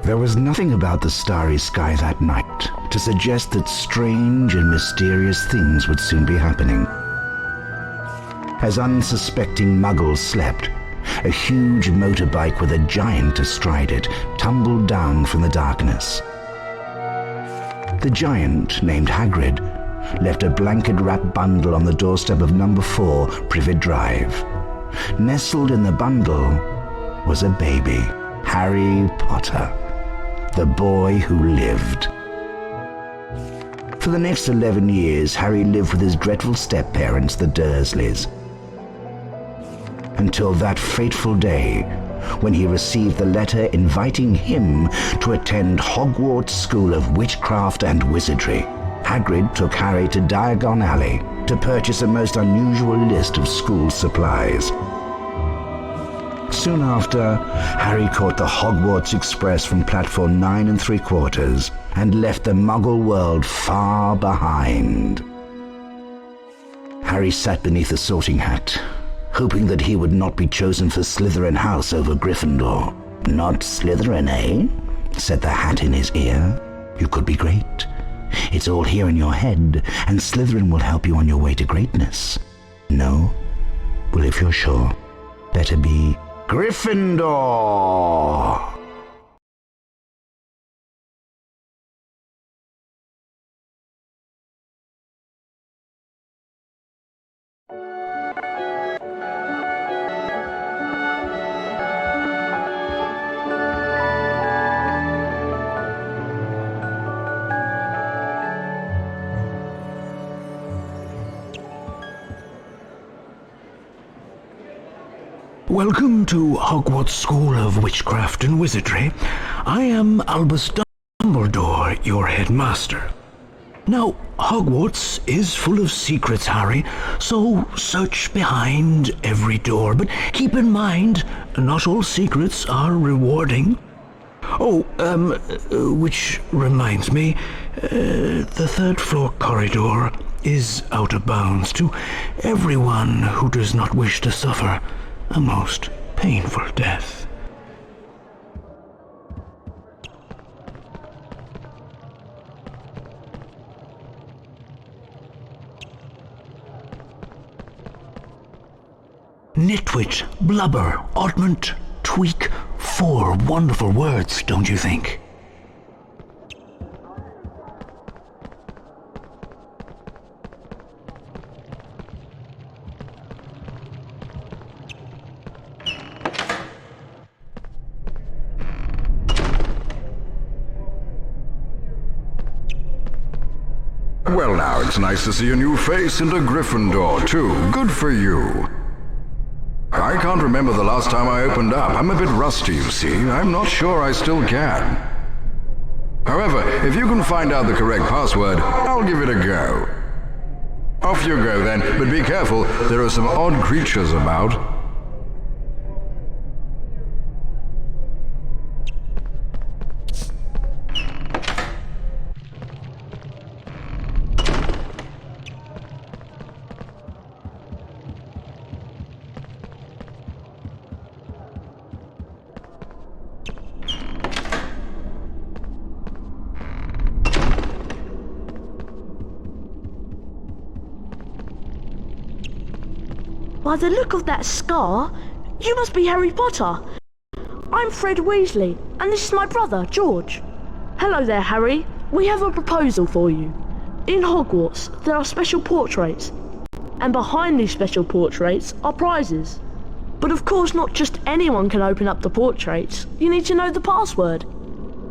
There was nothing about the starry sky that night to suggest that strange and mysterious things would soon be happening. As unsuspecting muggles slept, a huge motorbike with a giant astride it tumbled down from the darkness. The giant, named Hagrid, left a blanket-wrapped bundle on the doorstep of number 4 Privet Drive. Nestled in the bundle was a baby, Harry Potter, the boy who lived. For the next 11 years, Harry lived with his dreadful step-parents, the Dursleys, until that fateful day when he received the letter inviting him to attend Hogwarts School of Witchcraft and Wizardry. Hagrid took Harry to Diagon Alley to purchase a most unusual list of school supplies. Soon after, Harry caught the Hogwarts Express from platform 9 3/4 and left the Muggle world far behind. Harry sat beneath a sorting hat, hoping that he would not be chosen for Slytherin House over Gryffindor. "Not Slytherin, eh?" said the hat in his ear. "You could be great. It's all here in your head, and Slytherin will help you on your way to greatness." "No? Well, if you're sure, better be Gryffindor!" Welcome to Hogwarts School of Witchcraft and Wizardry. I am Albus Dumbledore, your headmaster. Now, Hogwarts is full of secrets, Harry, so search behind every door. But keep in mind, not all secrets are rewarding. Oh, which reminds me, the third floor corridor is out of bounds to everyone who does not wish to suffer a most painful death. Nitwit, blubber, oddment, tweak, 4 wonderful words, don't you think? Well now, it's nice to see a new face and a Gryffindor, too. Good for you. I can't remember the last time I opened up. I'm a bit rusty, you see. I'm not sure I still can. However, if you can find out the correct password, I'll give it a go. Off you go then, but be careful, there are some odd creatures about. By the look of that scar, you must be Harry Potter. I'm Fred Weasley, and this is my brother, George. Hello there, Harry. We have a proposal for you. In Hogwarts, there are special portraits, and behind these special portraits are prizes. But of course, not just anyone can open up the portraits. You need to know the password.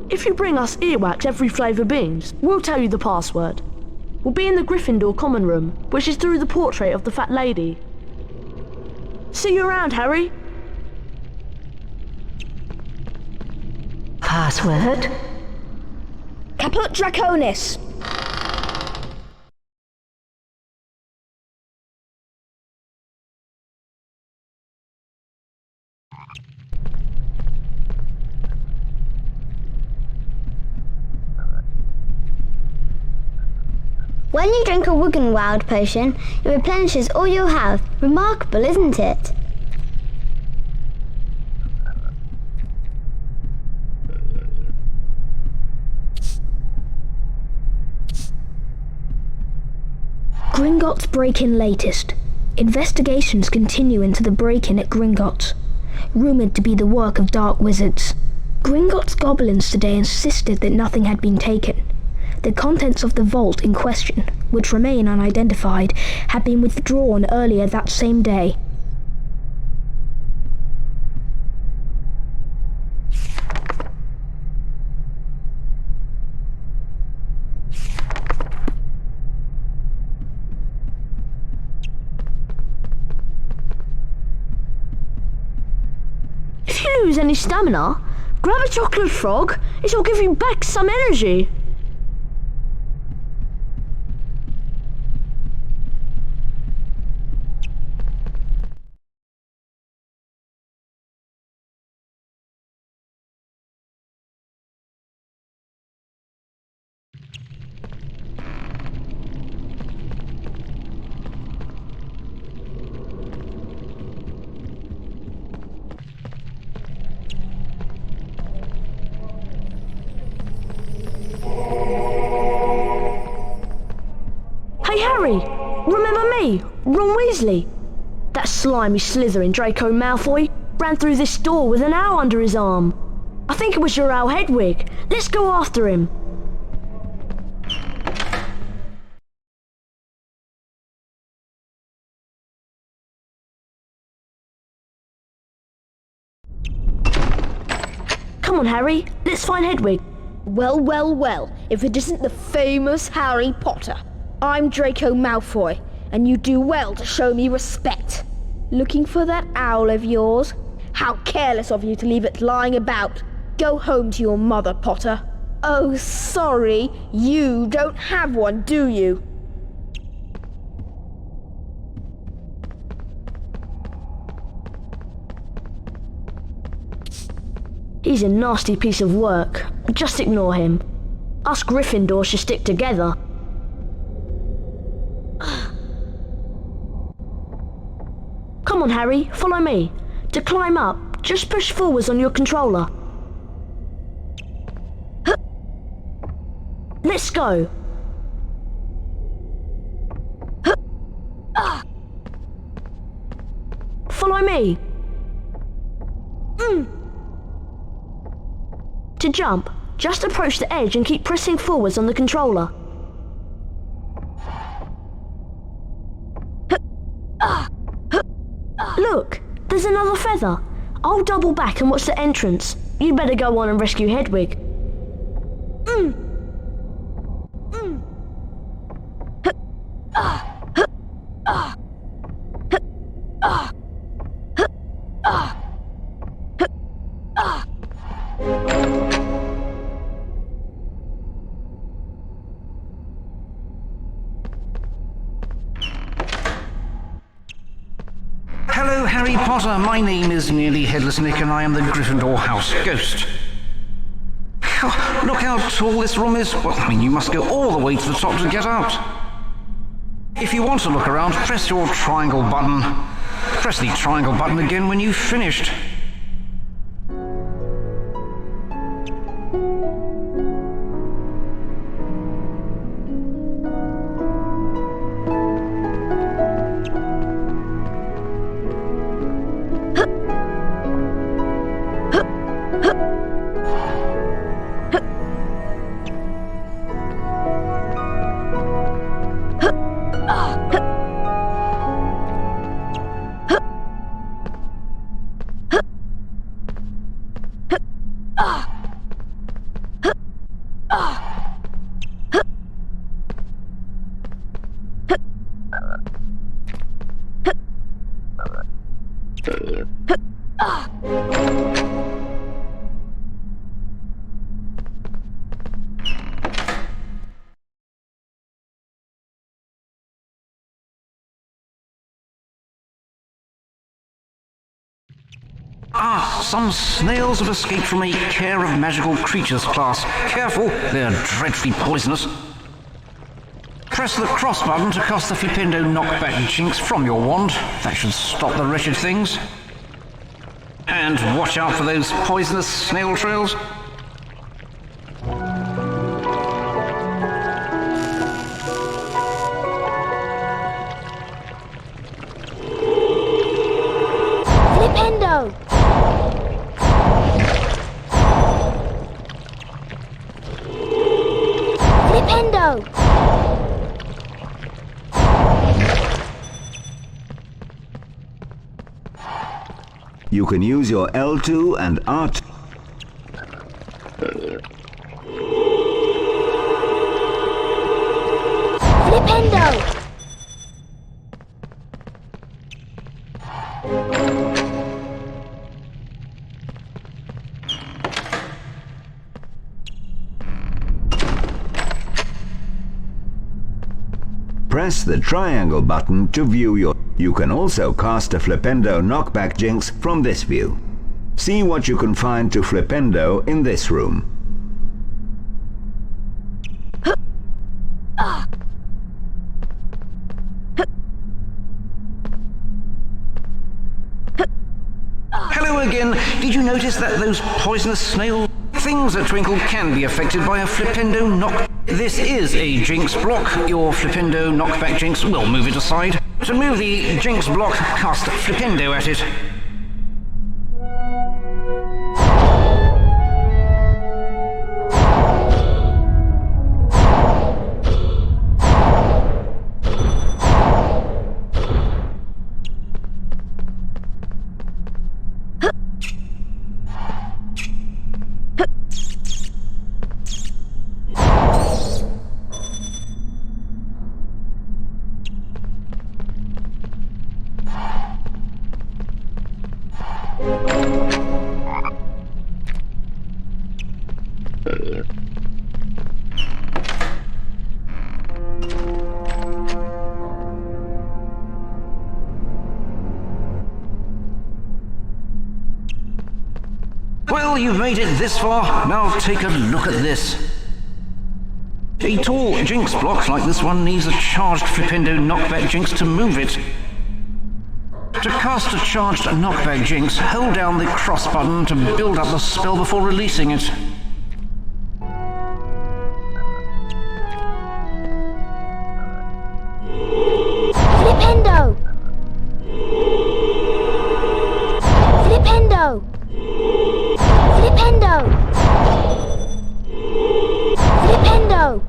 If you bring us earwax every flavour beans, we'll tell you the password. We'll be in the Gryffindor common room, which is through the portrait of the fat lady. See you around, Harry. Password? Caput Draconis. When you drink a Wiggenweld potion, it replenishes all your health. Remarkable, isn't it? Gringotts break-in latest. Investigations continue into the break-in at Gringotts, rumoured to be the work of dark wizards. Gringotts goblins today insisted that nothing had been taken. The contents of the vault in question, which remain unidentified, had been withdrawn earlier that same day. If you lose any stamina, grab a chocolate frog. It'll give you back some energy. Hey Harry, remember me, Ron Weasley? That slimy Slytherin Draco Malfoy ran through this door with an owl under his arm. I think it was your owl Hedwig. Let's go after him. Come on, Harry, let's find Hedwig. Well, well, well, if it isn't the famous Harry Potter. I'm Draco Malfoy, and you do well to show me respect. Looking for that owl of yours? How careless of you to leave it lying about. Go home to your mother, Potter. Oh, sorry, you don't have one, do you? He's a nasty piece of work. Just ignore him. Us Gryffindors should stick together. Come on, Harry, follow me. To climb up, just push forwards on your controller. Let's go. Follow me. To jump, just approach the edge and keep pressing forwards on the controller. Look, there's another feather. I'll double back and watch the entrance. You better go on and rescue Hedwig. Hello, Harry Potter. My name is Nearly Headless Nick, and I am the Gryffindor House Ghost. Look how tall this room is. Well, I mean, you must go all the way to the top to get out. If you want to look around, press your triangle button. Press the triangle button again when you've finished. Ah, some snails have escaped from a Care of Magical Creatures class. Careful, they're dreadfully poisonous. Press the cross button to cast the Flipendo knockback jinx from your wand. That should stop the wretched things. And watch out for those poisonous snail trails. Flipendo! Flipendo! You can use your L2 and R2. Flipendo! Press the triangle button to view your... You can also cast a Flipendo knockback jinx from this view. See what you can find to Flipendo in this room. Hello again. Did you notice that those poisonous snail things at Twinkle can be affected by a Flipendo knock? This is a jinx block. Your Flipendo knockback jinx will move it aside. To move the jinx block, cast Flipendo at it. Well, you've made it this far. Now take a look at this. A tall jinx block like this one needs a charged Flipendo knockback jinx to move it. To cast a charged knockback jinx, hold down the cross button to build up the spell before releasing it. Flipendo! Flipendo! Flipendo! Flipendo!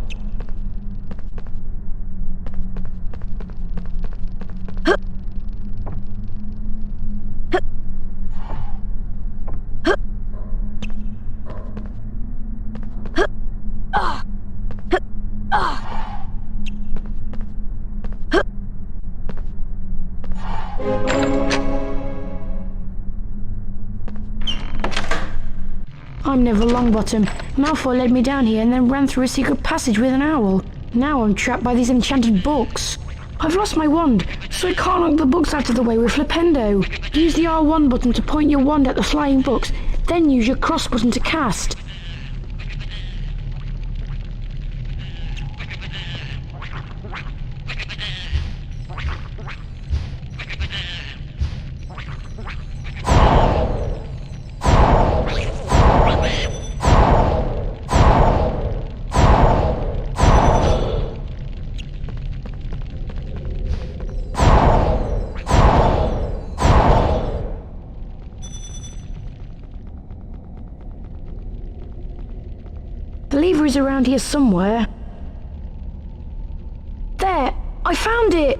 I'm Neville Longbottom. Malfoy led me down here and then ran through a secret passage with an owl. Now I'm trapped by these enchanted books. I've lost my wand, so I can't knock the books out of the way with Flipendo. Use the R1 button to point your wand at the flying books, then use your cross button to cast. The lever is around here somewhere. There! I found it!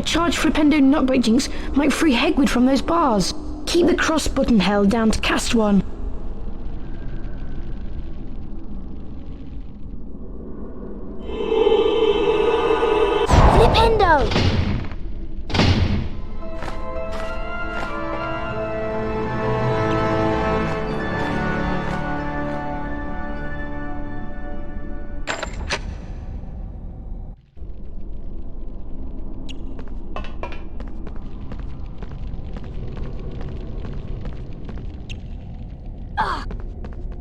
A charged Flipendo knockback jinx might free Hegwood from those bars. Keep the cross button held down to cast one. Flipendo!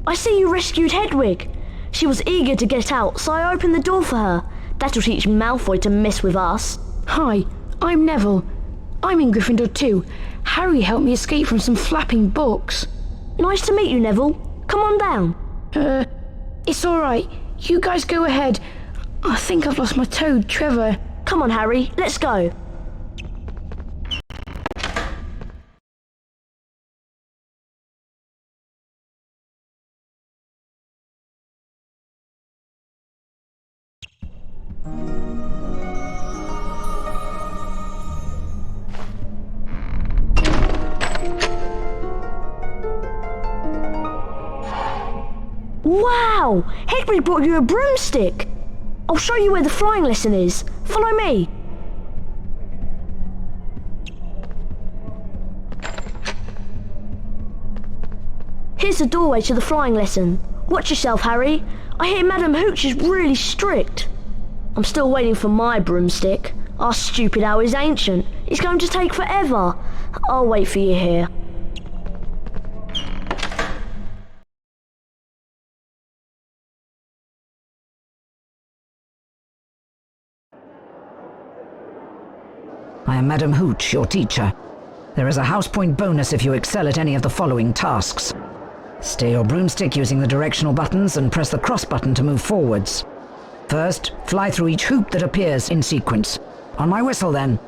I see you rescued Hedwig. She was eager to get out, so I opened the door for her. That'll teach Malfoy to mess with us. Hi, I'm Neville. I'm in Gryffindor too. Harry helped me escape from some flapping books. Nice to meet you, Neville. Come on down. It's alright. You guys go ahead. I think I've lost my toad, Trevor. Come on, Harry, let's go. Wow! Hedwig brought you a broomstick! I'll show you where the flying lesson is. Follow me. Here's the doorway to the flying lesson. Watch yourself, Harry. I hear Madam Hooch is really strict. I'm still waiting for my broomstick. Our stupid owl is ancient. It's going to take forever. I'll wait for you here. I am Madam Hooch, your teacher. There is a house point bonus if you excel at any of the following tasks. Steer your broomstick using the directional buttons and press the cross button to move forwards. First, fly through each hoop that appears in sequence. On my whistle, then.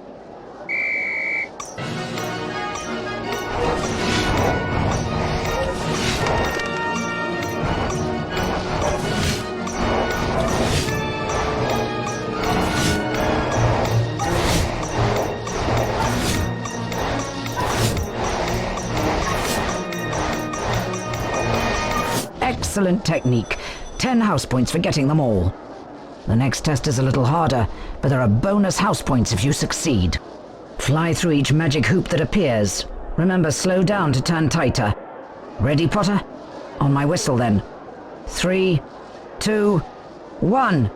Excellent technique. 10 house points for getting them all. The next test is a little harder, but there are bonus house points if you succeed. Fly through each magic hoop that appears. Remember, slow down to turn tighter. Ready, Potter? On my whistle, then. 3, 2, 1.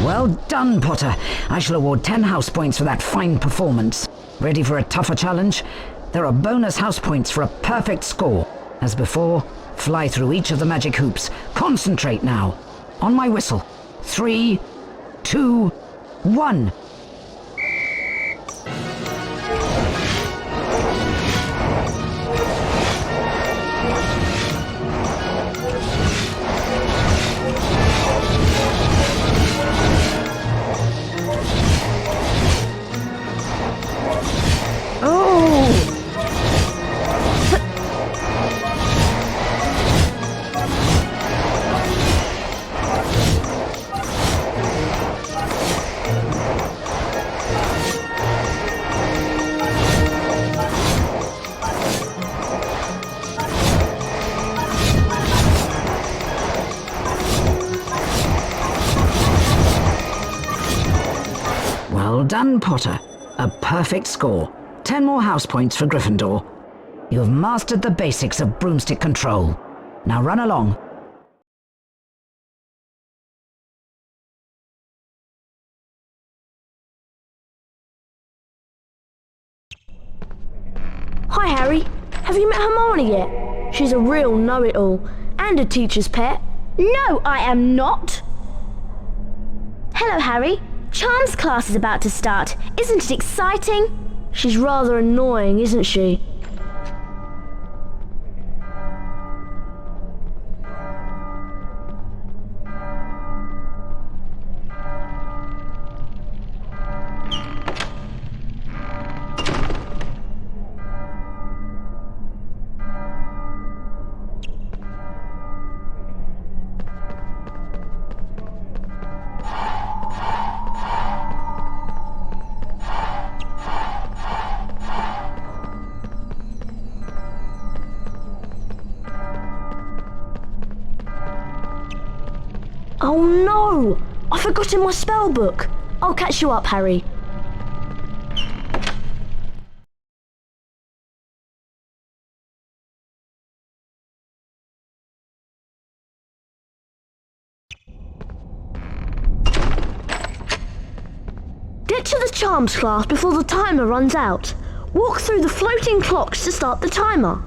Well done, Potter. I shall award 10 house points for that fine performance. Ready for a tougher challenge? There are bonus house points for a perfect score. As before, fly through each of the magic hoops. Concentrate now. On my whistle. 3, 2, 1. Well done, Potter. A perfect score. 10 more house points for Gryffindor. You have mastered the basics of broomstick control. Now run along. Hi, Harry. Have you met Hermione yet? She's a real know-it-all and a teacher's pet. No, I am not. Hello, Harry. Charms class is about to start. Isn't it exciting? She's rather annoying, isn't she? Oh no! I forgot in my spell book. I'll catch you up, Harry. Get to the charms class before the timer runs out. Walk through the floating clocks to start the timer.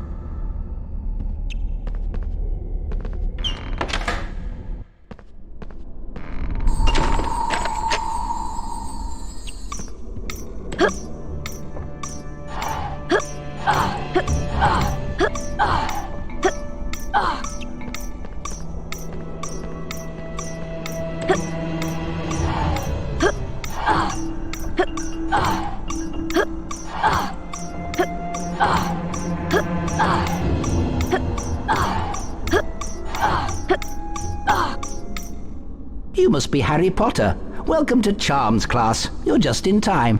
You must be Harry Potter. Welcome to Charms class. You're just in time.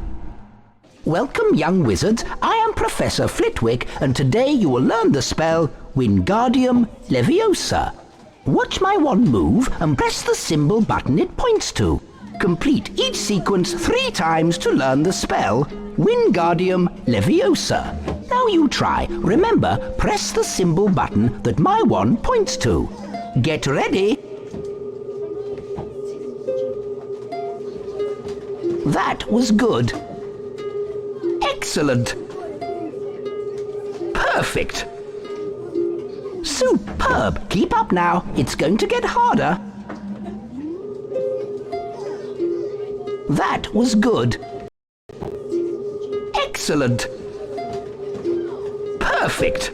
Welcome, young wizards. I am Professor Flitwick, and today you will learn the spell Wingardium Leviosa. Watch my wand move and press the symbol button it points to. Complete each sequence 3 times to learn the spell Wingardium Leviosa. Now you try. Remember, press the symbol button that my wand points to. Get ready. That was good. Excellent. Perfect. Superb. Keep up now. It's going to get harder. That was good. Excellent. Perfect.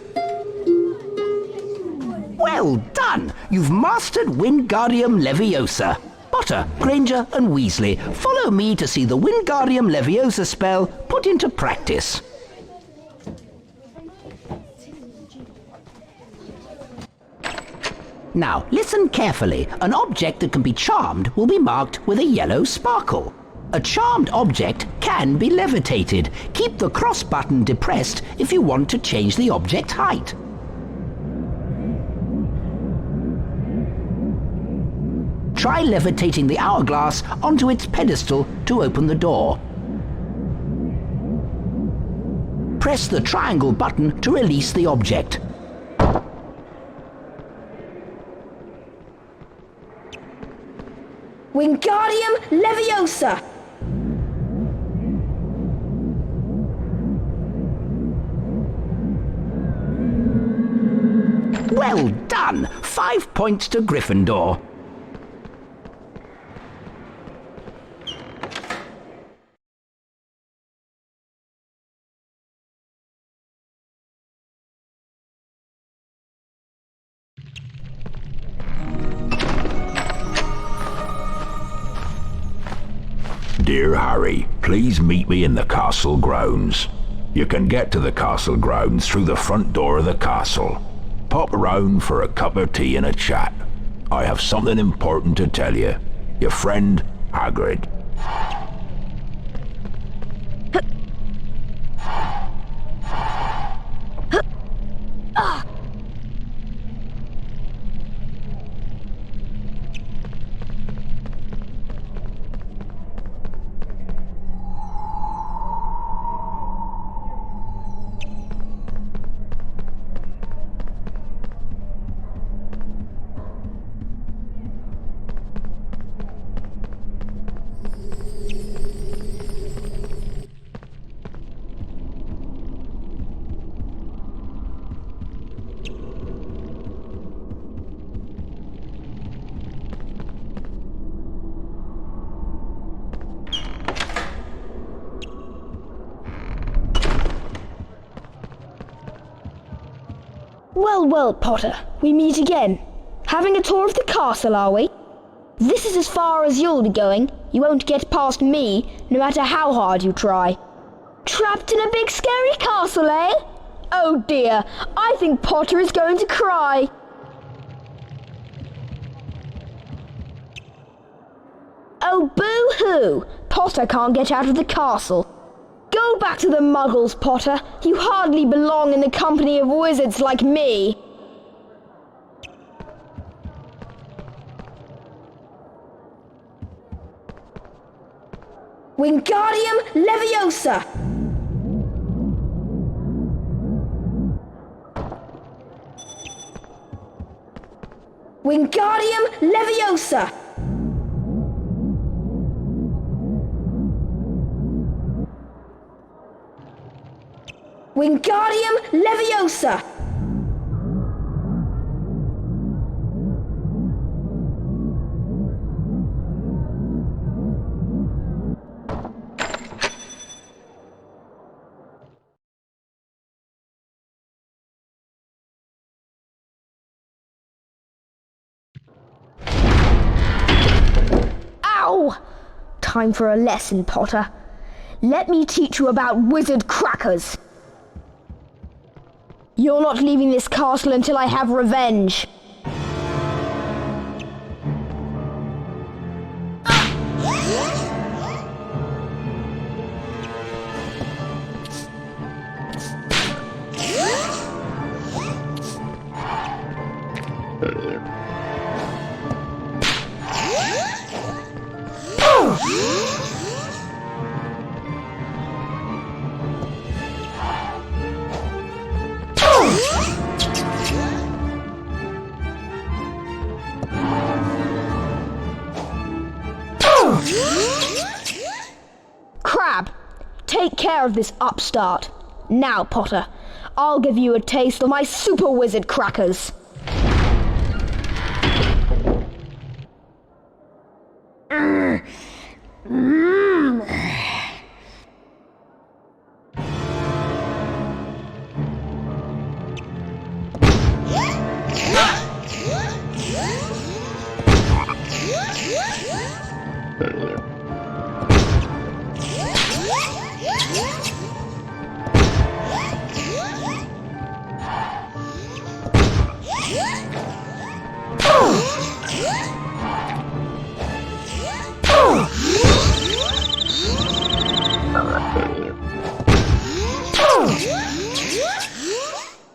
Well done. You've mastered Wingardium Leviosa. Potter, Granger and Weasley, follow me to see the Wingardium Leviosa spell put into practice. Now, listen carefully. An object that can be charmed will be marked with a yellow sparkle. A charmed object can be levitated. Keep the cross button depressed if you want to change the object height. Try levitating the hourglass onto its pedestal to open the door. Press the triangle button to release the object. Wingardium Leviosa! Well done! 5 points to Gryffindor. Dear Harry, please meet me in the castle grounds. You can get to the castle grounds through the front door of the castle. Pop around for a cup of tea and a chat. I have something important to tell you. Your friend, Hagrid. Well, well, Potter, we meet again. Having a tour of the castle, are we? This is as far as you'll be going. You won't get past me, no matter how hard you try. Trapped in a big scary castle, eh? Oh dear, I think Potter is going to cry. Oh boo-hoo! Potter can't get out of the castle. Go back to the Muggles, Potter. You hardly belong in the company of wizards like me. Wingardium Leviosa! Wingardium Leviosa! Wingardium Leviosa! Ow! Time for a lesson, Potter. Let me teach you about wizard crackers. You're not leaving this castle until I have revenge. Crab, take care of this upstart. Now, Potter, I'll give you a taste of my super wizard crackers.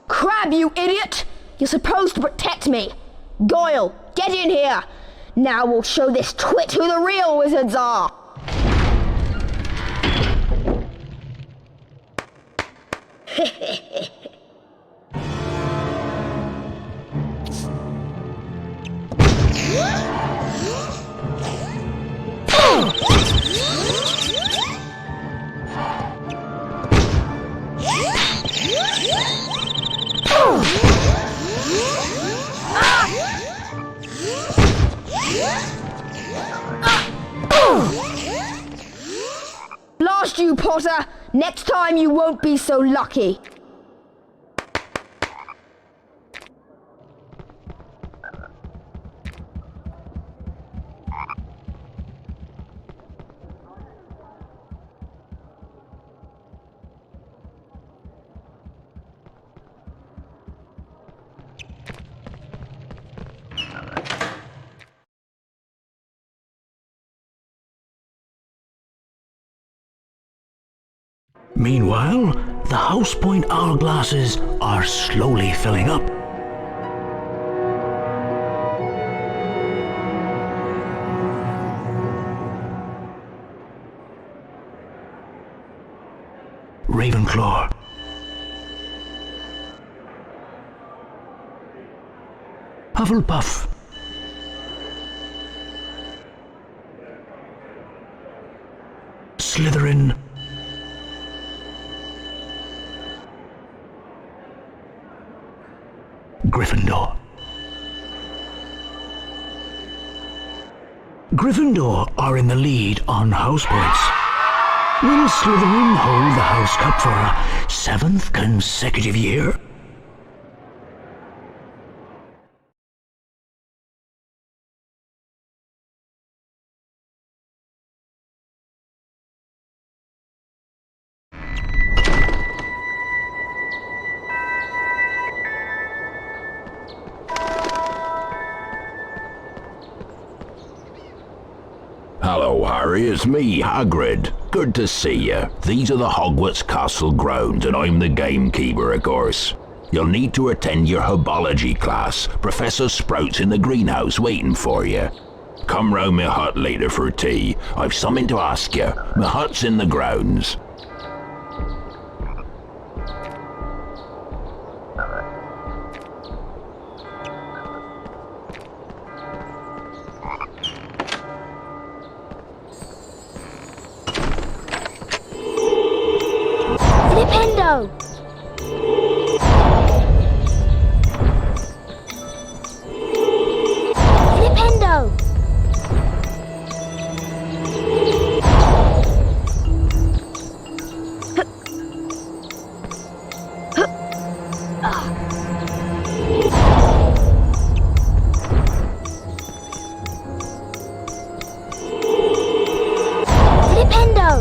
Crab, you idiot! You're supposed to protect me. Goyle, get in here. Now we'll show this twit who the real wizards are. Blast you, Potter! Next time you won't be so lucky. Meanwhile, the house point hourglasses are slowly filling up. Ravenclaw. Hufflepuff. Slytherin. Gryffindor. Gryffindor are in the lead on house points. Will Slytherin hold the House Cup for a 7th consecutive year? Hello, Harry, it's me, Hagrid. Good to see you. These are the Hogwarts Castle grounds, and I'm the gamekeeper, of course. You'll need to attend your herbology class. Professor Sprout's in the greenhouse waiting for you. Come round my hut later for tea. I've something to ask you. My hut's in the grounds. Flipendo! Flipendo! Flipendo!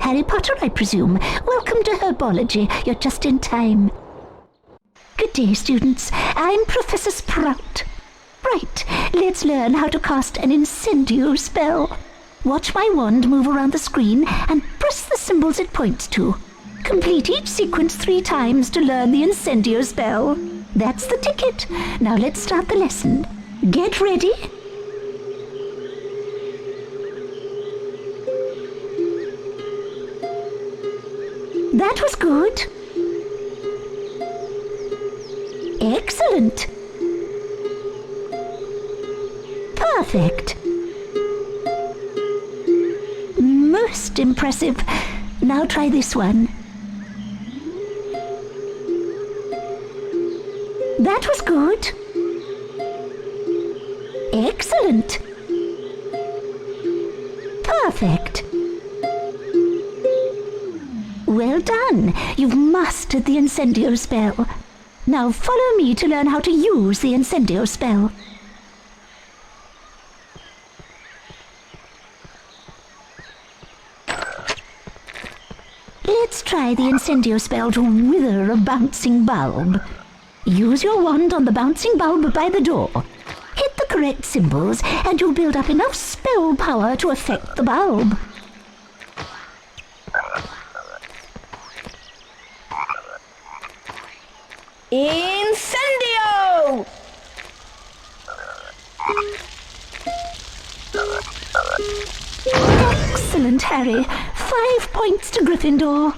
Harry Potter, I presume. Welcome to herbology. You're just in time. Good day, students. I'm Professor Sprout. Right, let's learn how to cast an incendio spell. Watch my wand move around the screen and press the symbols it points to. Complete each sequence 3 times to learn the incendio spell. That's the ticket. Now let's start the lesson. Get ready. That was good. Excellent. Perfect. Most impressive. Now try this one. That was good. Excellent. Perfect. Well done. You've mastered the incendio spell. Now follow me to learn how to use the incendio spell. Let's try the incendio spell to wither a bouncing bulb. Use your wand on the bouncing bulb by the door. Hit the correct symbols and you'll build up enough spell power to affect the bulb. Incendio! Excellent, Harry. 5 points to Gryffindor.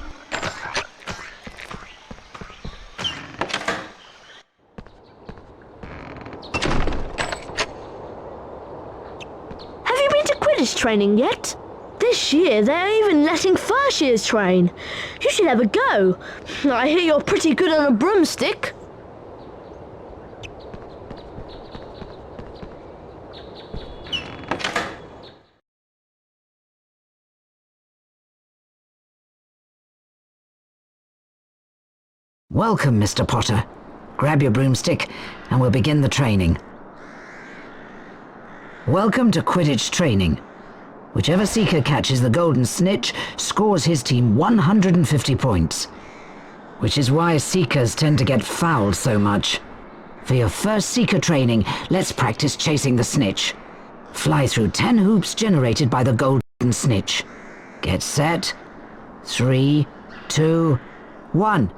Have you been to Quidditch training yet? This year they're even letting first years train. You should have a go. I hear you're pretty good on a broomstick. Welcome, Mr. Potter. Grab your broomstick and we'll begin the training. Welcome to Quidditch Training. Whichever seeker catches the golden snitch scores his team 150 points. Which is why seekers tend to get fouled so much. For your first seeker training, let's practice chasing the snitch. Fly through 10 hoops generated by the golden snitch. Get set. 3, 2, 1.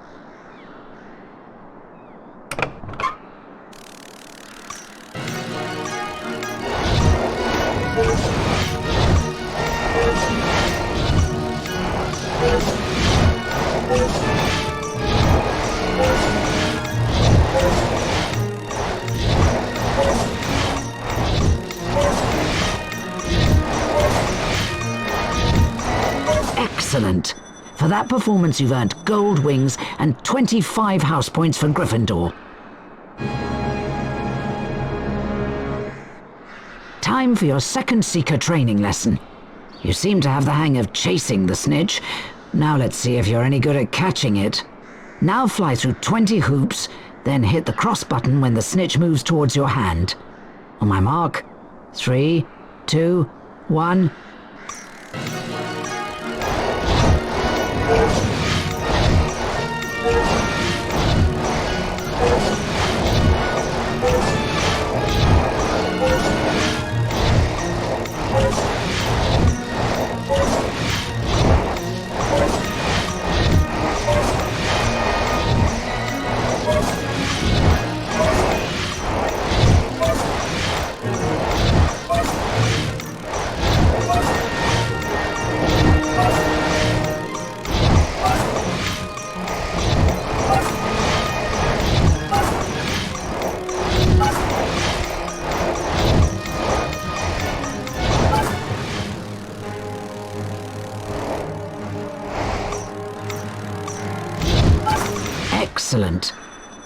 Excellent. For that performance you've earned gold wings and 25 house points for Gryffindor. Time for your second seeker training lesson. You seem to have the hang of chasing the snitch. Now let's see if you're any good at catching it. Now fly through 20 hoops, then hit the cross button when the snitch moves towards your hand. On my mark, 3, 2, 1... Excellent.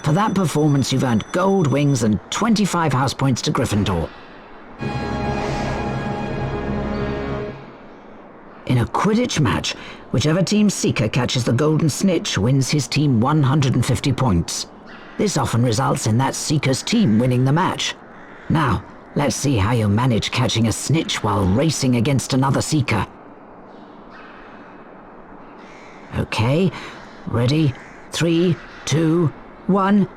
For that performance, you've earned gold wings and 25 house points to Gryffindor. In a Quidditch match, whichever team's seeker catches the golden snitch wins his team 150 points. This often results in that seeker's team winning the match. Now, let's see how you manage catching a snitch while racing against another seeker. Okay, ready? 3, 2, 1...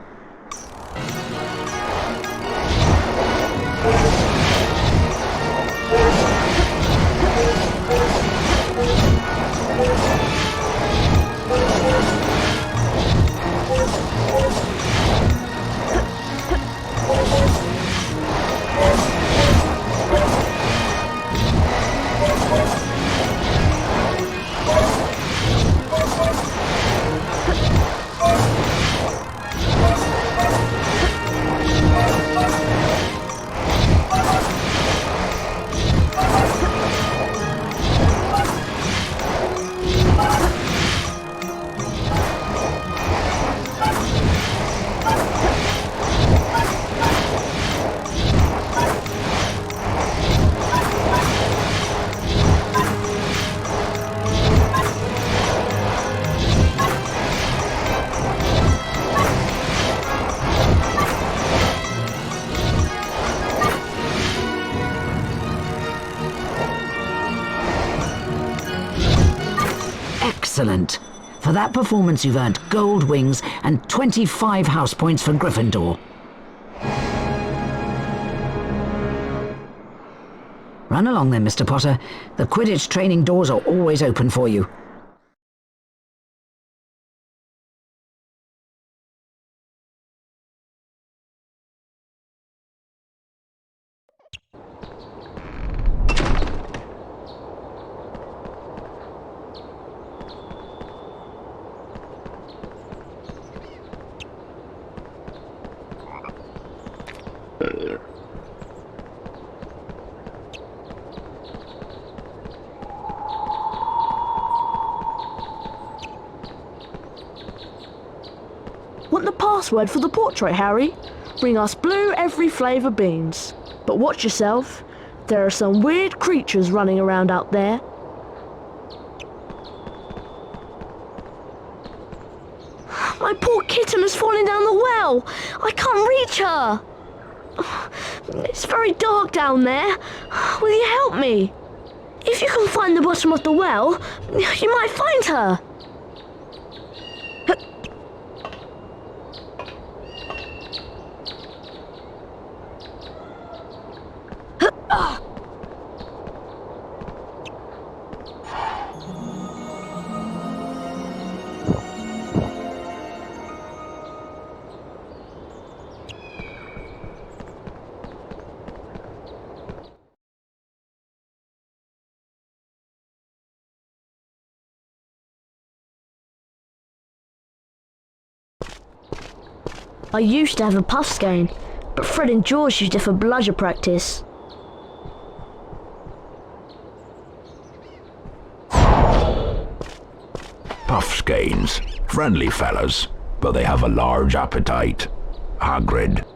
Excellent. For that performance, you've earned gold wings and 25 house points for Gryffindor. Run along then, Mr. Potter. The Quidditch training doors are always open for you. Want the password for the portrait, Harry? Bring us blue every flavour beans. But watch yourself. There are some weird creatures running around out there. My poor kitten has fallen down the well. I can't reach her. It's very dark down there. Will you help me? If you can find the bottom of the well, you might find her. I used to have a puff skein, but Fred and George used it for bludger practice. Puff skeins, friendly fellas, but they have a large appetite. Hagrid.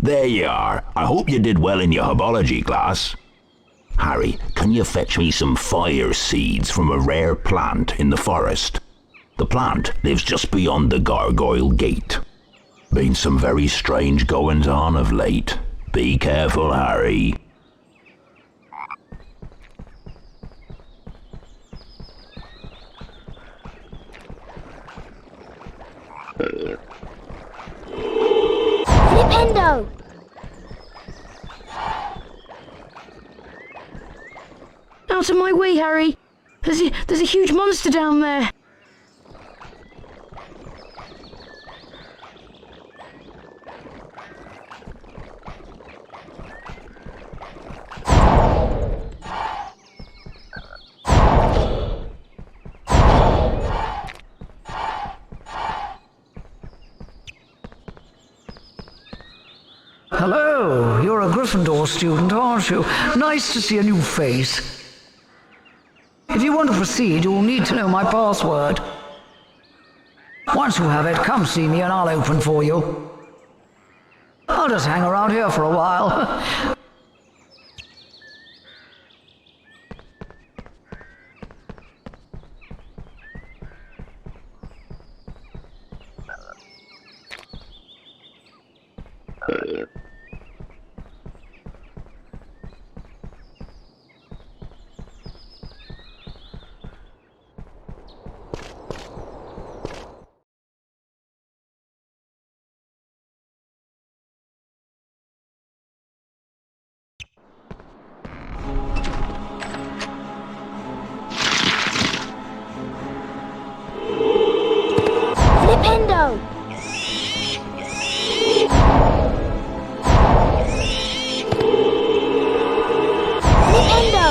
There you are. I hope you did well in your herbology class. Harry, can you fetch me some fire seeds from a rare plant in the forest? The plant lives just beyond the Gargoyle Gate. Been some very strange goings-on of late. Be careful, Harry. Flipendo! Out of my way, Harry! There's a huge monster down there! Hello, you're a Gryffindor student, aren't you? Nice to see a new face. If you want to proceed, you'll need to know my password. Once you have it, come see me and I'll open for you. I'll just hang around here for a while. Flipendo! Flipendo!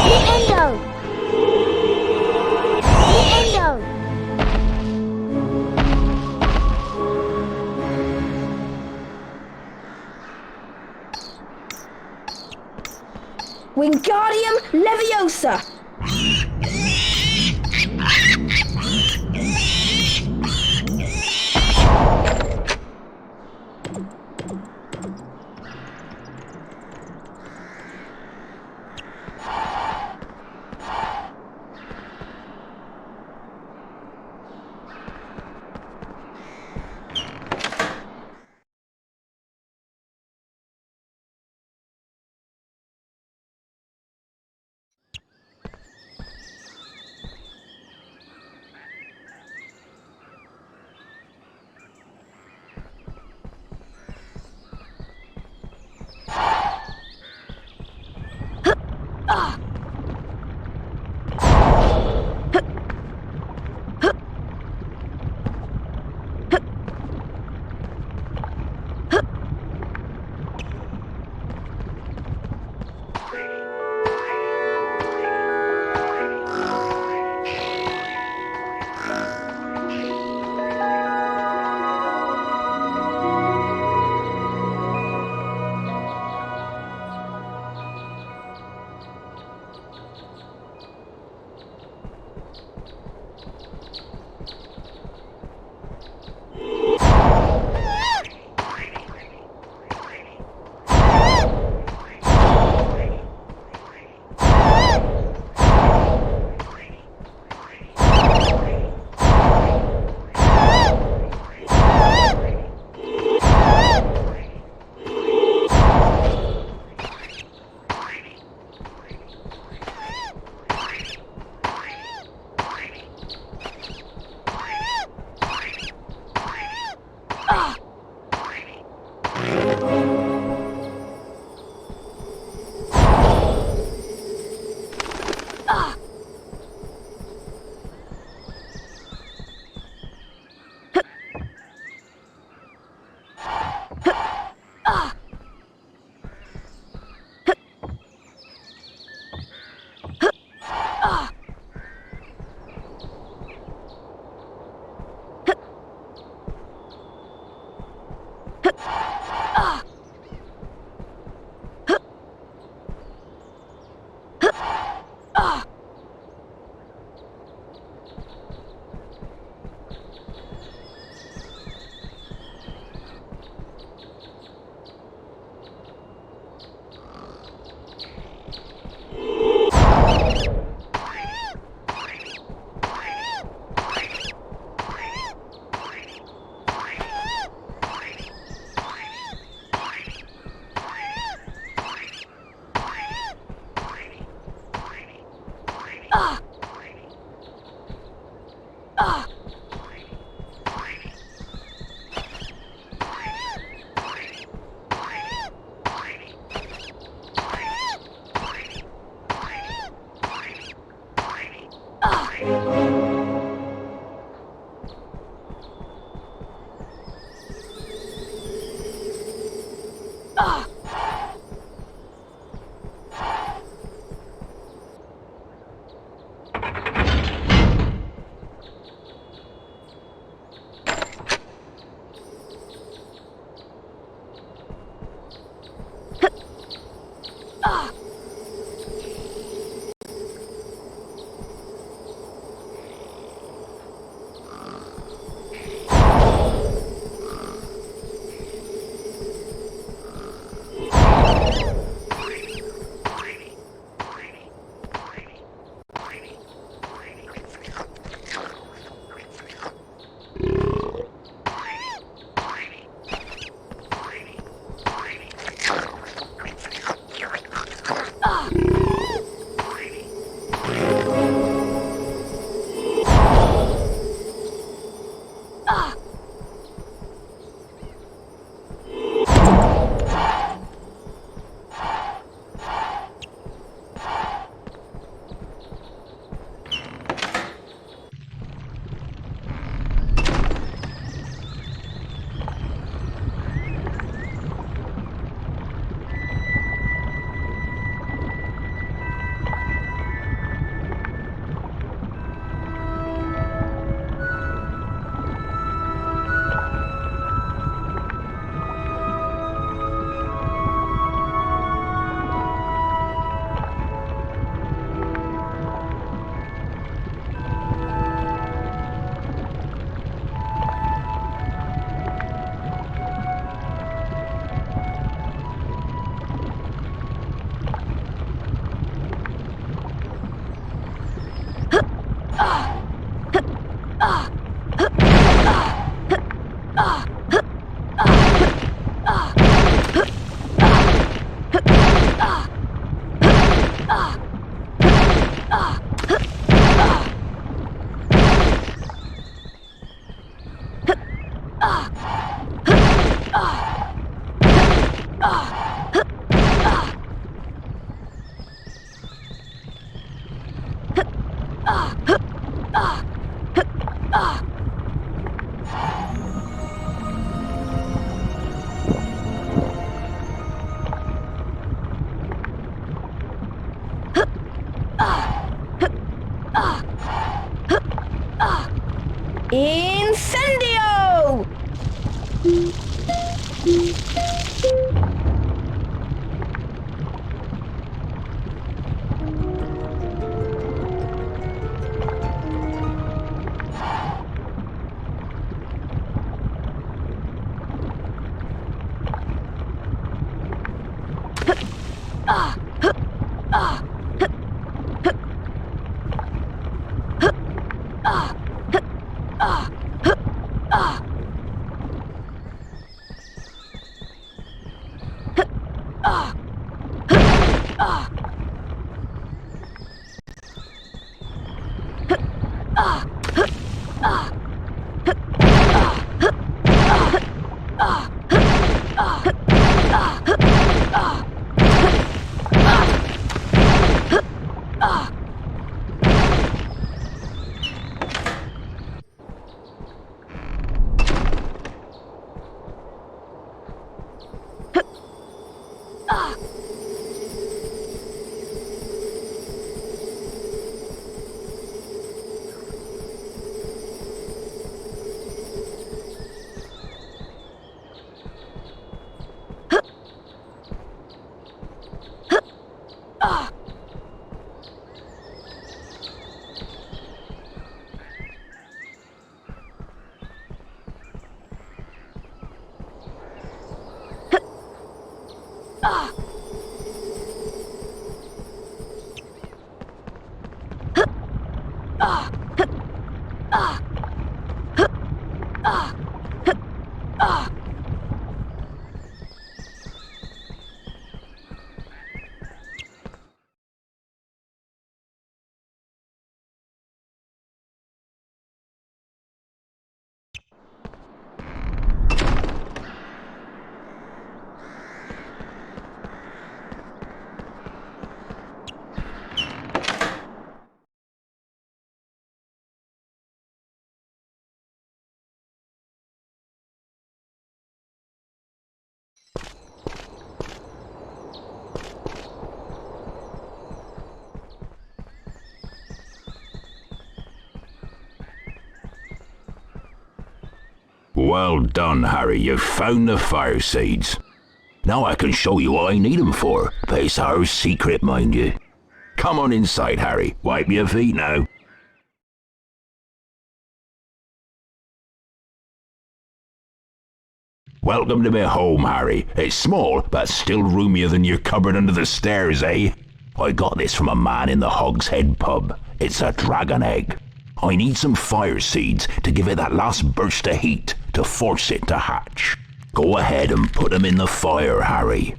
Flipendo! Flipendo! Wingardium Leviosa! Incendio! Well done, Harry. You've found the fire seeds. Now I can show you what I need them for, but it's our secret, mind you. Come on inside, Harry. Wipe your feet now. Welcome to my home, Harry. It's small, but still roomier than your cupboard under the stairs, eh? I got this from a man in the Hog's Head pub. It's a dragon egg. I need some fire seeds to give it that last burst of heat to force it to hatch. Go ahead and put them in the fire, Harry.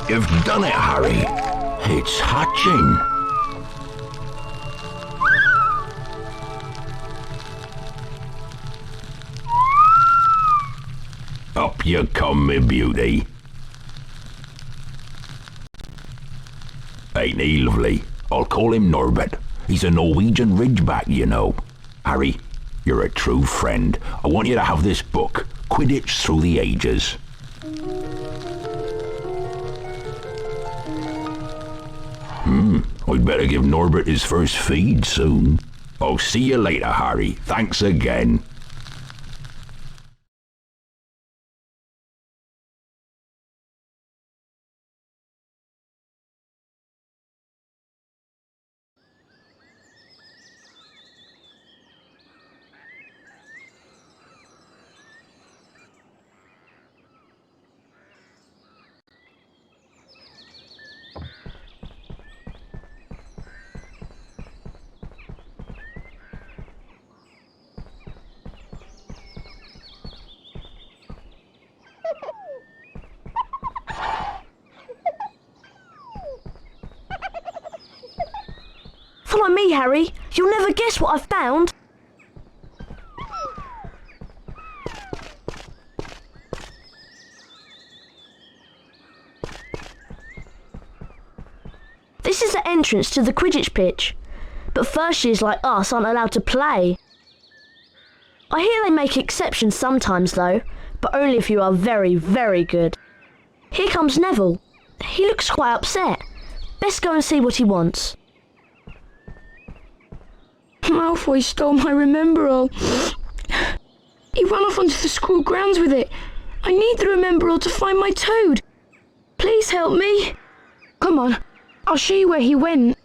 You've done it, Harry. It's hatching. Up you come, me beauty. Ain't he lovely? I'll call him Norbert. He's a Norwegian ridgeback, you know. Harry, you're a true friend. I want you to have this book, Quidditch Through the Ages. I'd better give Norbert his first feed soon. I'll see you later, Harry. Thanks again. Follow me, Harry. You'll never guess what I've found. This is the entrance to the Quidditch pitch, but first years like us aren't allowed to play. I hear they make exceptions sometimes though, but only if you are very, very good. Here comes Neville. He looks quite upset. Best go and see what he wants. Malfoy stole my Remember-All. He ran off onto the school grounds with it. I need the Remember-All to find my toad. Please help me. Come on, I'll show you where he went.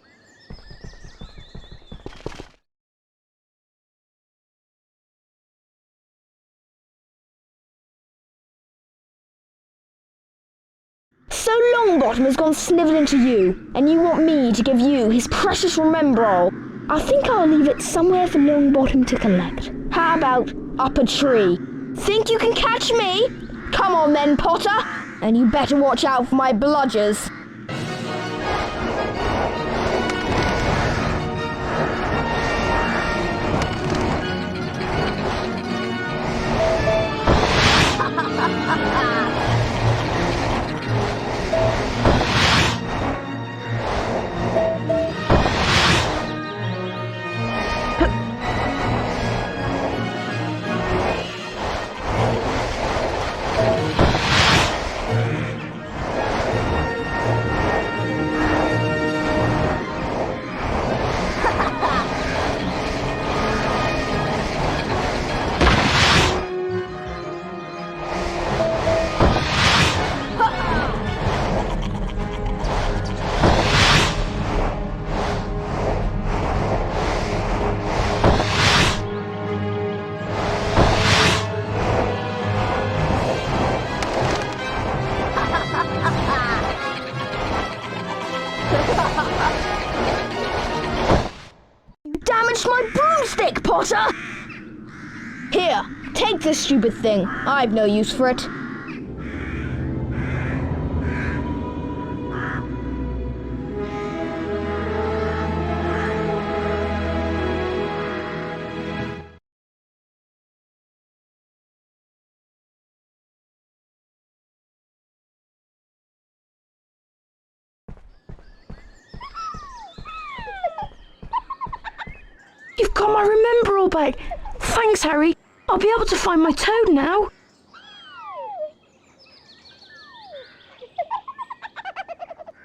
So Longbottom has gone snivelling to you, and you want me to give you his precious Remember-All. I think I'll leave it somewhere for Longbottom to collect. How about up a tree? Think you can catch me? Come on then, Potter. And you better watch out for my bludgers. My broomstick, Potter! Here, take this stupid thing. I've no use for it. You've got my Remember-All back. Thanks, Harry. I'll be able to find my toad now.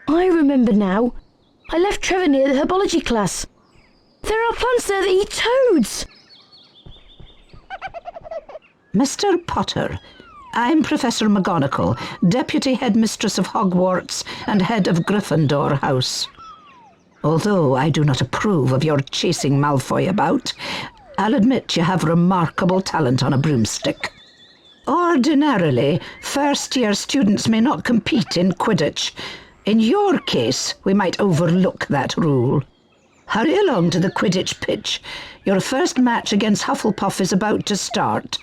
I remember now. I left Trevor near the herbology class. There are plants there that eat toads! Mr. Potter, I'm Professor McGonagall, Deputy Headmistress of Hogwarts and Head of Gryffindor House. Although I do not approve of your chasing Malfoy about, I'll admit you have remarkable talent on a broomstick. Ordinarily, first-year students may not compete in Quidditch. In your case, we might overlook that rule. Hurry along to the Quidditch pitch. Your first match against Hufflepuff is about to start.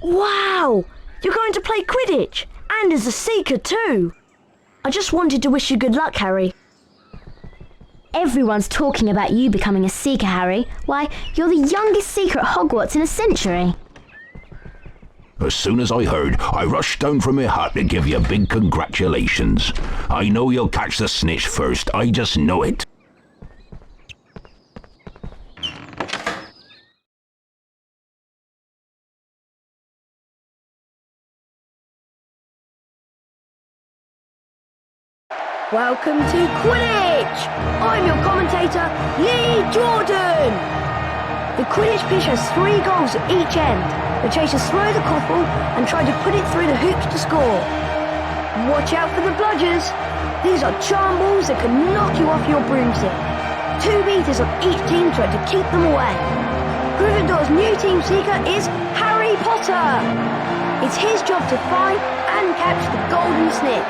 Wow! You're going to play Quidditch, and as a Seeker too! I just wanted to wish you good luck, Harry. Everyone's talking about you becoming a Seeker, Harry. Why, you're the youngest Seeker at Hogwarts in a century. As soon as I heard, I rushed down from my hut to give you big congratulations. I know you'll catch the snitch first, I just know it. Welcome to Quidditch! I'm your commentator, Lee Jordan! The Quidditch pitch has 3 goals at each end. The chasers throw the quaffle and try to put it through the hoops to score. Watch out for the bludgers. These are charm balls that can knock you off your broomstick. 2 beaters on each team try to keep them away. Gryffindor's new team seeker is Harry Potter. It's his job to find and catch the golden snitch.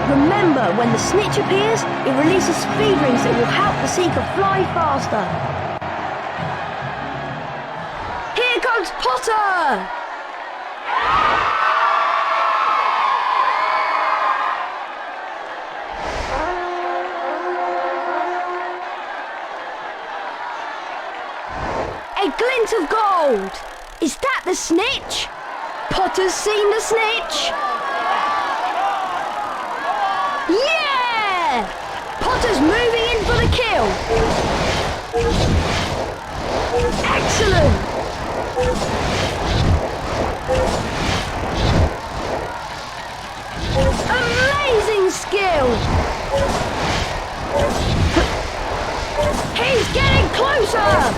Remember, when the snitch appears, it releases speed rings that will help the seeker fly faster. Here comes Potter! A glint of gold! Is that the snitch? Potter's seen the snitch! Yeah! Potter's moving in for the kill! Excellent! Amazing skill! He's getting closer!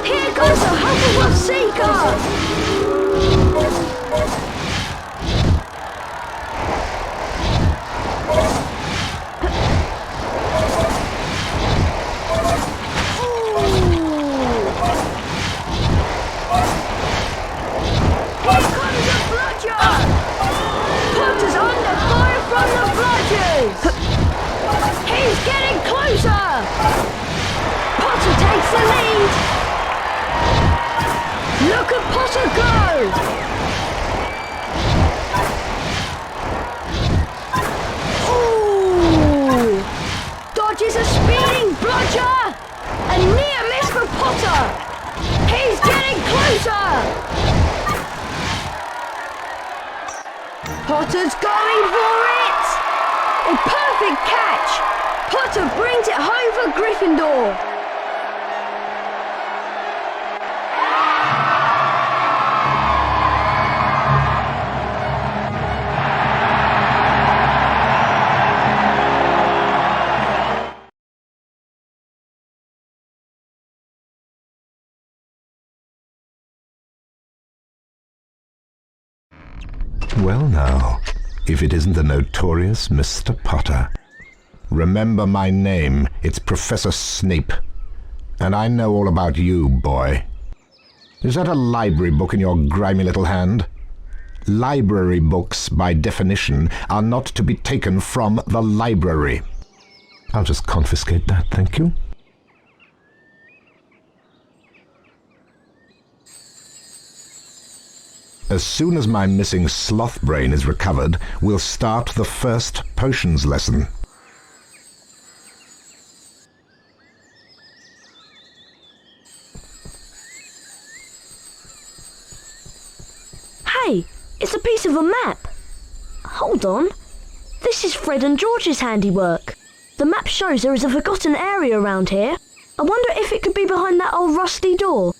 Here goes the Hufflepuff Seeker! Here comes the bludger! Potter's under fire from the bludgers! He's getting closer! Potter takes the lead! Look at Potter go! Ooh! Dodges a speeding bludger! A near miss for Potter! He's getting closer! Potter's going for it! A perfect catch! Potter brings it home for Gryffindor! Well now, if it isn't the notorious Mr. Potter. Remember my name, it's Professor Snape. And I know all about you, boy. Is that a library book in your grimy little hand? Library books, by definition, are not to be taken from the library. I'll just confiscate that, thank you. As soon as my missing sloth brain is recovered, we'll start the first potions lesson. Hey, it's a piece of a map. Hold on. This is Fred and George's handiwork. The map shows there is a forgotten area around here. I wonder if it could be behind that old rusty door.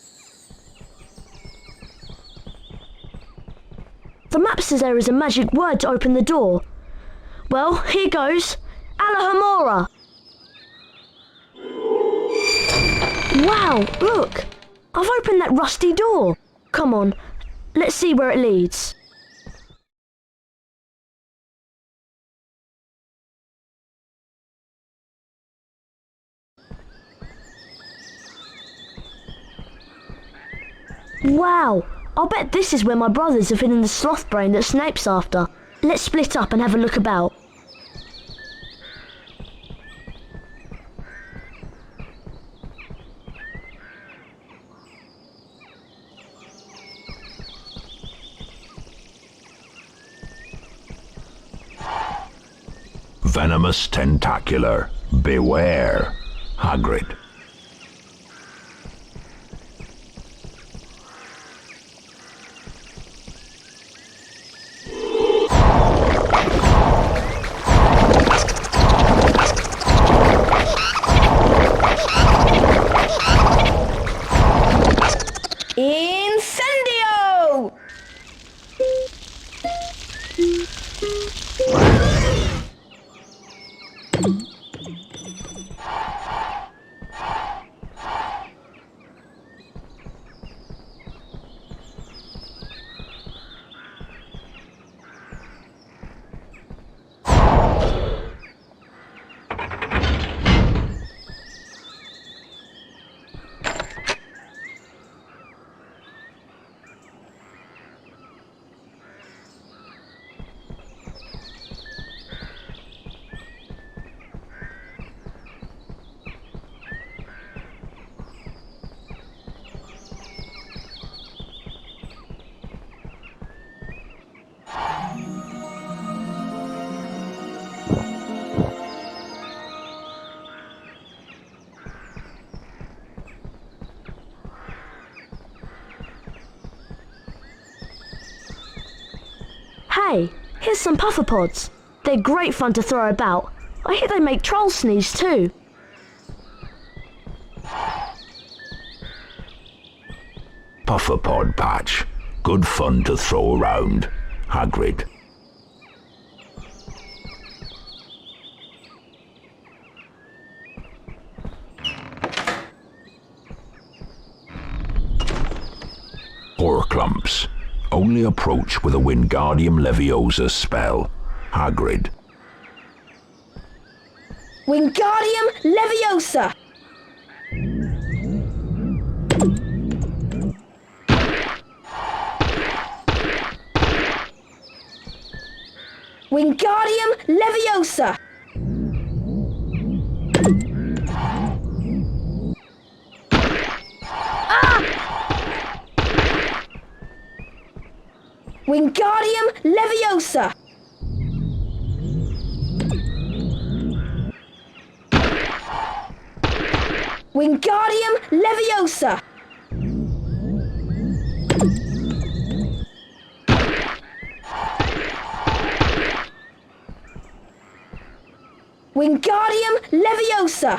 The map says there is a magic word to open the door. Well, here goes. Alahamora! Wow, look! I've opened that rusty door. Come on, let's see where it leads. Wow, I'll bet this is where my brothers have hidden the sloth brain that Snape's after. Let's split up and have a look about. Venomous tentacular. Beware. Hagrid. Incendio! Hey, here's some puffer pods. They're great fun to throw about. I hear they make trolls sneeze too. Puffer pod patch. Good fun to throw around. Hagrid. Horcrux. Only approach with a Wingardium Leviosa spell. Hagrid. Wingardium Leviosa! Wingardium Leviosa! Wingardium Leviosa! Wingardium Leviosa! Wingardium Leviosa!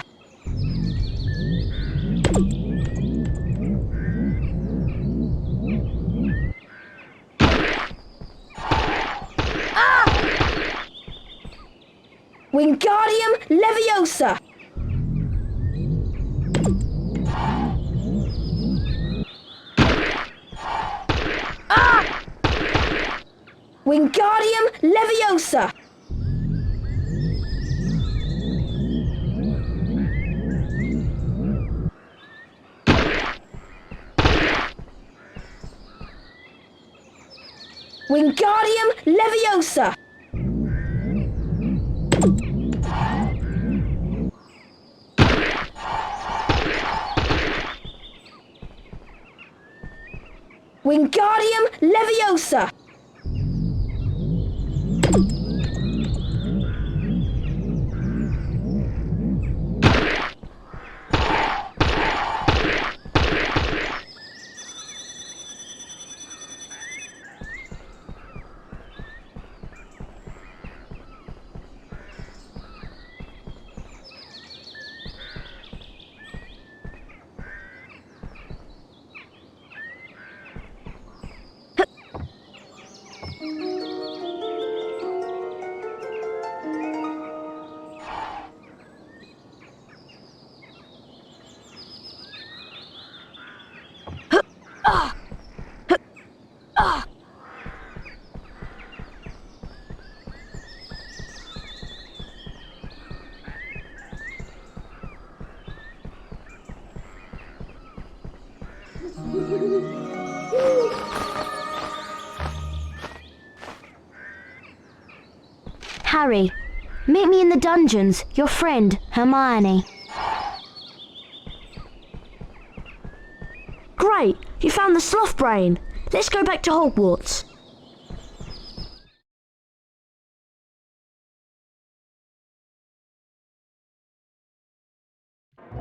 Wingardium Leviosa! Wingardium Leviosa! Wingardium Leviosa! Wingardium Leviosa! Harry. Meet me in the dungeons. Your friend, Hermione. Great, you found the sloth brain. Let's go back to Hogwarts.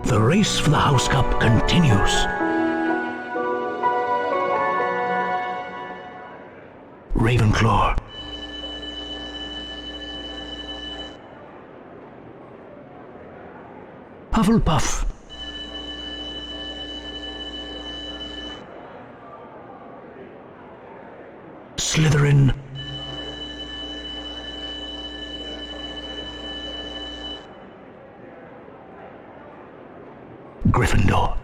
The race for the House Cup continues. Ravenclaw. Hufflepuff. Slytherin. Gryffindor.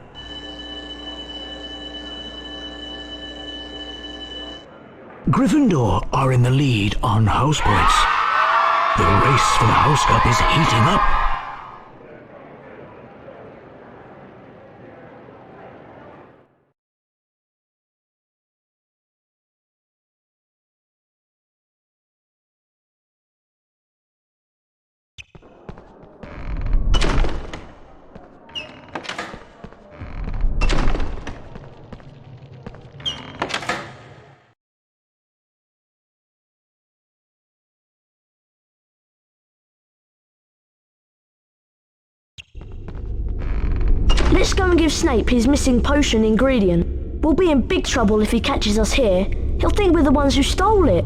Gryffindor are in the lead on house points. The race for the House Cup is heating up. Let's go and give Snape his missing potion ingredient. We'll be in big trouble if he catches us here. He'll think we're the ones who stole it.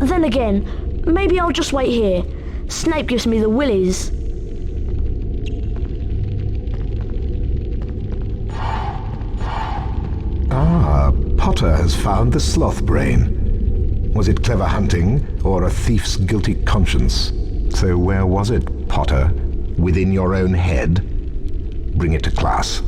Then again, maybe I'll just wait here. Snape gives me the willies. Potter has found the sloth brain. Was it clever hunting or a thief's guilty conscience? So where was it, Potter? Within your own head? Bring it to class.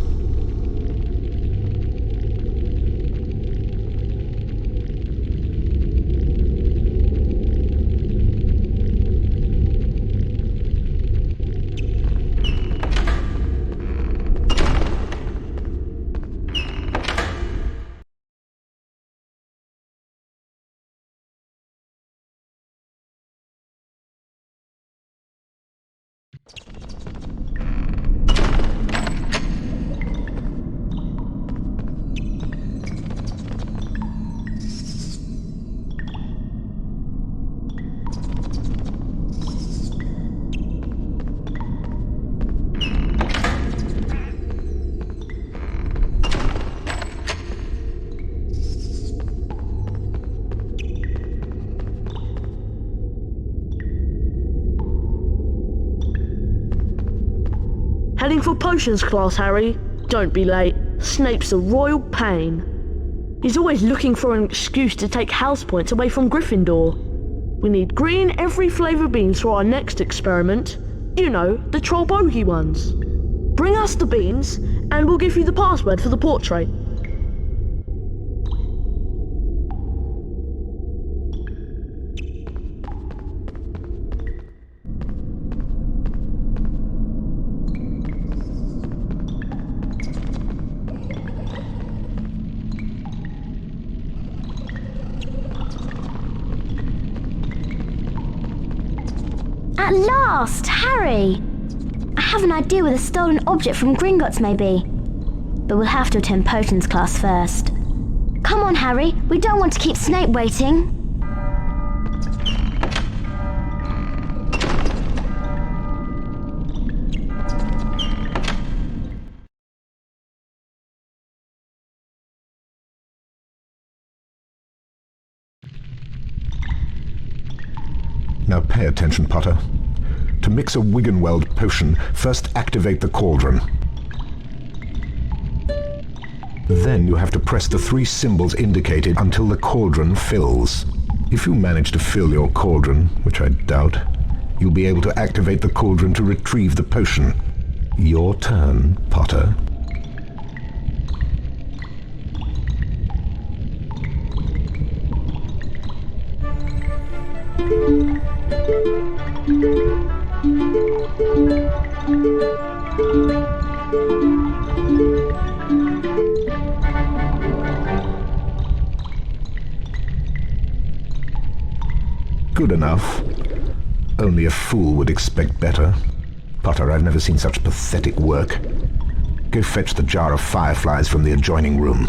Heading for potions class, Harry. Don't be late. Snape's a royal pain. He's always looking for an excuse to take house points away from Gryffindor. We need green every flavour beans for our next experiment. You know, the troll bogey ones. Bring us the beans, and we'll give you the password for the portrait. At last, Harry! I have an idea where the stolen object from Gringotts may be. But we'll have to attend potions class first. Come on, Harry. We don't want to keep Snape waiting. Now pay attention, Potter. To mix a Wiggenweld potion, first activate the cauldron. Then you have to press the 3 symbols indicated until the cauldron fills. If you manage to fill your cauldron, which I doubt, you'll be able to activate the cauldron to retrieve the potion. Your turn, Potter. Good enough. Only a fool would expect better. Potter, I've never seen such pathetic work. Go fetch the jar of fireflies from the adjoining room.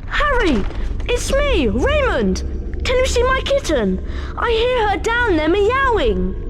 Harry! It's me, Raymond! Can you see my kitten? I hear her down there meowing.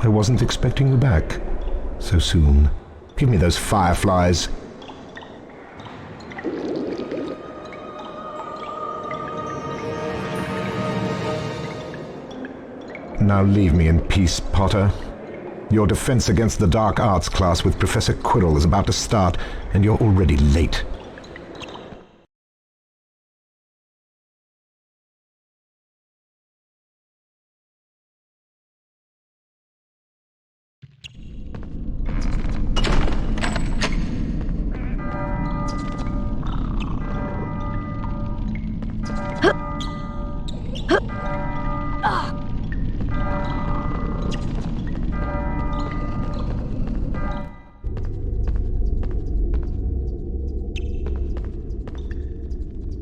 I wasn't expecting you back so soon. Give me those fireflies. Now leave me in peace, Potter. Your defense against the dark arts class with Professor Quirrell is about to start, and you're already late.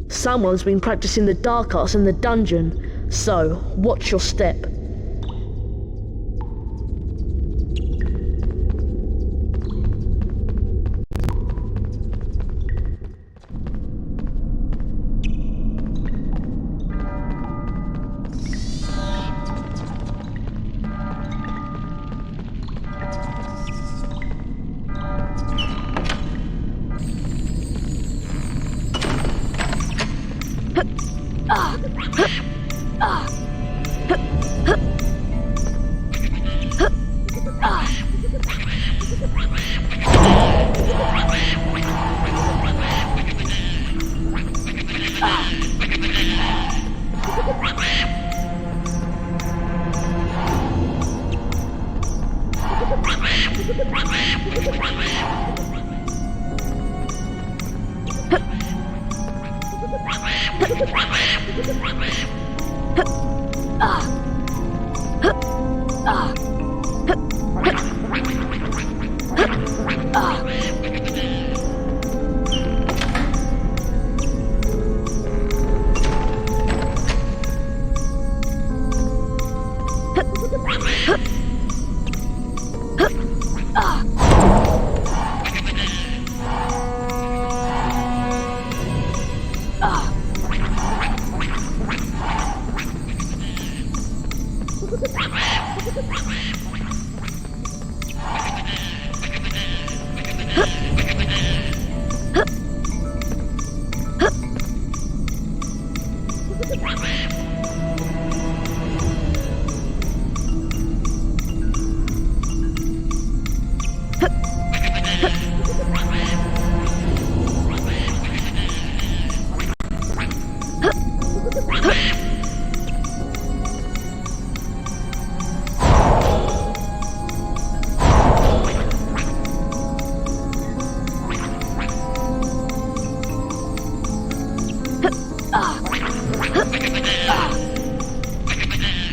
Someone's been practicing the dark arts in the dungeon, so watch your step.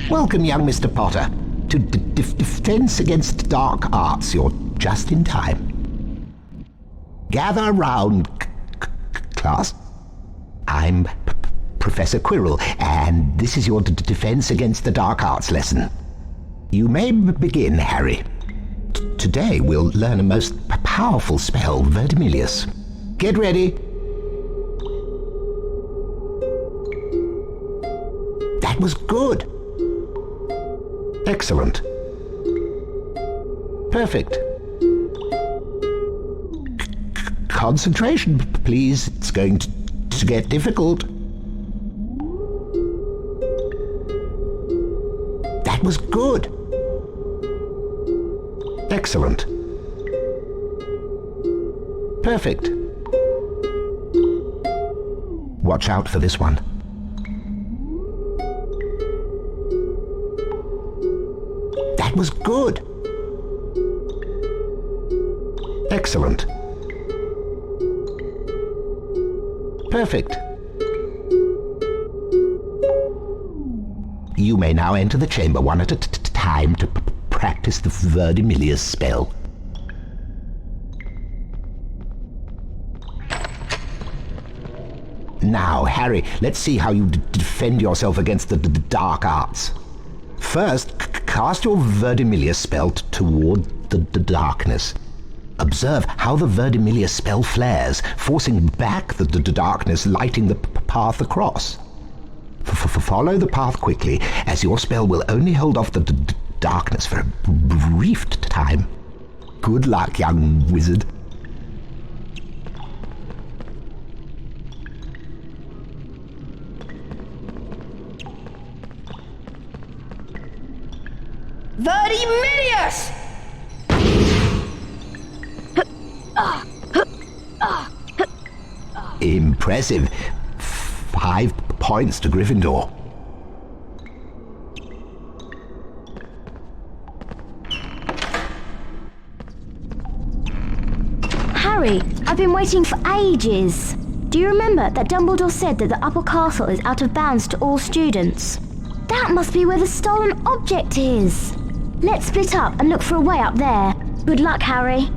Welcome, young Mr. Potter, to Defense Against Dark Arts. You're just in time. Gather round, class. I'm Professor Quirrell, and this is your Defense Against the Dark Arts lesson. You may begin, Harry. Today we'll learn a most powerful spell, Verdimillious. Get ready. That was good. Excellent. Perfect. Concentration, please. It's going to get difficult. That was good. Excellent. Perfect. Watch out for this one. That was good. Excellent. Perfect. You may now enter the chamber one at a time to practice the Verdimillious spell. Now, Harry, let's see how you defend yourself against the dark arts. First, cast your Verdimillious spell toward the darkness. Observe how the Verdimillious spell flares, forcing back the darkness, lighting the path across. Follow the path quickly, as your spell will only hold off the darkness for a brief time. Good luck, young wizard. Vertiminius! Impressive. 5 points to Gryffindor. Harry, I've been waiting for ages. Do you remember that Dumbledore said that the upper castle is out of bounds to all students? That must be where the stolen object is. Let's split up and look for a way up there. Good luck, Harry.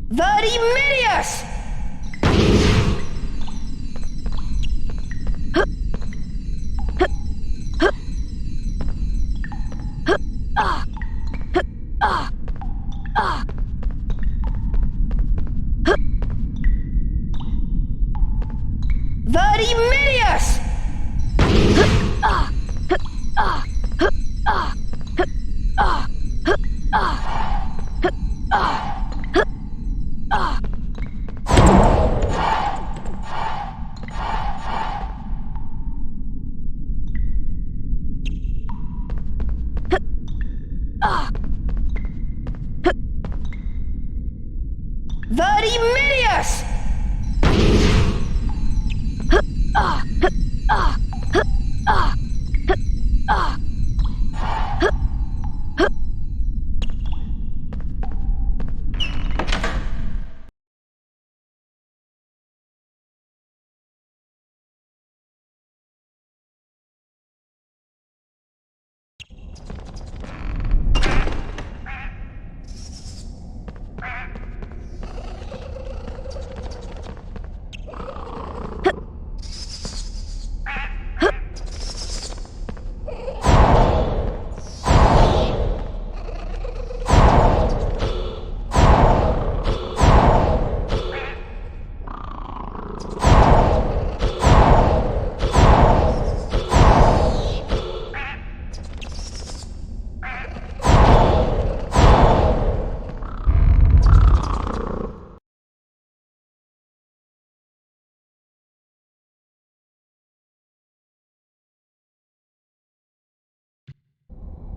Vertiminius! Vertiminius! Vertiminius!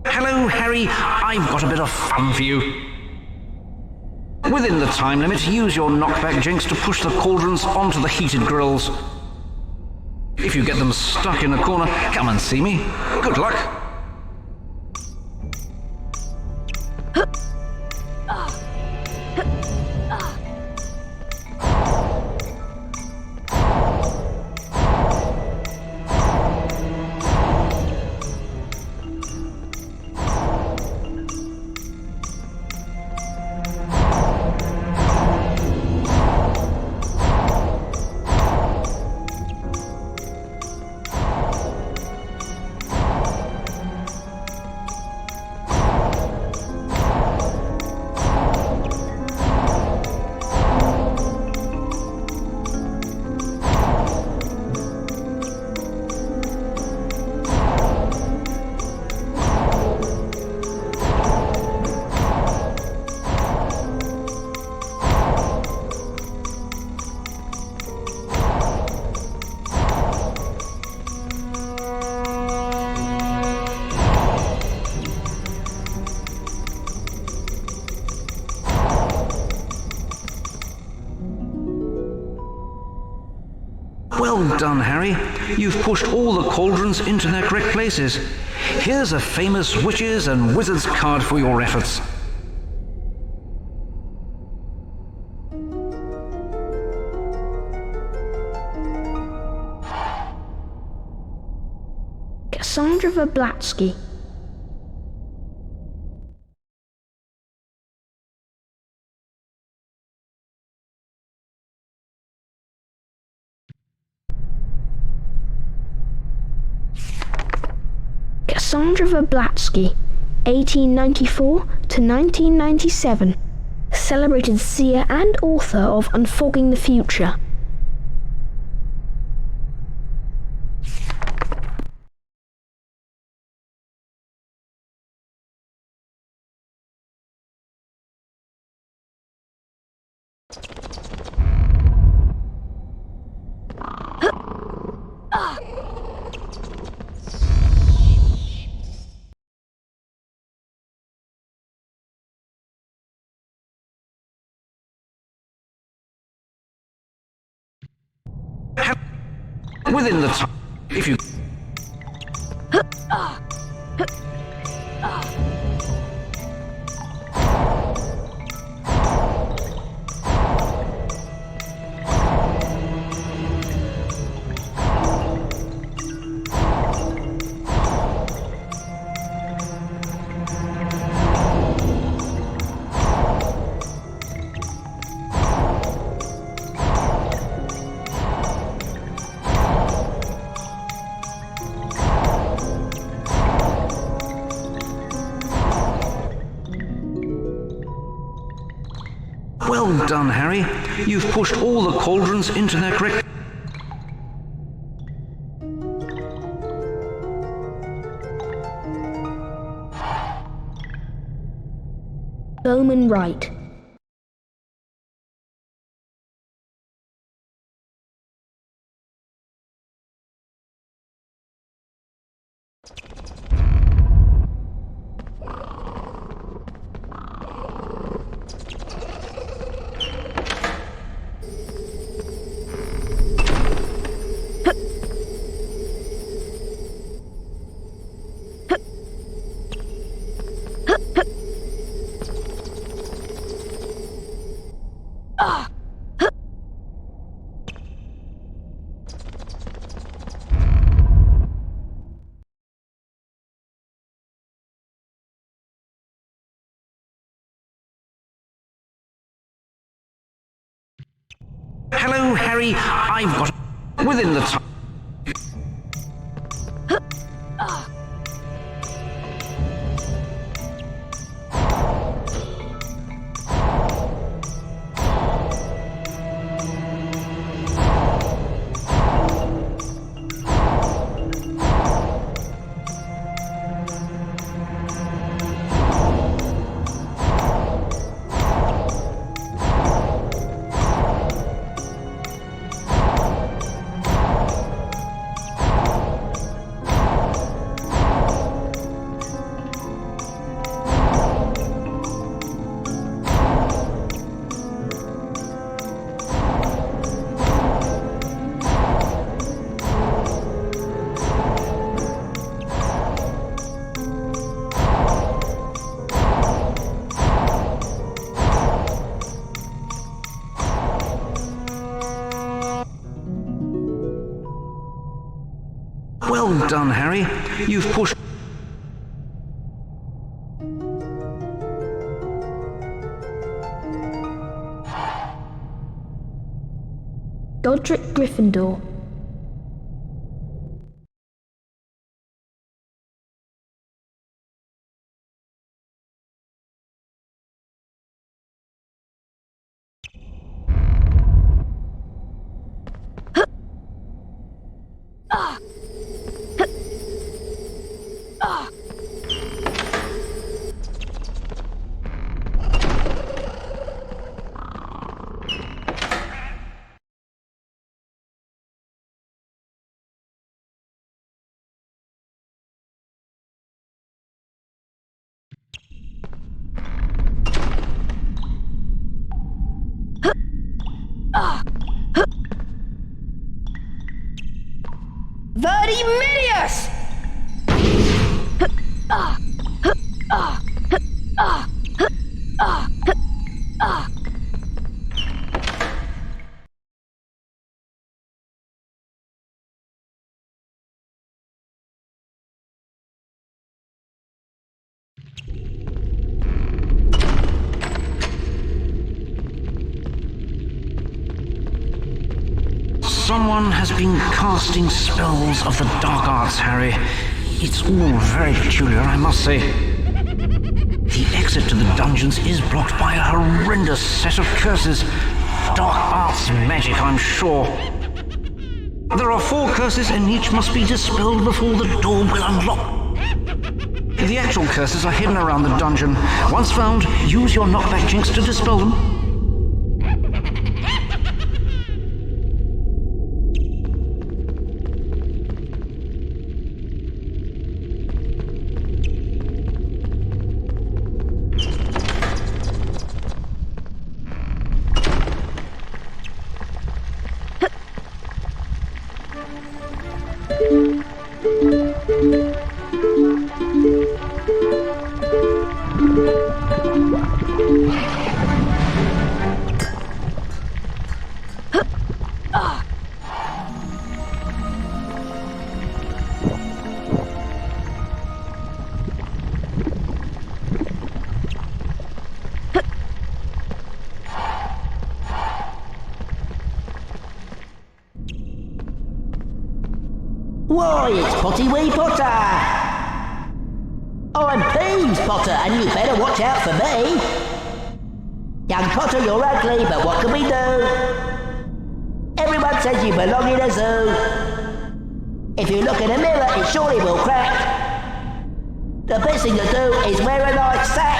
Hello, Harry. I've got a bit of fun for you. Within the time limit, use your knockback jinx to push the cauldrons onto the heated grills. If you get them stuck in a corner, come and see me. Good luck. Well done, Harry. You've pushed all the cauldrons into their correct places. Here's a famous witches and wizards card for your efforts. Cassandra Verblatsky. Cassandra Verblatsky, 1894 to 1997. Celebrated seer and author of Unfogging the Future. Within the time, if you... Well done, Harry. You've pushed all the cauldrons into their correct... Bowman Wright. Hello, Harry. I've got... Within the time... Well done, Harry. You've pushed... Godric Gryffindor. Vertiminius! Someone has been casting spells of the dark arts, Harry. It's all very peculiar, I must say. The exit to the dungeons is blocked by a horrendous set of curses. Dark arts magic, I'm sure. There are 4 curses and each must be dispelled before the door will unlock. The actual curses are hidden around the dungeon. Once found, use your knockback jinx to dispel them. Why, it's Potty Wee Potter! I'm Peeves Potter, and you better watch out for me! Young Potter, you're ugly, but what can we do? Everyone says you belong in a zoo. If you look in a mirror, it surely will crack. The best thing to do is wear a nice sack.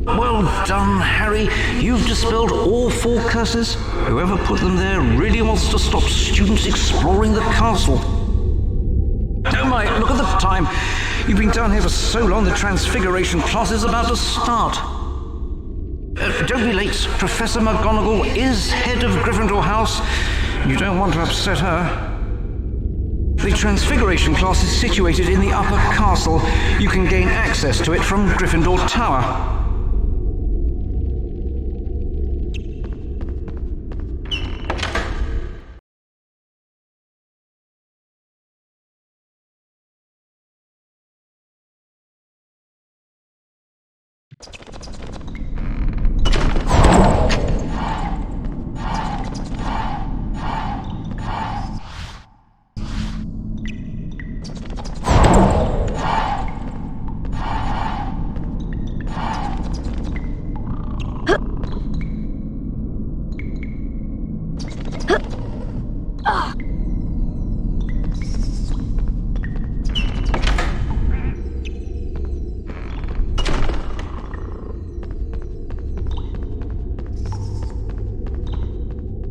Well done, Harry. You've dispelled all 4 curses. Whoever put them there really wants to stop students exploring the castle. Oh my, look at the time. You've been down here for so long, the Transfiguration class is about to start. Don't be late. Professor McGonagall is head of Gryffindor House. You don't want to upset her. The Transfiguration class is situated in the upper castle. You can gain access to it from Gryffindor Tower.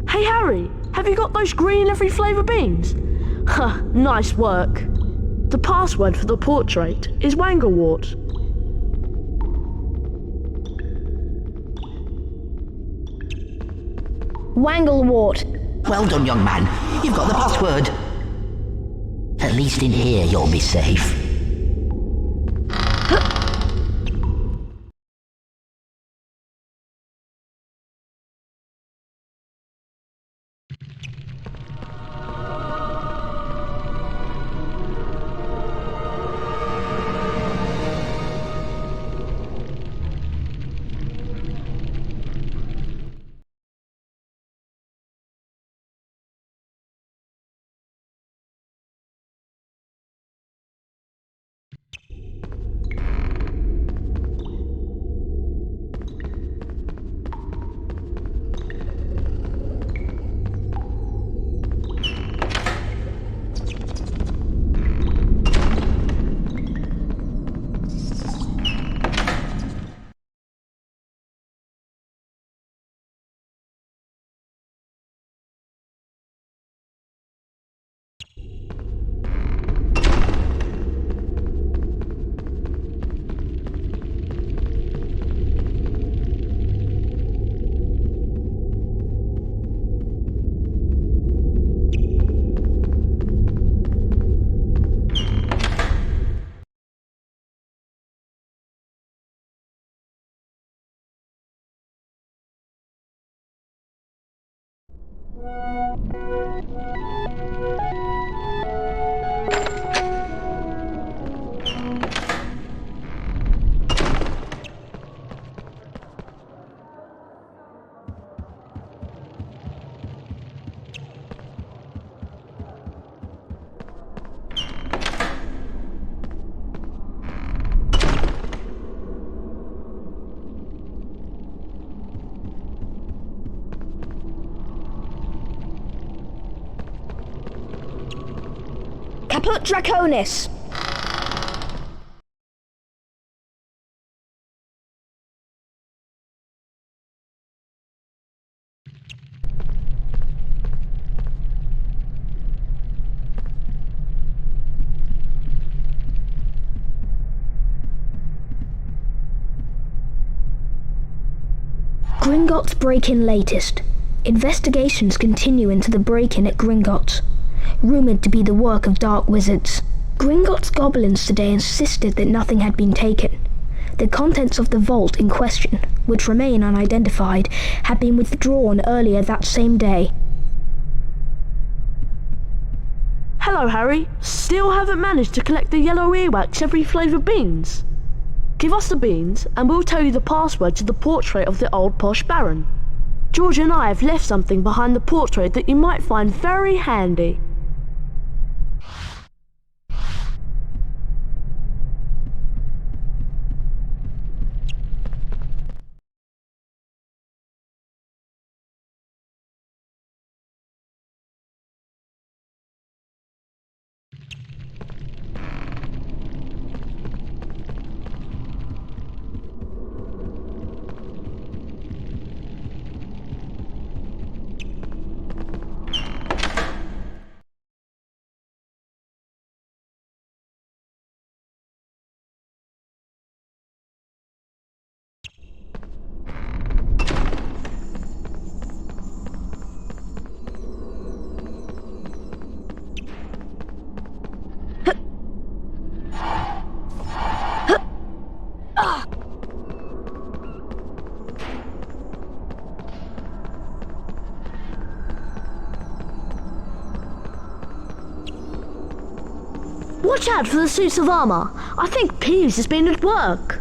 Hey Harry, have you got those green every flavour beans? Huh, nice work. The password for the portrait is Wanglewort. Wanglewort. Well done, young man. You've got the password. At least in here you'll be safe. Caput Draconis! Gringotts break-in latest. Investigations continue into the break-in at Gringotts, rumoured to be the work of dark wizards. Gringotts goblins today insisted that nothing had been taken. The contents of the vault in question, which remain unidentified, had been withdrawn earlier that same day. Hello, Harry. Still haven't managed to collect the yellow earwax every flavour beans? Give us the beans, and we'll tell you the password to the portrait of the old posh baron. George and I have left something behind the portrait that you might find very handy. Watch out for the suits of armour. I think Peeves has been at work.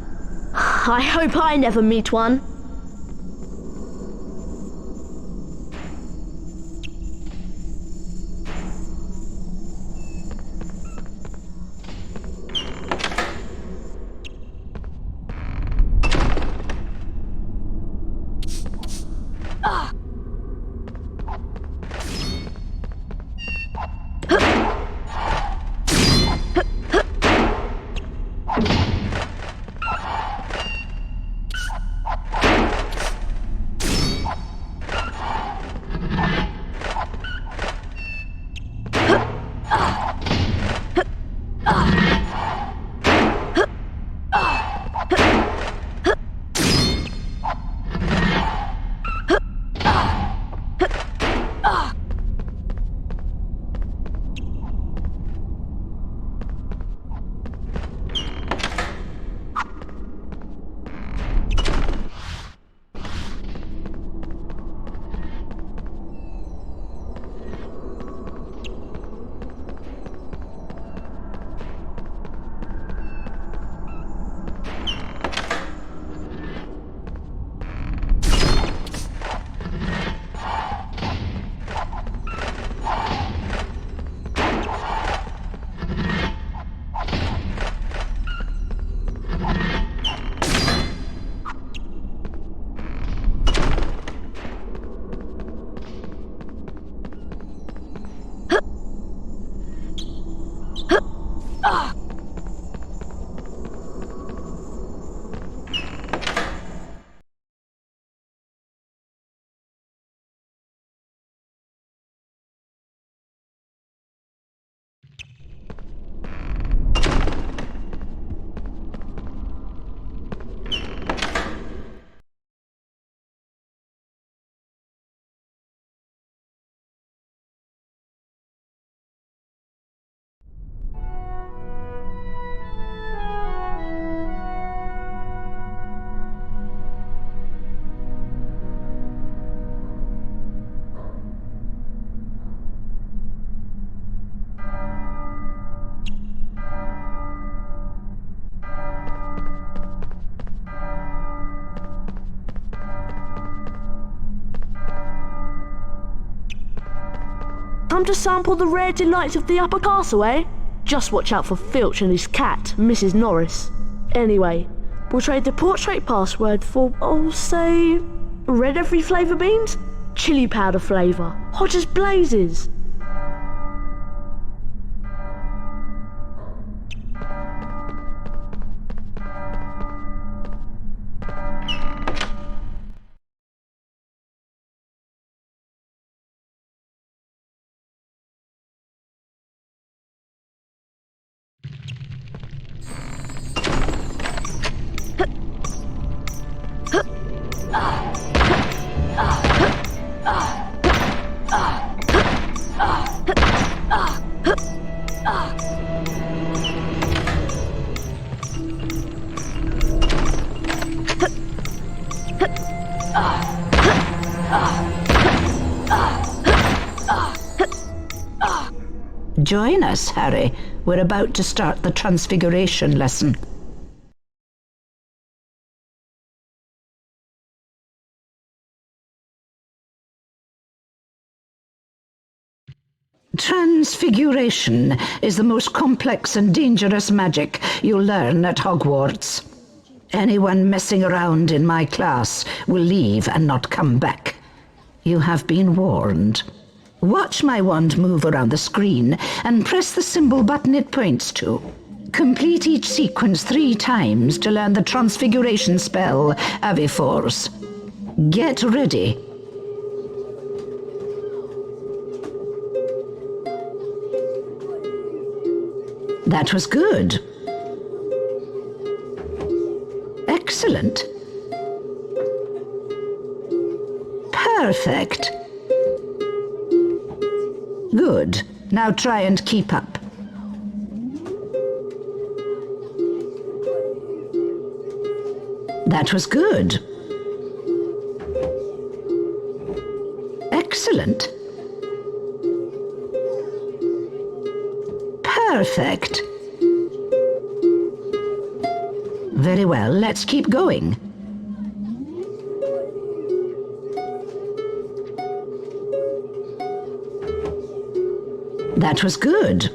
I hope I never meet one. Time to sample the rare delights of the upper castle, eh? Just watch out for Filch and his cat, Mrs. Norris. Anyway, we'll trade the portrait password for, say, red every flavour beans? Chili powder flavour, hot as blazes. Join us, Harry. We're about to start the Transfiguration lesson. Transfiguration is the most complex and dangerous magic you'll learn at Hogwarts. Anyone messing around in my class will leave and not come back. You have been warned. Watch my wand move around the screen and press the symbol button it points to. Complete each sequence 3 times to learn the Transfiguration spell, Aviforce. Get ready. That was good. Excellent. Perfect. Good. Now try and keep up. That was good. Excellent. Perfect. Very well, let's keep going. That was good.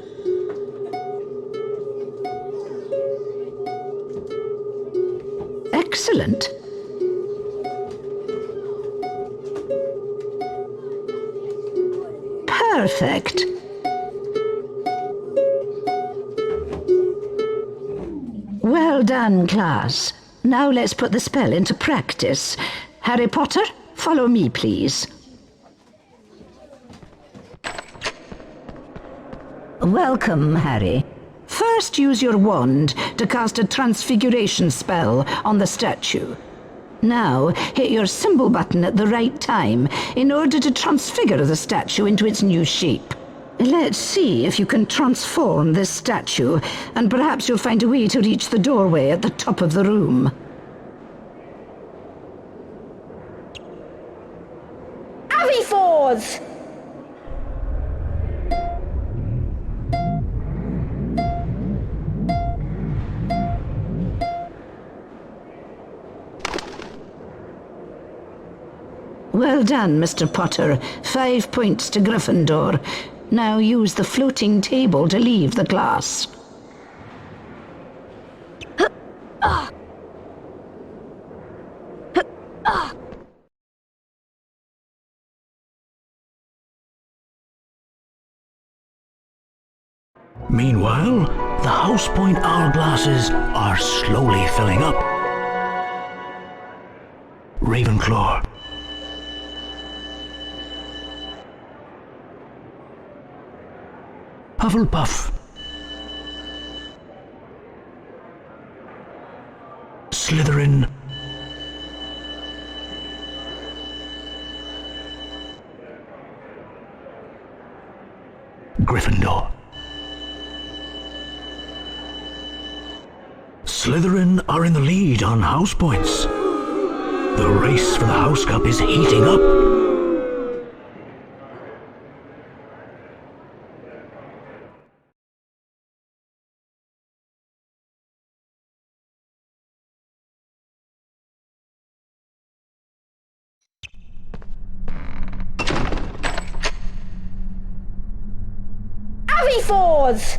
Excellent. Perfect. Well done, class. Now let's put the spell into practice. Harry Potter, follow me, please. Welcome, Harry. First, use your wand to cast a transfiguration spell on the statue. Now, hit your symbol button at the right time in order to transfigure the statue into its new shape. Let's see if you can transform this statue, and perhaps you'll find a way to reach the doorway at the top of the room. Aviforce! Well done, Mr. Potter. 5 points to Gryffindor. Now use the floating table to leave the class. Meanwhile, the House Point hourglasses are slowly filling up. Ravenclaw. Hufflepuff. Slytherin. Gryffindor. Slytherin are in the lead on house points. The race for the House Cup is heating up. Aviforce!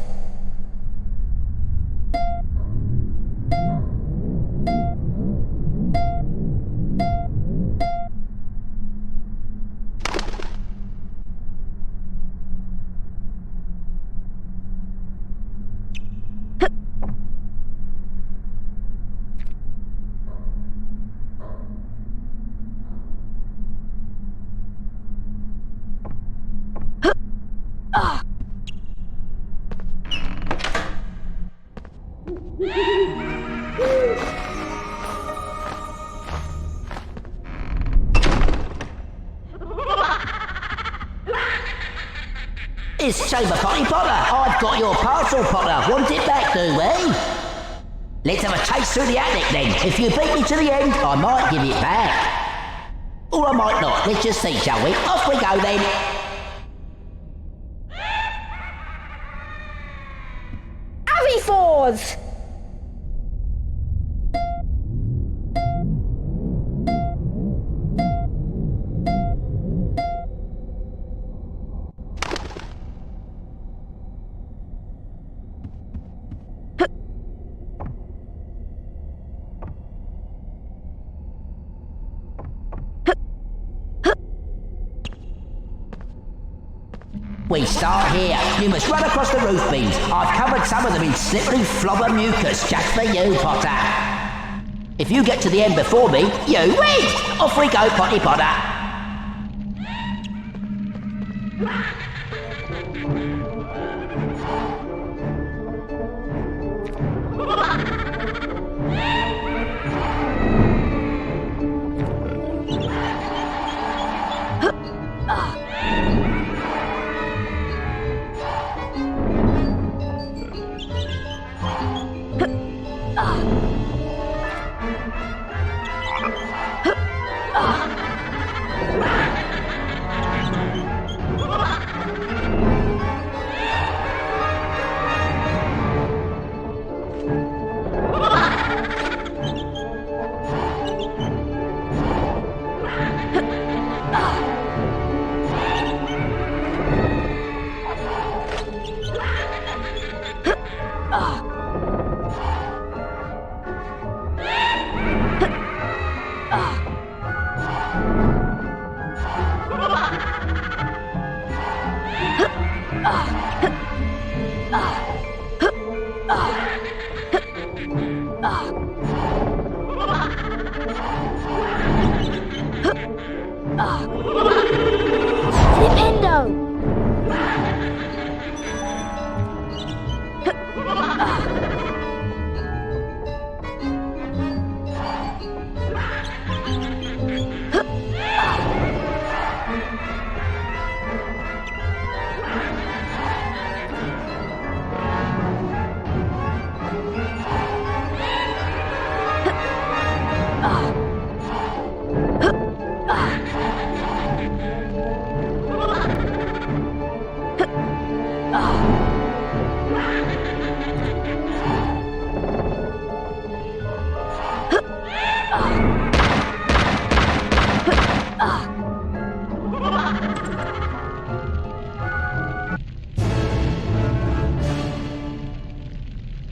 It's Chamber Potty Potter. I've got your parcel, Potter. Want it back, do we? Let's have a chase through the attic then. If you beat me to the end, I might give it back. Or I might not. Let's just see, shall we? Off we go then. 3-4s! We start here. You must run across the roof beams. I've covered some of them in slippery flobber mucus just for you, Potter. If you get to the end before me, you win! Off we go, Potty Potter.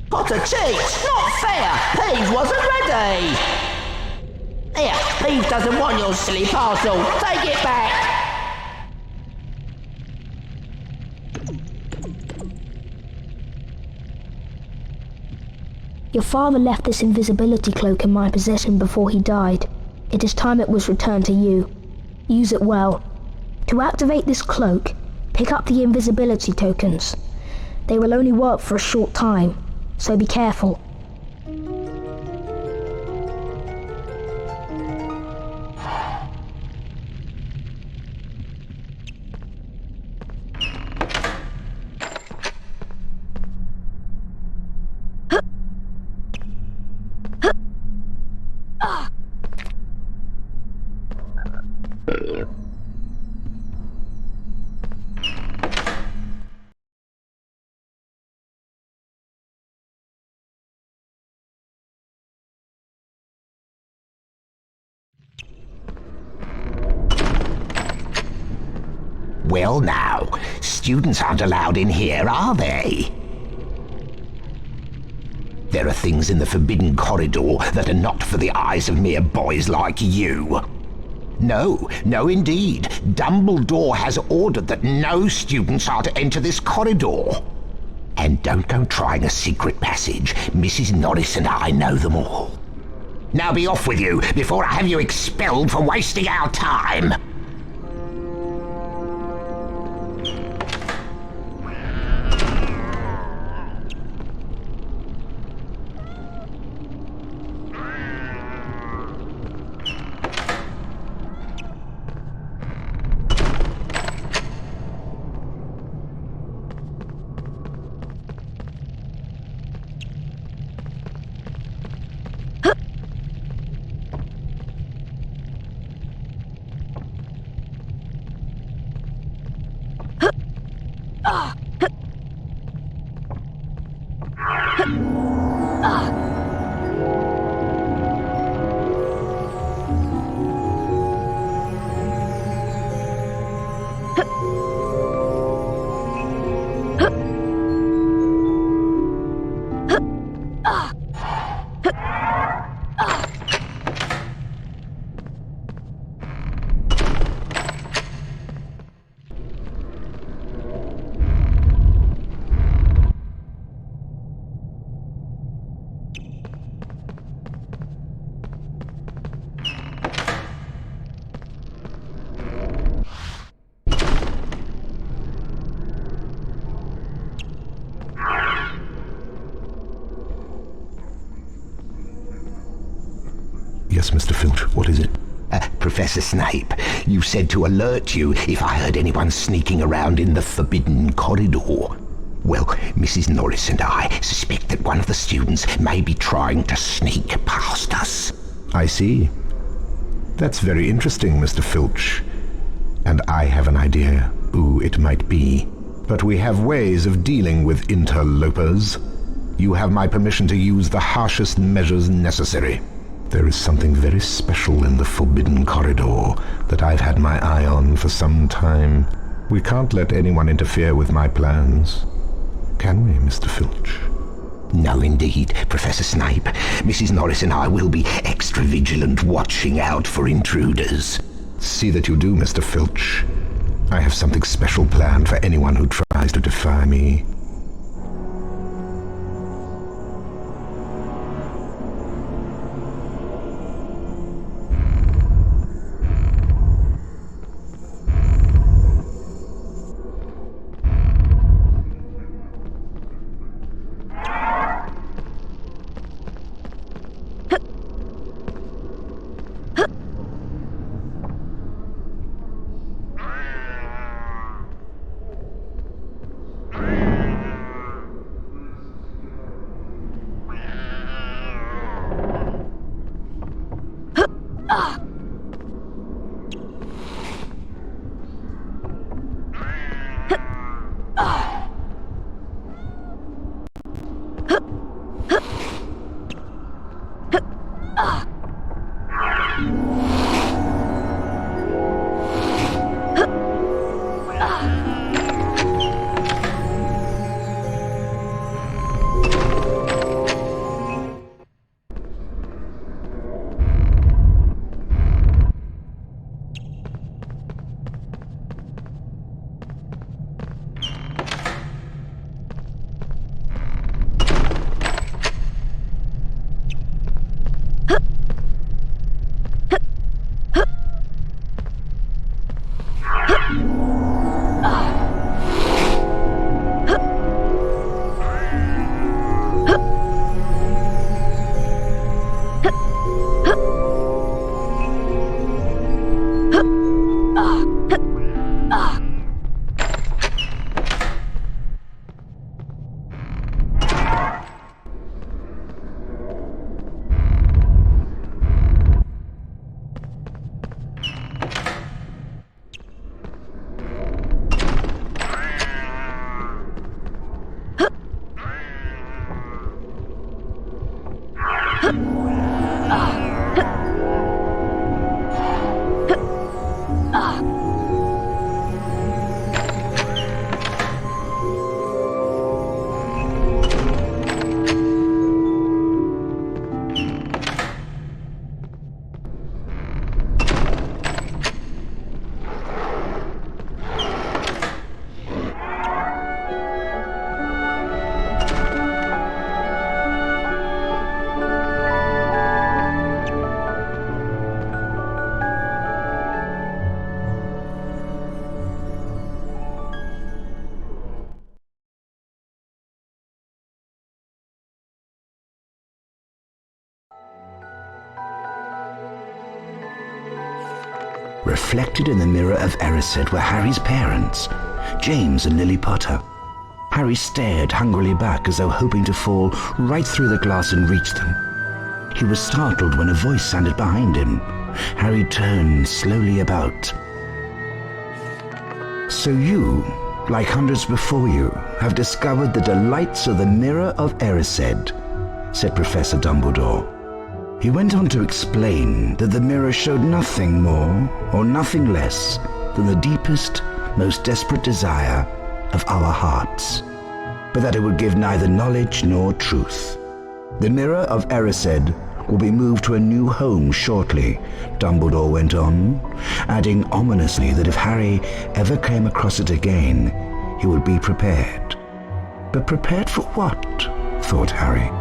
Potter cheats! Not fair! Peeves wasn't ready! Here, Peeves doesn't want your silly parcel. Take it back! Your father left this invisibility cloak in my possession before he died. It is time it was returned to you. Use it well. To activate this cloak, pick up the invisibility tokens. They will only work for a short time, so be careful. Well now, students aren't allowed in here, are they? There are things in the forbidden corridor that are not for the eyes of mere boys like you. No, no indeed. Dumbledore has ordered that no students are to enter this corridor. And don't go trying a secret passage. Mrs. Norris and I know them all. Now be off with you before I have you expelled for wasting our time. Yes, Mr. Filch, what is it? Professor Snape, you said to alert you if I heard anyone sneaking around in the forbidden corridor. Well, Mrs. Norris and I suspect that one of the students may be trying to sneak past us. I see. That's very interesting, Mr. Filch. And I have an idea who it might be. But we have ways of dealing with interlopers. You have my permission to use the harshest measures necessary. There is something very special in the Forbidden Corridor that I've had my eye on for some time. We can't let anyone interfere with my plans. Can we, Mr. Filch? No, indeed, Professor Snape. Mrs. Norris and I will be extra vigilant, watching out for intruders. See that you do, Mr. Filch. I have something special planned for anyone who tries to defy me. Reflected in the mirror of Erised were Harry's parents, James and Lily Potter. Harry stared hungrily back as though hoping to fall right through the glass and reach them. He was startled when a voice sounded behind him. Harry turned slowly about. So you, like hundreds before you, have discovered the delights of the Mirror of Erised, said Professor Dumbledore. He went on to explain that the mirror showed nothing more or nothing less than the deepest, most desperate desire of our hearts, but that it would give neither knowledge nor truth. The Mirror of Erised will be moved to a new home shortly, Dumbledore went on, adding ominously that if Harry ever came across it again, he would be prepared. But prepared for what? Thought Harry.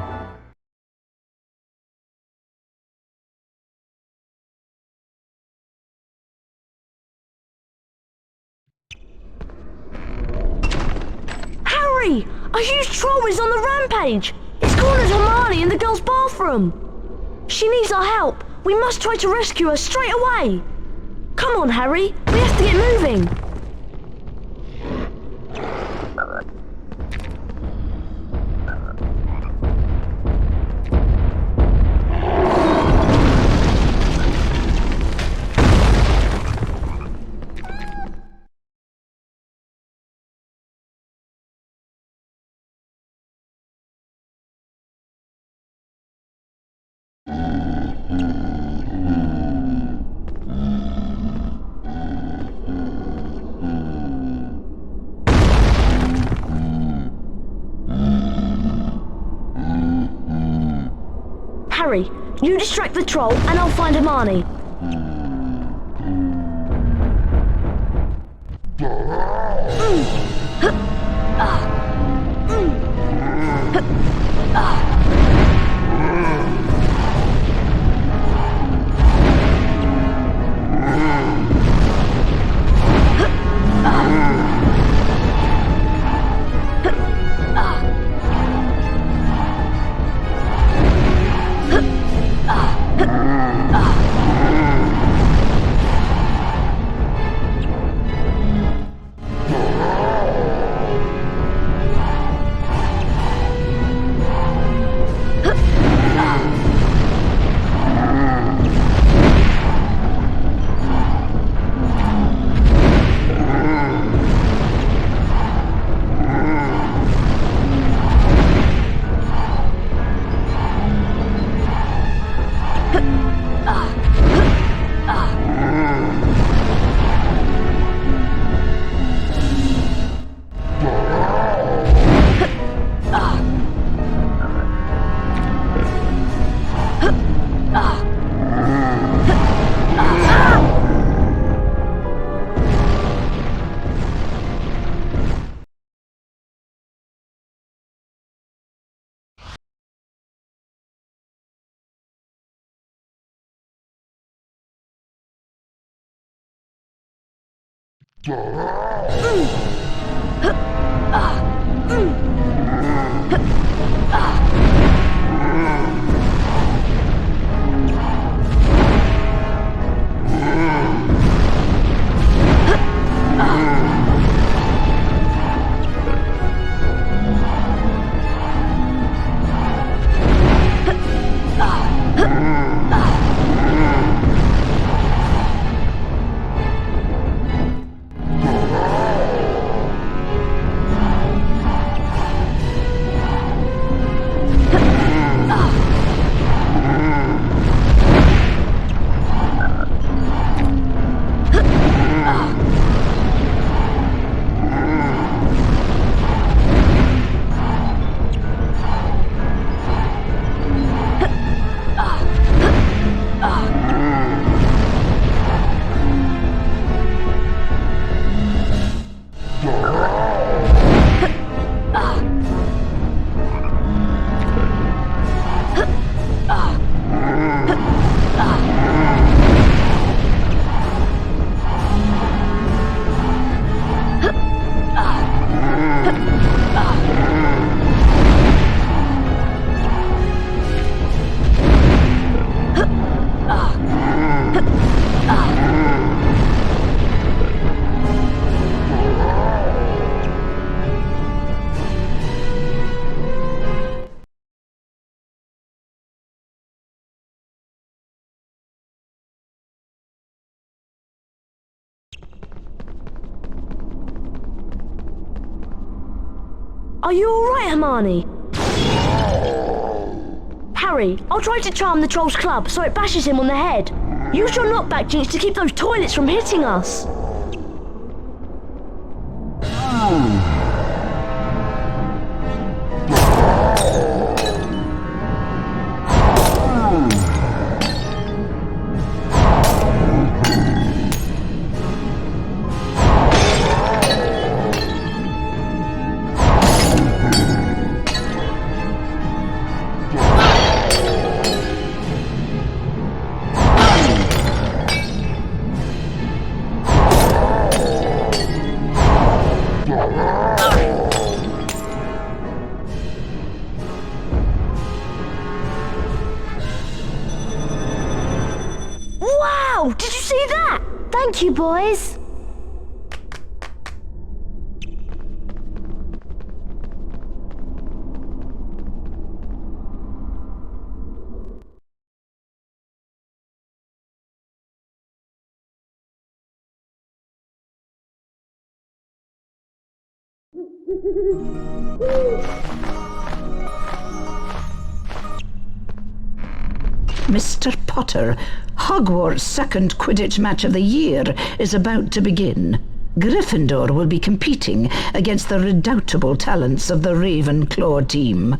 Harry! A huge troll is on the rampage! It's cornered Hermione in the girls' bathroom! She needs our help! We must try to rescue her straight away! Come on, Harry! We have to get moving! Harry, you distract the troll and I'll find Hermione. Are you alright, Hermione? Harry, I'll try to charm the troll's club so it bashes him on the head. Use your knockback jinx to keep those toilets from hitting us. Wow! Did you see that? Thank you, boys. Mr. Potter, Hogwarts' second Quidditch match of the year is about to begin. Gryffindor will be competing against the redoubtable talents of the Ravenclaw team.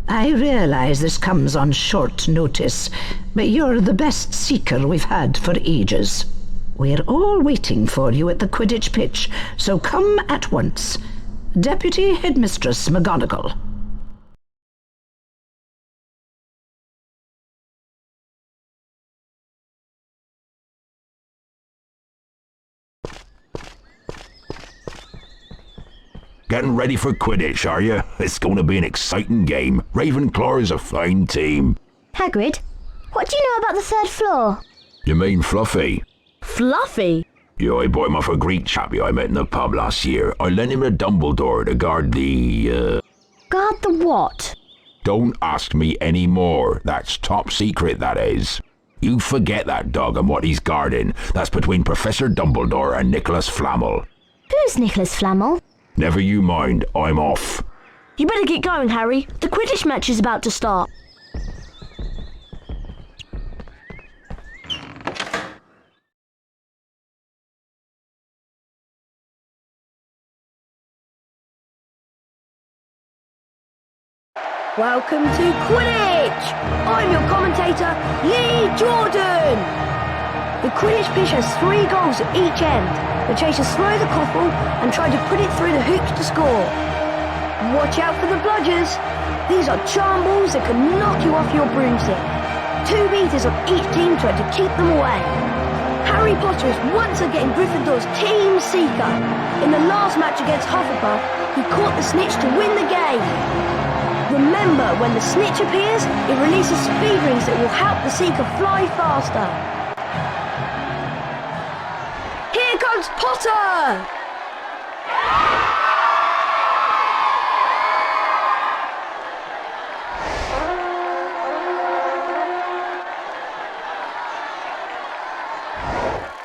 I realise this comes on short notice, but you're the best seeker we've had for ages. We're all waiting for you at the Quidditch pitch, so come at once. Deputy Headmistress McGonagall. Getting ready for Quidditch, are you? It's going to be an exciting game. Ravenclaw is a fine team. Hagrid, what do you know about the third floor? You mean Fluffy? Fluffy? Yeah, I bought him off a Greek chappie I met in the pub last year. I lent him to Dumbledore to guard the, Guard the what? Don't ask me any more. That's top secret, that is. You forget that dog and what he's guarding. That's between Professor Dumbledore and Nicholas Flamel. Who's Nicholas Flamel? Never you mind, I'm off. You better get going, Harry. The Quidditch match is about to start. Welcome to Quidditch! I'm your commentator, Lee Jordan! The Quidditch pitch has 3 goals at each end. The chasers throw the quaffle and try to put it through the hoops to score. Watch out for the bludgers. These are charm balls that can knock you off your broomstick. 2 beaters on each team try to keep them away. Harry Potter is once again Gryffindor's team seeker. In the last match against Hufflepuff, he caught the snitch to win the game. Remember, when the snitch appears, it releases speed rings that will help the seeker fly faster. Here comes Potter!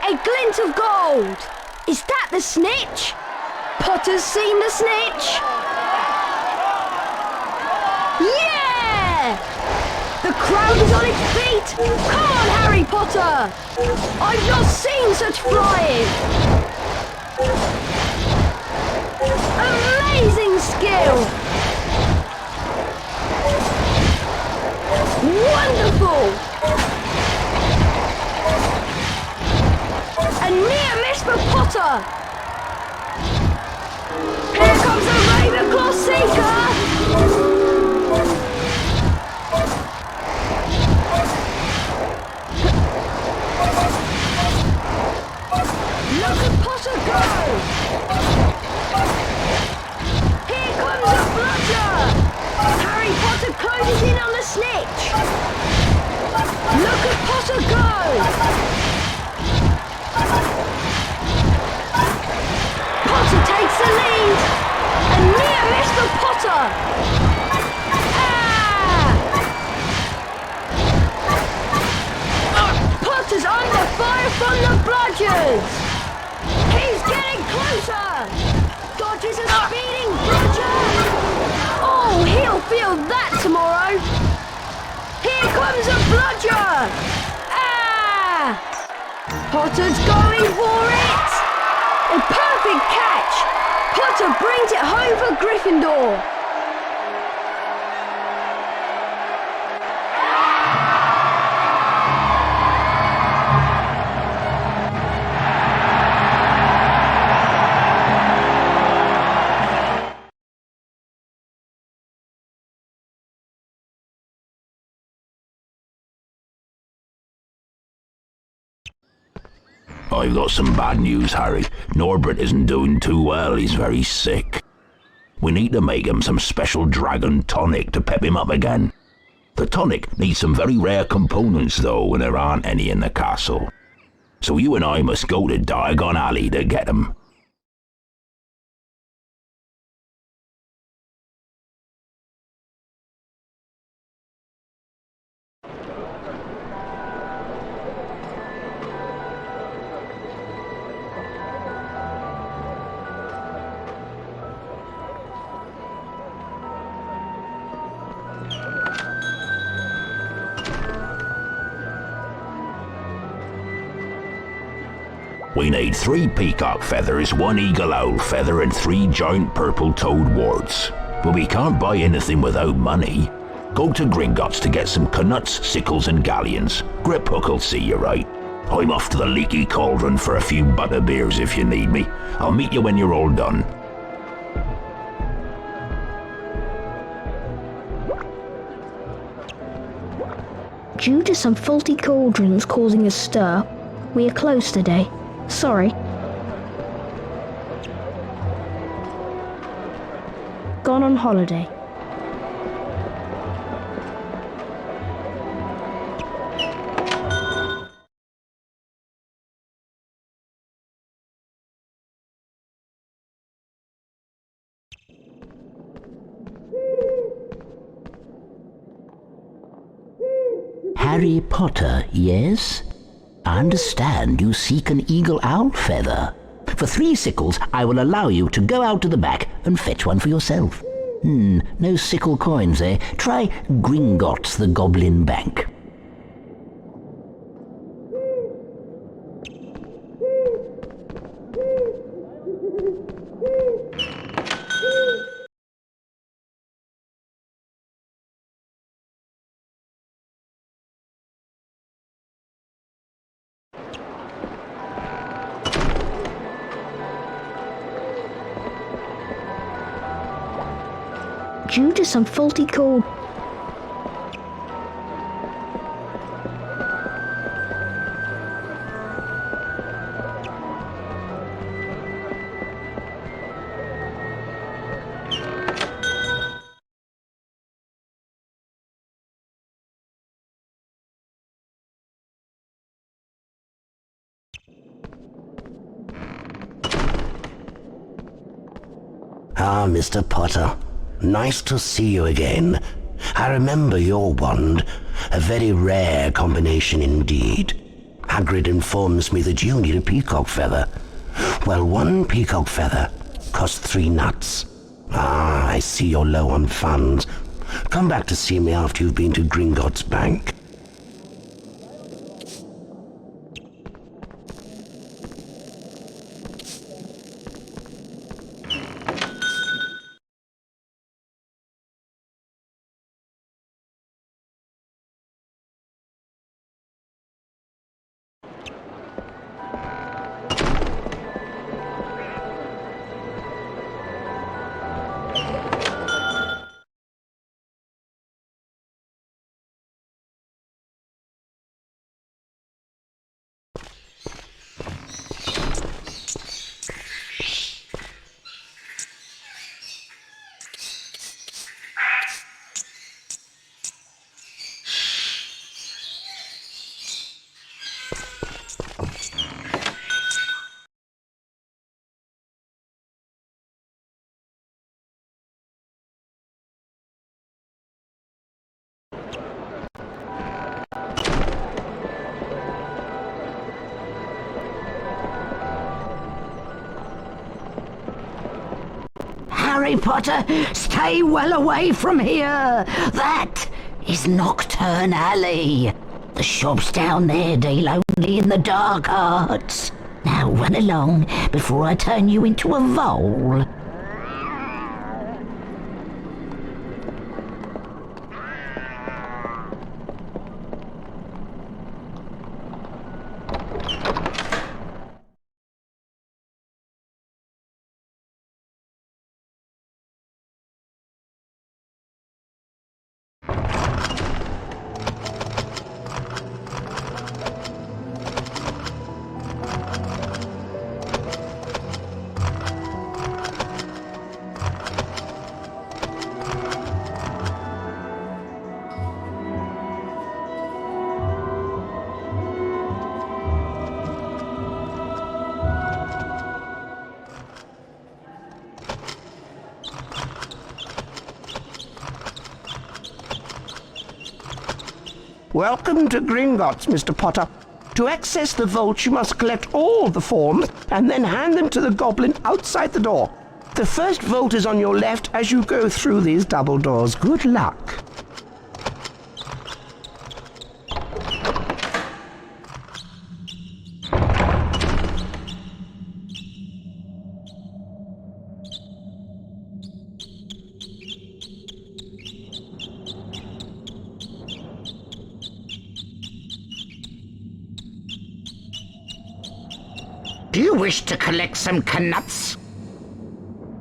A glint of gold! Is that the snitch? Potter's seen the snitch! Yeah! The crowd is on its feet! Come on, Harry Potter! I've not seen such flying! Amazing skill! Wonderful! A near miss for Potter! Here comes the Ravenclaw Seeker! Look at Potter go! Here comes a bludger! Harry Potter closes in on the snitch! Look at Potter go! Potter takes the lead! A near miss for Potter! Potter's under fire from the bludgers! He's getting closer! Dodges a speeding bludger! He'll feel that tomorrow. Here comes a bludger! Ah! Potter's going for it! A perfect catch! Potter brings it home for Gryffindor! I've got some bad news, Harry. Norbert isn't doing too well. He's very sick. We need to make him some special dragon tonic to pep him up again. The tonic needs some very rare components, though, and there aren't any in the castle. So you and I must go to Diagon Alley to get them. We need 3 peacock feathers, 1 eagle owl feather, and 3 giant purple toad warts. But we can't buy anything without money. Go to Gringotts to get some knuts, sickles, and galleons. Griphook'll see you right. I'm off to the Leaky Cauldron for a few butterbeers if you need me. I'll meet you when you're all done. Due to some faulty cauldrons causing a stir, we are closed today. Sorry. Gone on holiday. Harry Potter, yes? I understand you seek an eagle owl feather. For 3 sickles, I will allow you to go out to the back and fetch one for yourself. No sickle coins, eh? Try Gringotts the Goblin Bank. Due to some faulty code. Ah, Mr. Potter. Nice to see you again. I remember your wand. A very rare combination indeed. Hagrid informs me that you need a peacock feather. Well, 1 peacock feather costs 3 nuts. Ah, I see you're low on funds. Come back to see me after you've been to Gringotts Bank. Harry Potter. Stay well away from here. That is Nocturne Alley. The shops down there deal only in the dark arts. Now run along before I turn you into a vole. Welcome to Gringotts, Mr. Potter. To access the vault, you must collect all the forms and then hand them to the goblin outside the door. The first vault is on your left as you go through these double doors. Good luck. Do you wish to collect some knuts?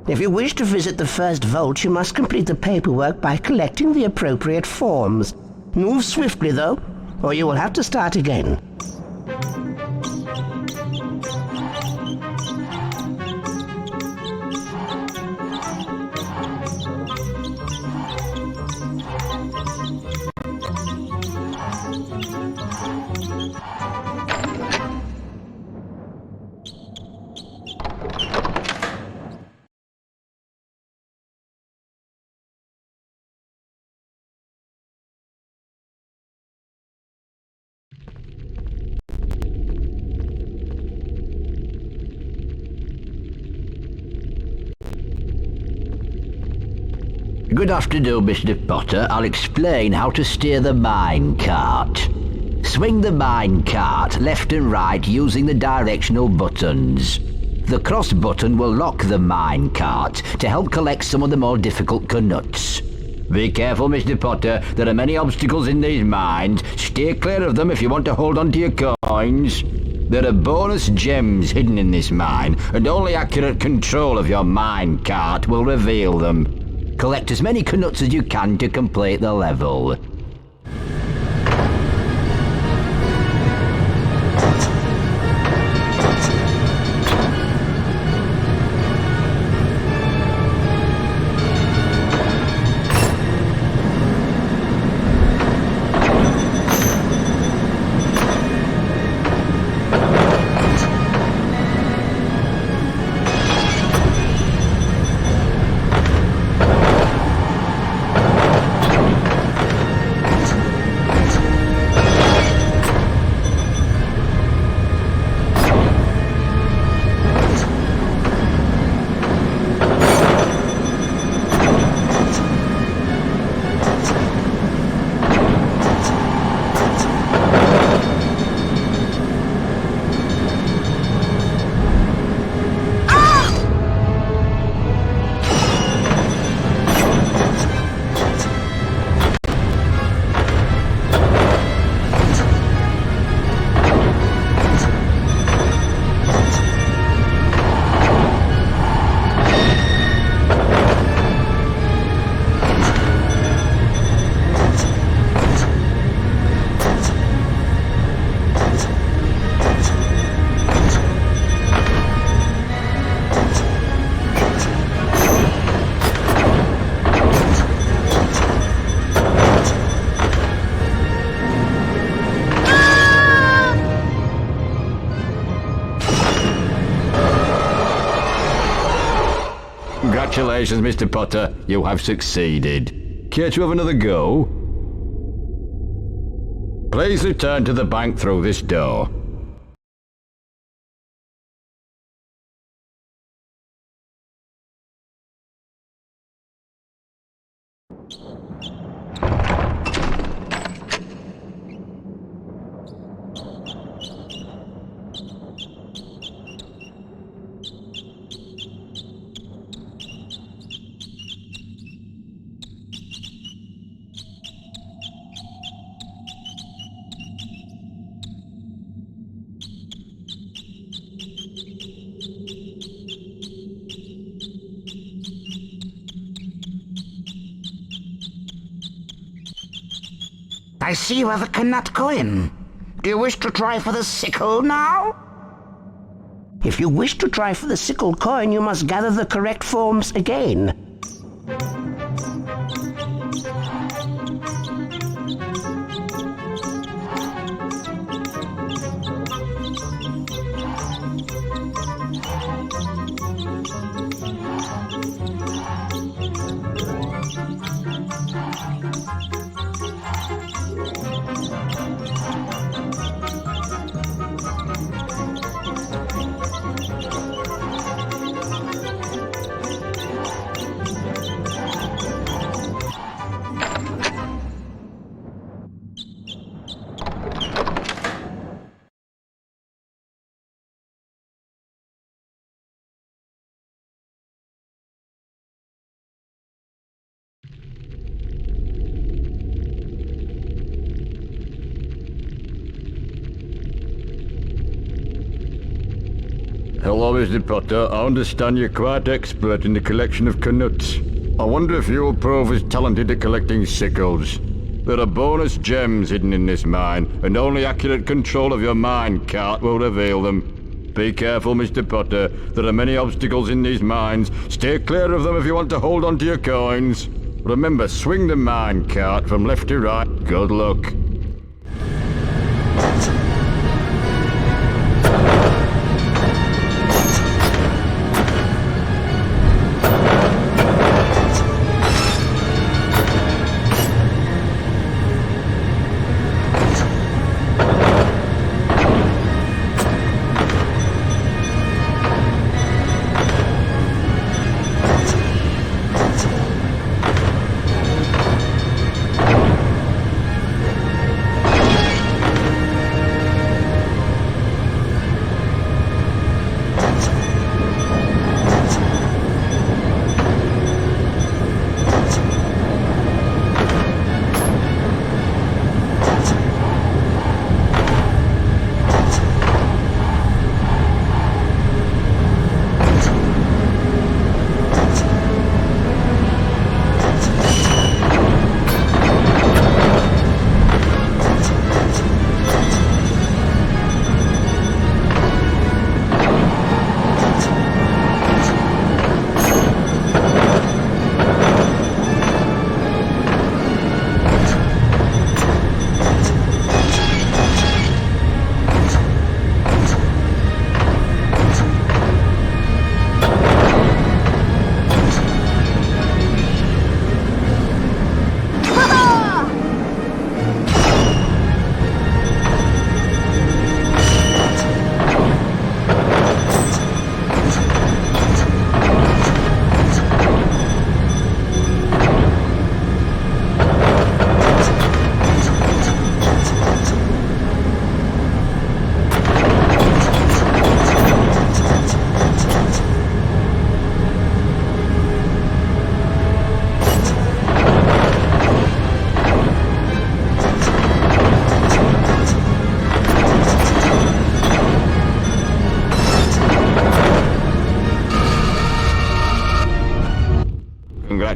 If you wish to visit the first vault, you must complete the paperwork by collecting the appropriate forms. Move swiftly, though, or you will have to start again. Good afternoon, Mr. Potter. I'll explain how to steer the mine cart. Swing the mine cart left and right using the directional buttons. The cross button will lock the mine cart to help collect some of the more difficult knuts. Be careful, Mr. Potter. There are many obstacles in these mines. Steer clear of them if you want to hold on to your coins. There are bonus gems hidden in this mine, and only accurate control of your mine cart will reveal them. Collect as many knuts as you can to complete the level. Congratulations, Mr. Potter. You have succeeded. Care to have another go? Please return to the bank through this door. I see you have a Knut coin. Do you wish to try for the sickle now? If you wish to try for the sickle coin, you must gather the correct forms again. Hello, Mr. Potter. I understand you're quite expert in the collection of knuts. I wonder if you'll prove as talented at collecting sickles. There are bonus gems hidden in this mine, and only accurate control of your mine cart will reveal them. Be careful, Mr. Potter. There are many obstacles in these mines. Stay clear of them if you want to hold on to your coins. Remember, swing the mine cart from left to right. Good luck.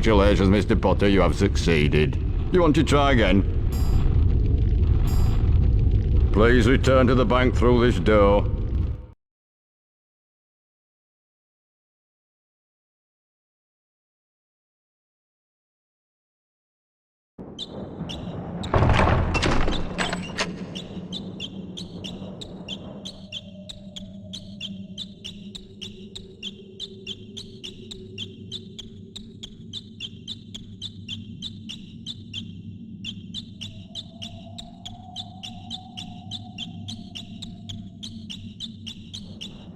Congratulations, Mr. Potter, you have succeeded. You want to try again? Please return to the bank through this door.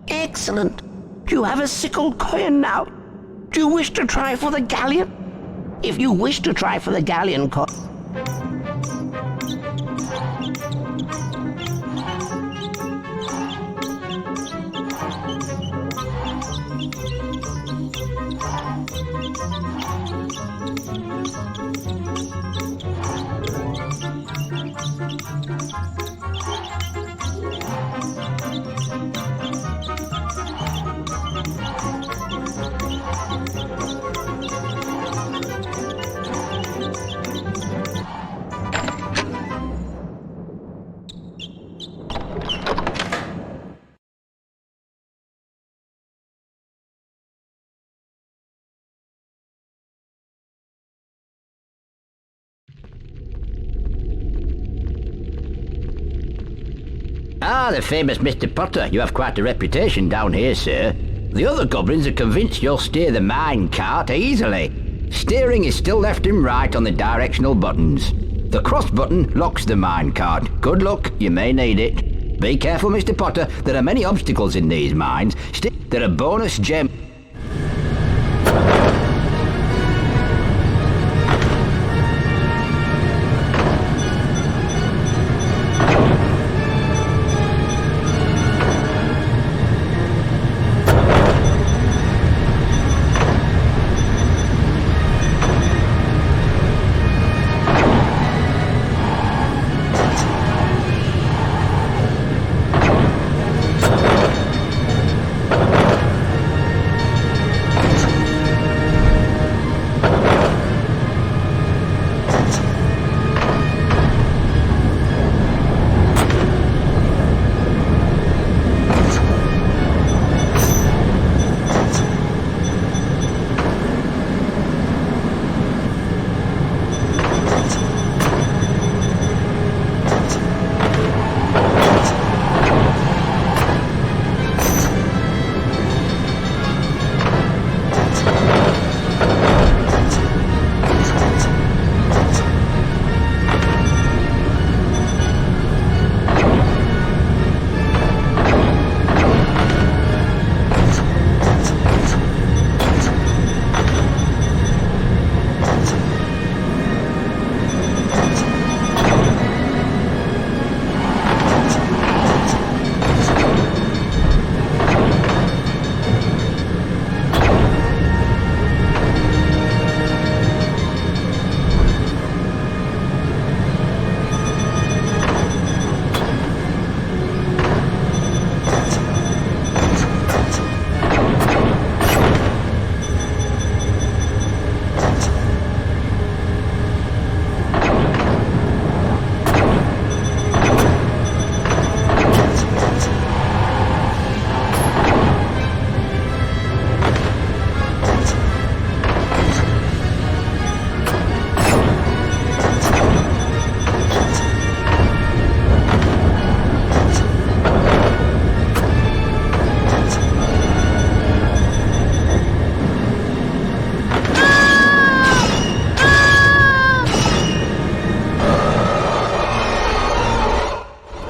Excellent. You have a sickle coin now. Do you wish to try for the galleon? If you wish to try for the galleon coin... Ah, the famous Mr. Potter. You have quite a reputation down here, sir. The other goblins are convinced you'll steer the mine cart easily. Steering is still left and right on the directional buttons. The cross button locks the mine cart. Good luck, you may need it. Be careful, Mr. Potter. There are many obstacles in these mines. There are bonus gems.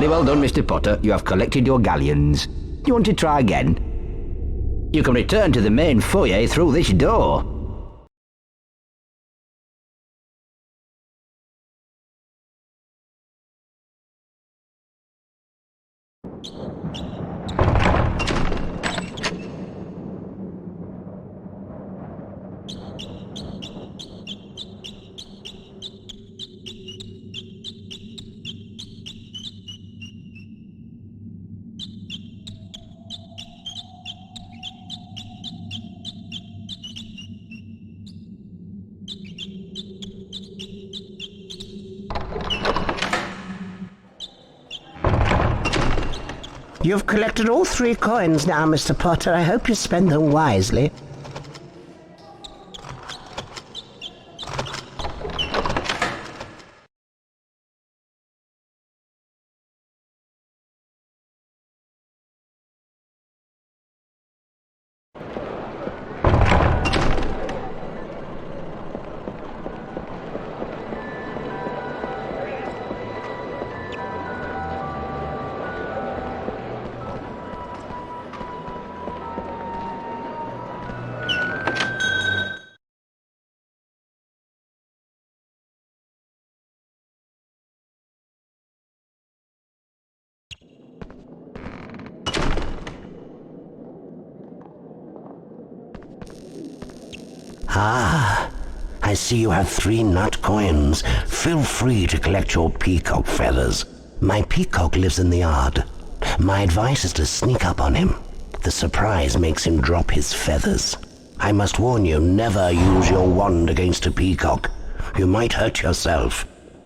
Well done, Mr. Potter. You have collected your galleons. You want to try again? You can return to the main foyer through this door. You've collected all 3 coins now, Mr. Potter. I hope you spend them wisely. Ah, I see you have 3 nut coins. Feel free to collect your peacock feathers. My peacock lives in the yard. My advice is to sneak up on him. The surprise makes him drop his feathers. I must warn you, never use your wand against a peacock. You might hurt yourself.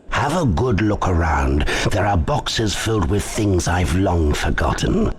Have a good look around. There are boxes filled with things I've long forgotten.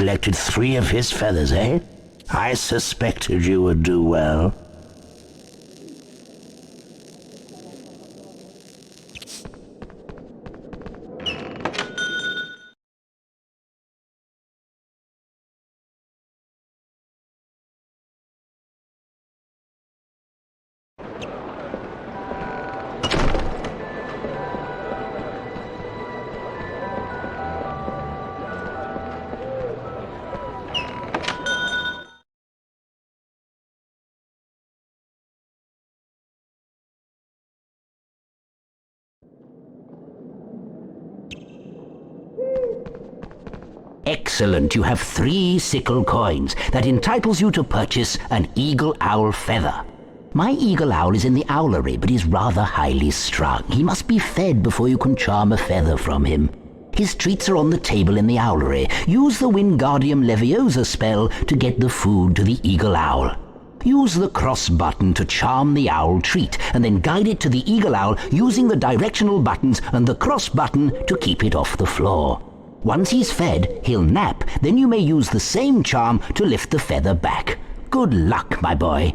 collected 3 of his feathers, eh? I suspected you would do well. Excellent, you have 3 sickle coins. That entitles you to purchase an eagle owl feather. My eagle owl is in the owlery, but he's rather highly strung. He must be fed before you can charm a feather from him. His treats are on the table in the owlery. Use the Wingardium Leviosa spell to get the food to the eagle owl. Use the cross button to charm the owl treat, and then guide it to the eagle owl using the directional buttons and the cross button to keep it off the floor. Once he's fed, he'll nap, then you may use the same charm to lift the feather back. Good luck, my boy.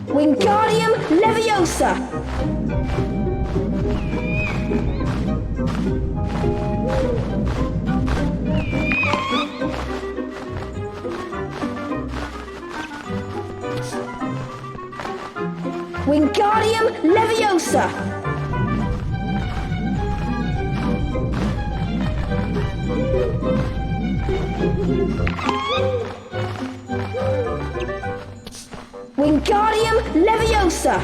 Wingardium Leviosa! Wingardium Leviosa! Wingardium Leviosa!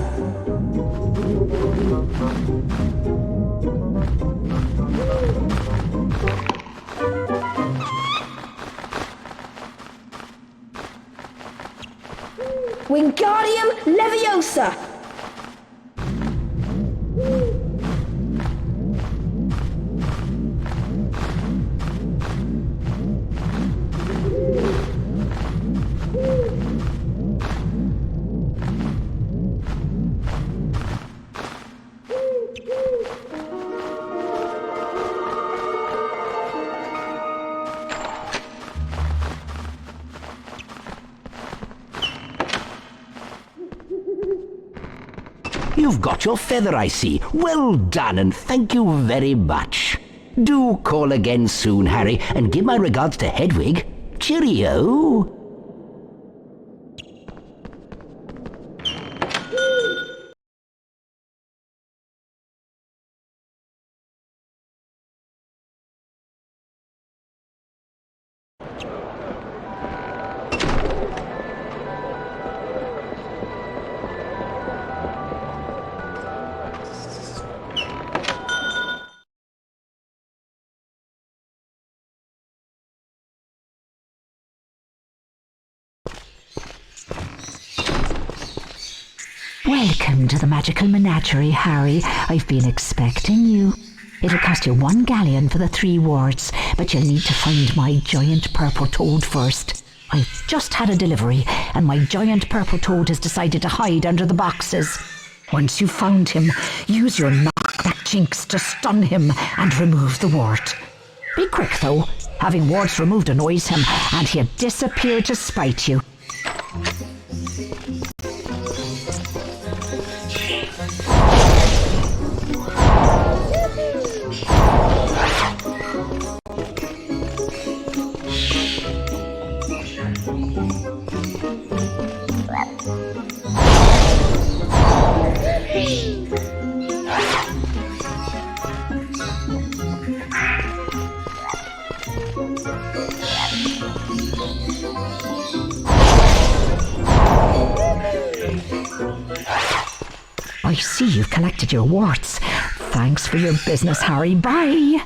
Wingardium Leviosa! You've got your feather, I see. Well done, and thank you very much. Do call again soon, Harry, and give my regards to Hedwig. Cheerio. Welcome to the magical menagerie, Harry. I've been expecting you. It'll cost you 1 galleon for the 3 warts, but you'll need to find my giant purple toad first. I've just had a delivery, and my giant purple toad has decided to hide under the boxes. Once you've found him, use your knockback jinx to stun him and remove the wart. Be quick, though. Having warts removed annoys him, and he'll disappear to spite you. I see you've collected your warts. Thanks for your business, Harry. Bye.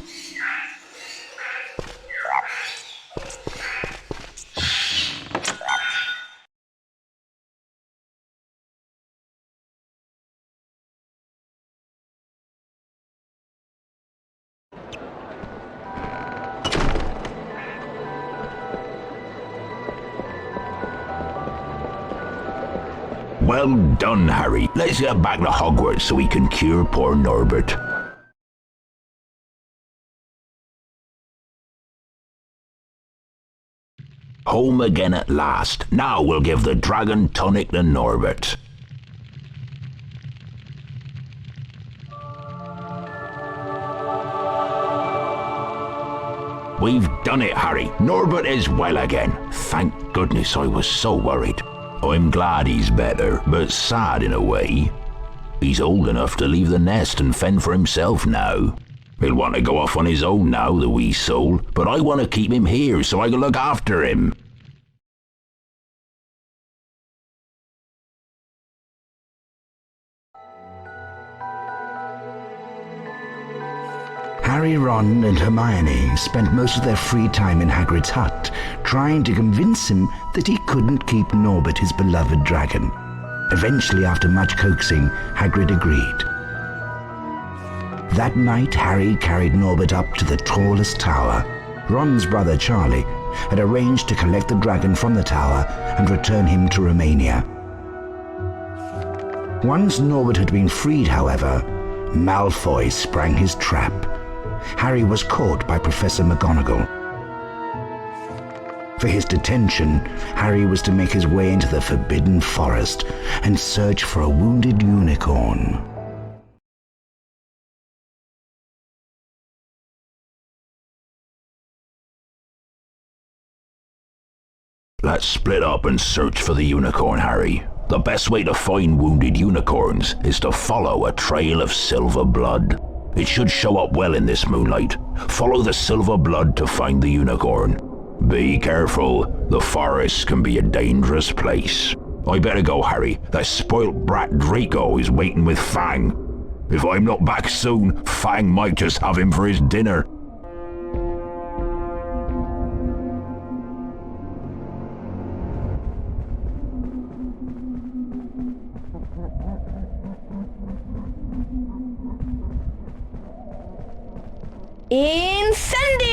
Well done, Harry. Let's get back to Hogwarts so we can cure poor Norbert. Home again at last. Now we'll give the dragon tonic to Norbert. We've done it, Harry. Norbert is well again. Thank goodness, I was so worried. I'm glad he's better, but sad in a way. He's old enough to leave the nest and fend for himself now. He'll want to go off on his own now, the wee soul, but I want to keep him here so I can look after him. Harry, Ron and Hermione spent most of their free time in Hagrid's hut, trying to convince him that he couldn't keep Norbert, his beloved dragon. Eventually, after much coaxing, Hagrid agreed. That night, Harry carried Norbert up to the tallest tower. Ron's brother, Charlie, had arranged to collect the dragon from the tower and return him to Romania. Once Norbert had been freed, however, Malfoy sprang his trap. Harry was caught by Professor McGonagall. For his detention, Harry was to make his way into the Forbidden Forest and search for a wounded unicorn. Let's split up and search for the unicorn, Harry. The best way to find wounded unicorns is to follow a trail of silver blood. It should show up well in this moonlight. Follow the silver blood to find the unicorn. Be careful, the forest can be a dangerous place. I better go, Harry. That spoilt brat Draco is waiting with Fang. If I'm not back soon, Fang might just have him for his dinner. Incendio!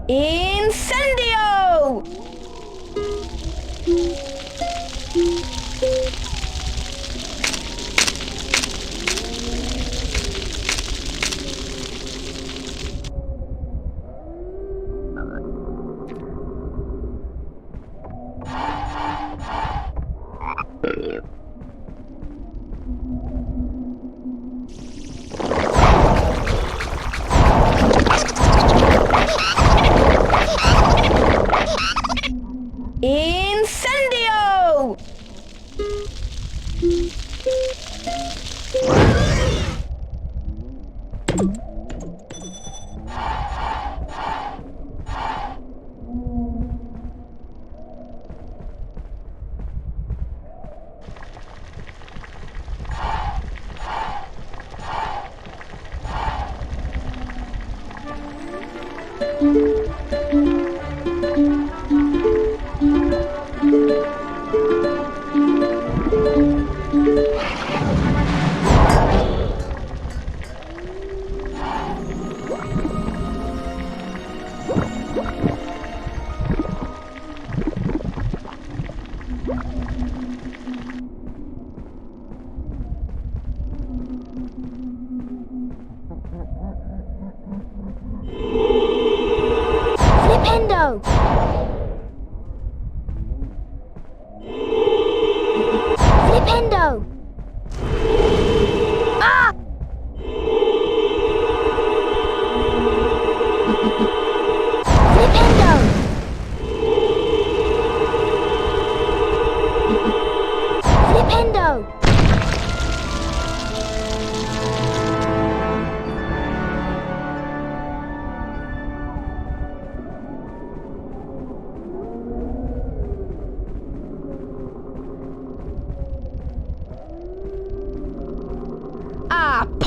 Incendio! Incendio!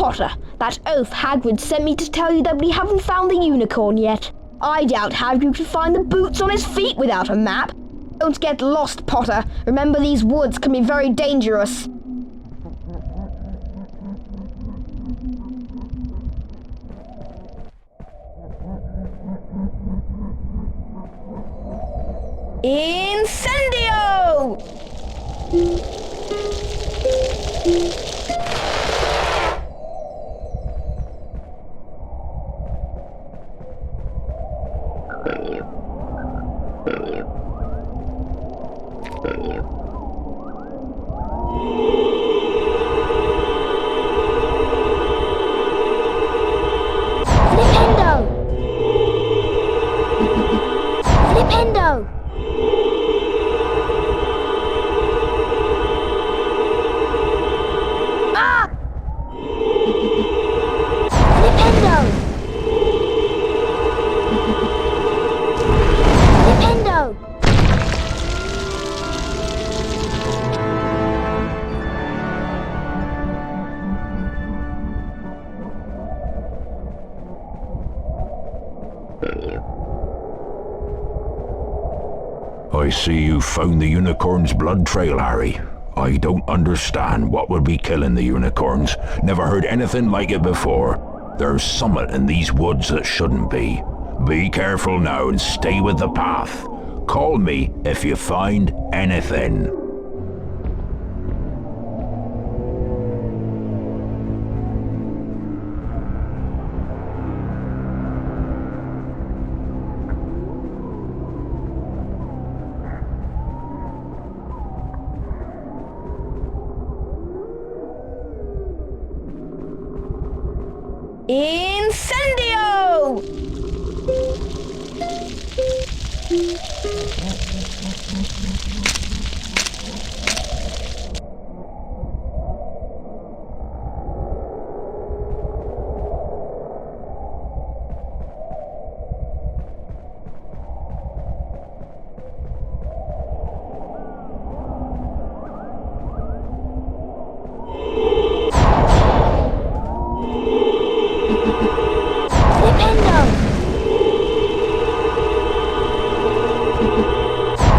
Potter, that oath Hagrid sent me to tell you that we haven't found the unicorn yet. I doubt Hagrid could find the boots on his feet without a map. Don't get lost, Potter. Remember, these woods can be very dangerous. Incendio! Flipendo! Ah! Flipendo! Flipendo! I see you found the unicorn's blood trail, Harry. I don't understand what would be killing the unicorns. Never heard anything like it before. There's summit in these woods that shouldn't be. Be careful now and stay with the path. Call me if you find anything. Incendio!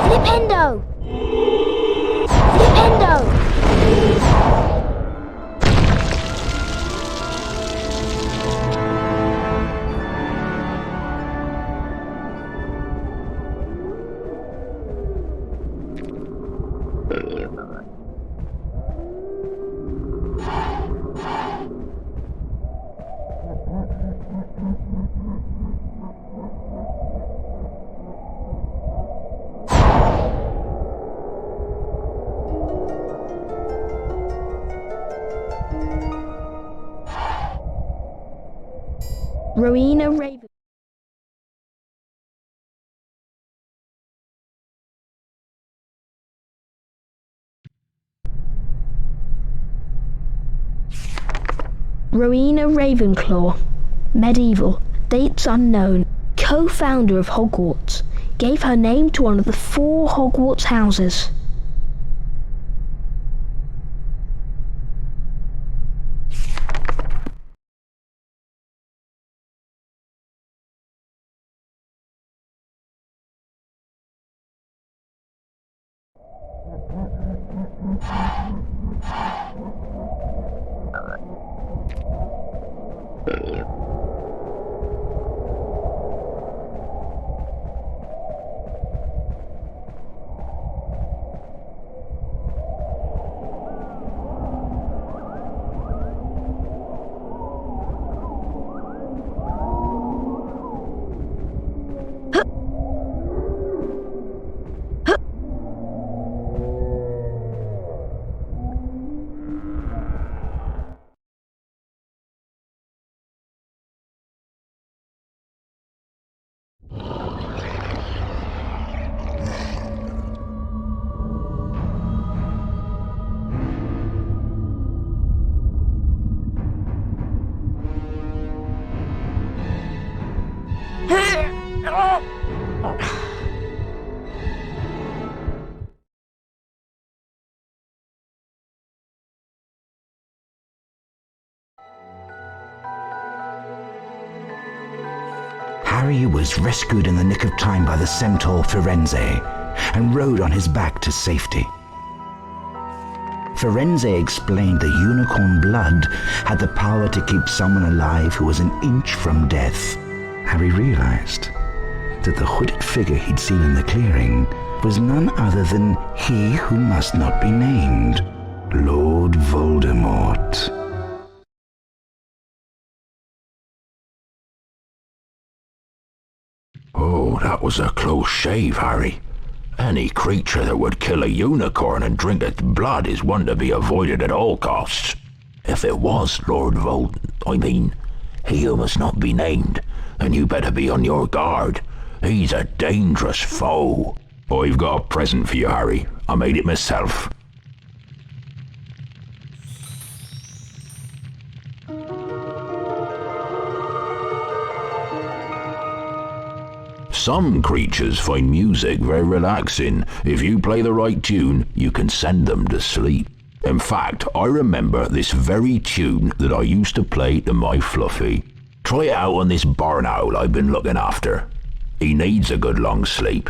Flipendo! Flipendo! Rowena Raven. Rowena Ravenclaw, medieval, dates unknown, co-founder of Hogwarts, gave her name to one of the 4 Hogwarts houses. Harry was rescued in the nick of time by the centaur Firenze and rode on his back to safety. Firenze explained the unicorn blood had the power to keep someone alive who was an inch from death. Harry realized that the hooded figure he'd seen in the clearing was none other than he who must not be named, Lord Voldemort. Oh, that was a close shave, Harry. Any creature that would kill a unicorn and drink its blood is one to be avoided at all costs. If it was Lord he who must not be named, then you better be on your guard. He's a dangerous foe. I've got a present for you, Harry. I made it myself. Some creatures find music very relaxing. If you play the right tune, you can send them to sleep. In fact, I remember this very tune that I used to play to my Fluffy. Try it out on this barn owl I've been looking after. He needs a good long sleep.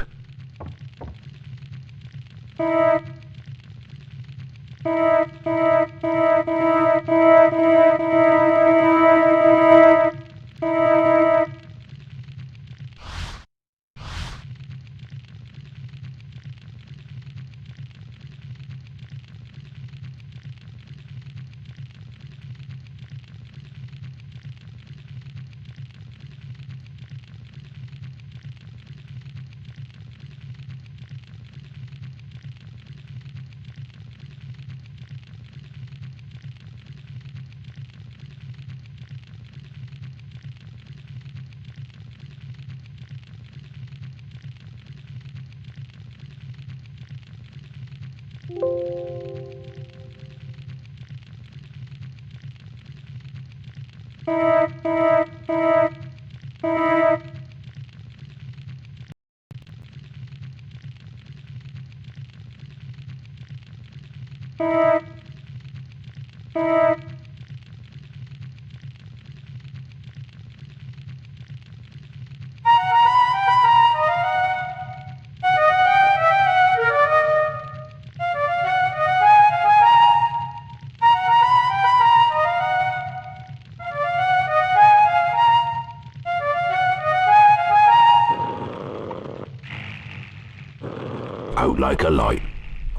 Out like a light.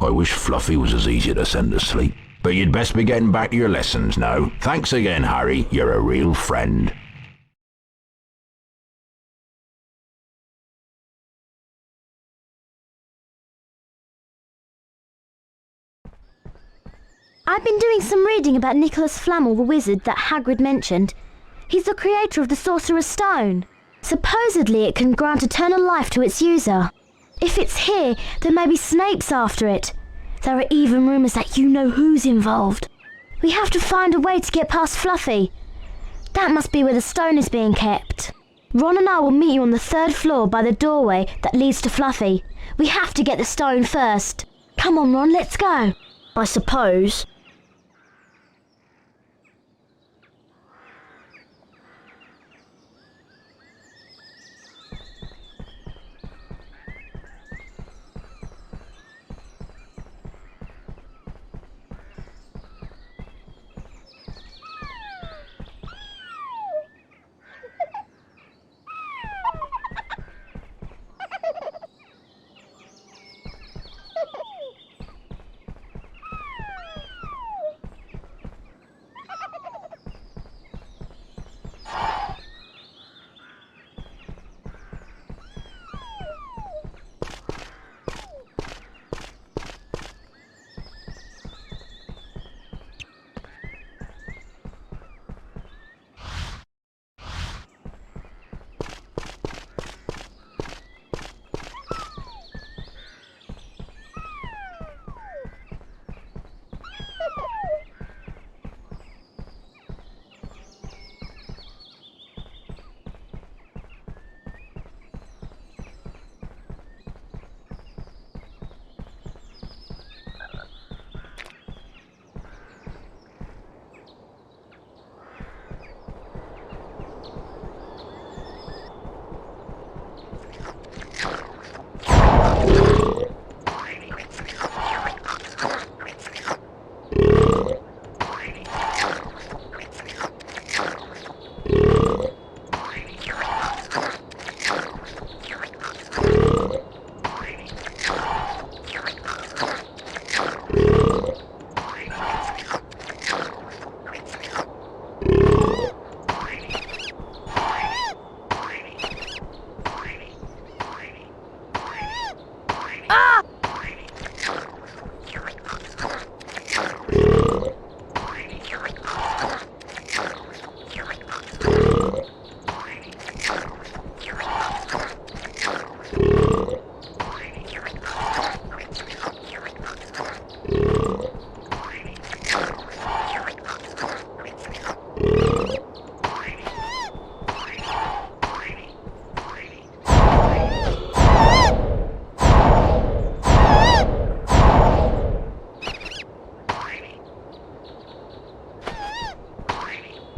I wish Fluffy was as easy to send to sleep. But you'd best be getting back to your lessons now. Thanks again, Harry. You're a real friend. I've been doing some reading about Nicholas Flamel, the wizard that Hagrid mentioned. He's the creator of the Sorcerer's Stone. Supposedly it can grant eternal life to its user. If it's here, then maybe Snape's after it. There are even rumours that you know who's involved. We have to find a way to get past Fluffy. That must be where the stone is being kept. Ron and I will meet you on the 3rd floor by the doorway that leads to Fluffy. We have to get the stone first. Come on, Ron, let's go. I suppose.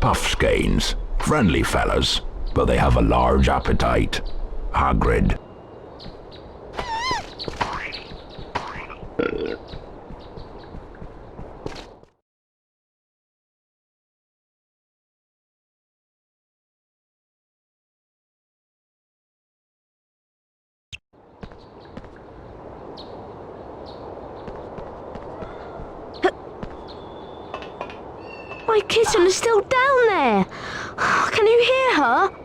Puffskeins. Friendly fellas, but they have a large appetite. Hagrid. My kitten is still down there. Can you hear her?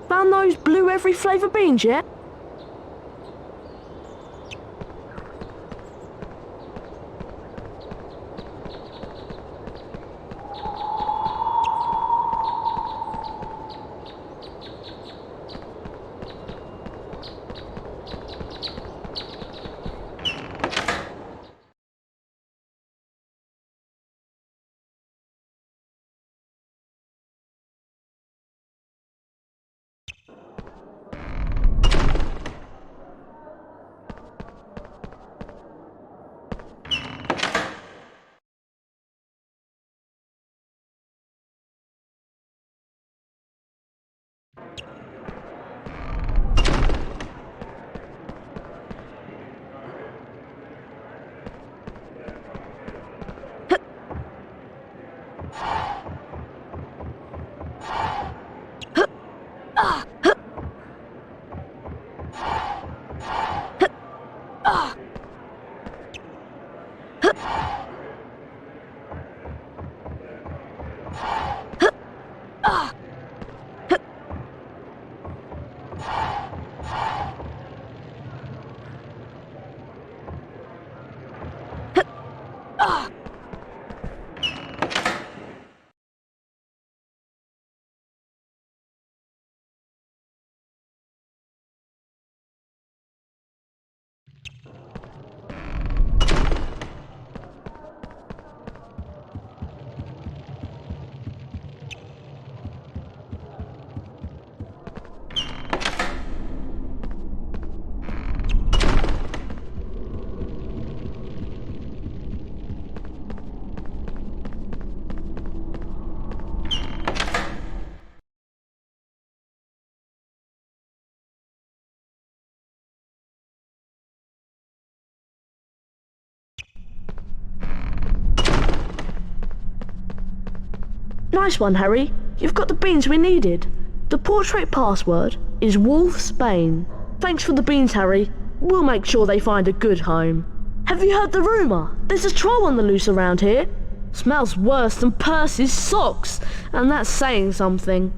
Found those blue every flavour beans yet? Nice one, Harry. You've got the beans we needed. The portrait password is Wolfsbane. Thanks for the beans, Harry. We'll make sure they find a good home. Have you heard the rumour? There's a troll on the loose around here. Smells worse than Percy's socks, and that's saying something.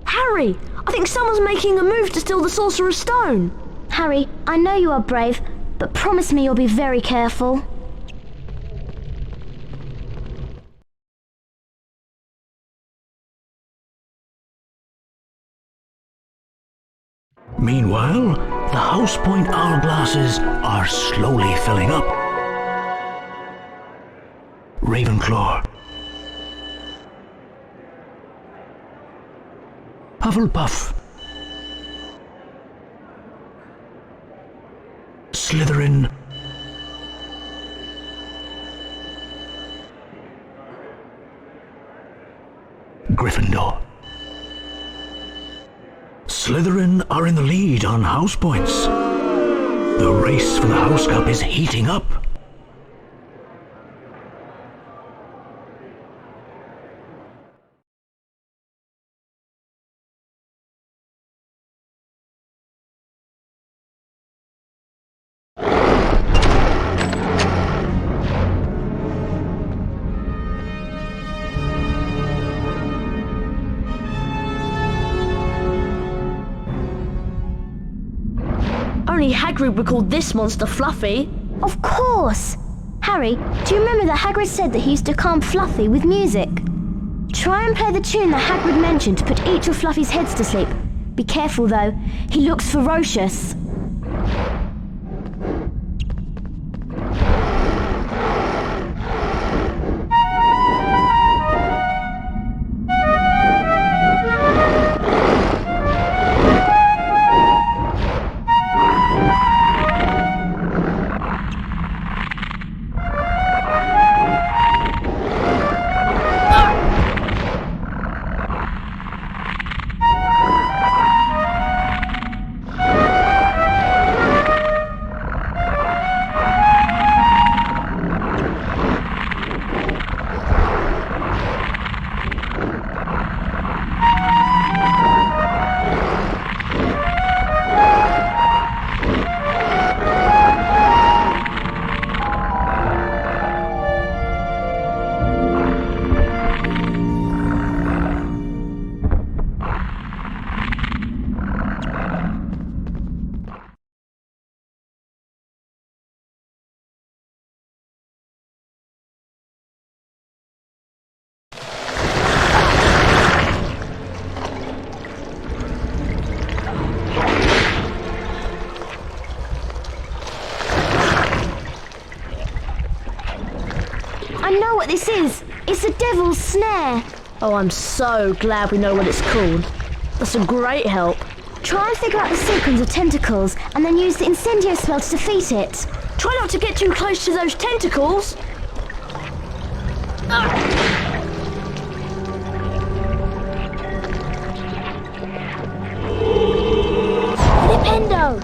Harry, I think someone's making a move to steal the Sorcerer's Stone. Harry, I know you are brave, but promise me you'll be very careful. Meanwhile, the House Point hourglasses are slowly filling up. Ravenclaw, Hufflepuff, Slytherin, Gryffindor. Slytherin are in the lead on house points. The race for the House Cup is heating up. Only Hagrid would call this monster Fluffy. Of course! Harry, do you remember that Hagrid said that he used to calm Fluffy with music? Try and play the tune that Hagrid mentioned to put each of Fluffy's heads to sleep. Be careful though, he looks ferocious. I know what this is. It's a devil's snare. Oh, I'm so glad we know what it's called. That's a great help. Try and figure out the sequence of tentacles and then use the incendio spell to defeat it. Try not to get too close to those tentacles. Flipendo!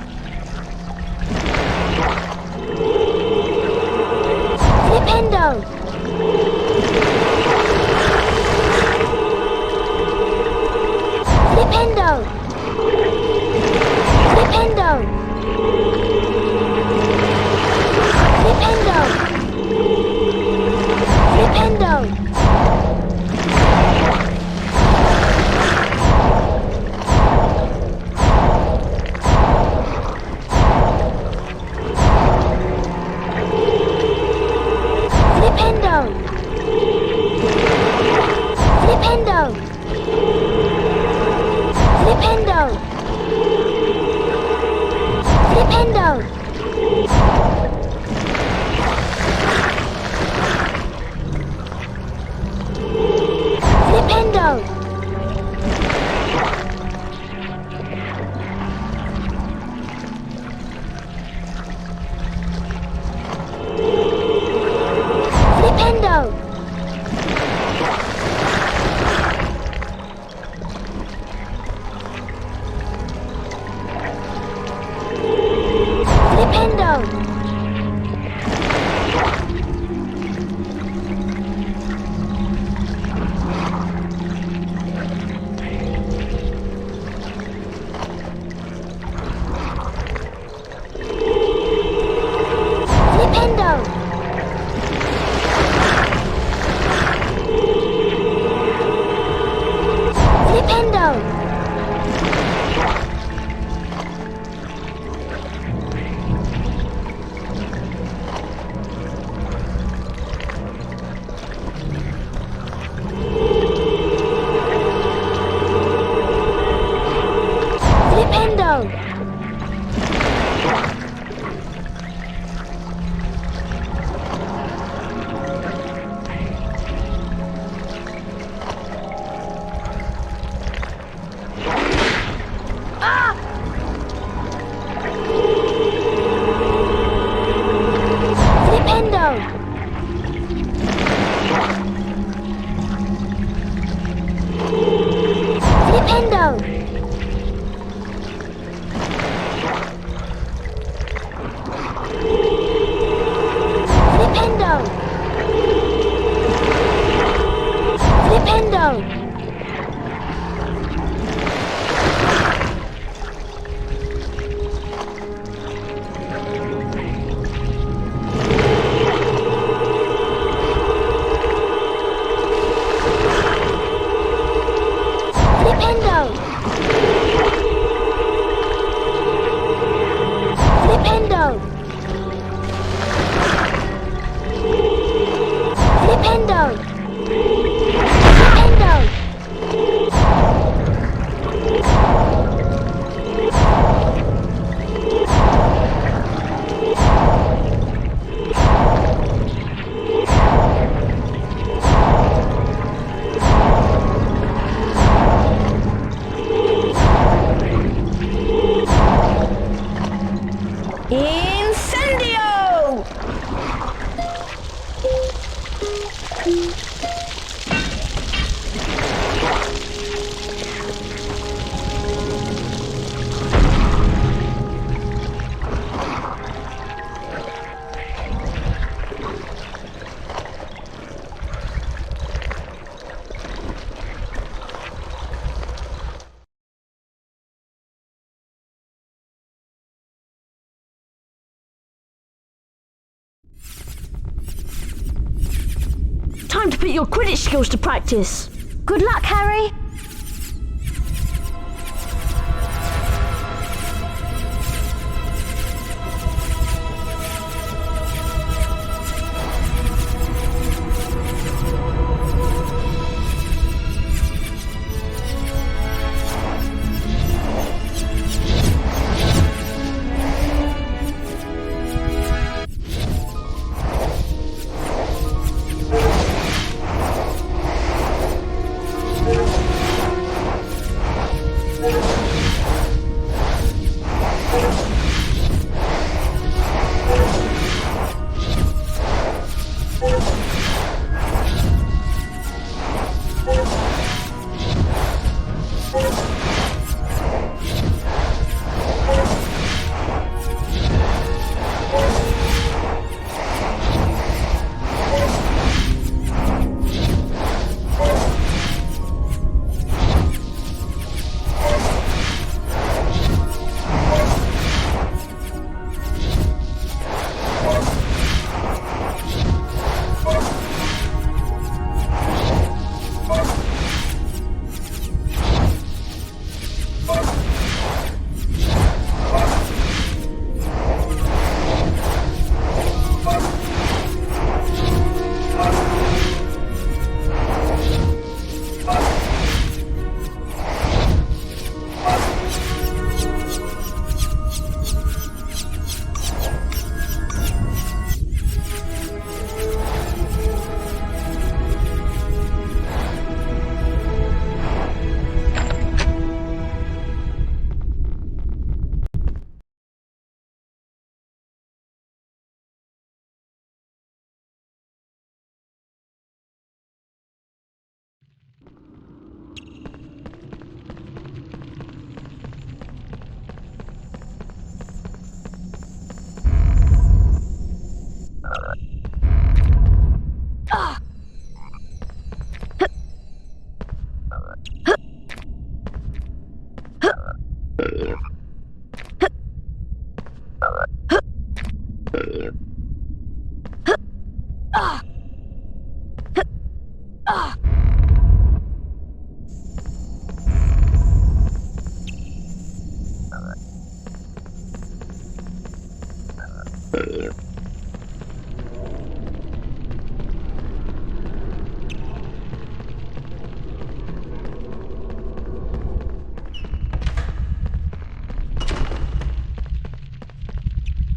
Flipendo! Flipendo! Flipendo! Flipendo! Flipendo! Flipendo! Time to put your Quidditch skills to practice. Good luck, Harry.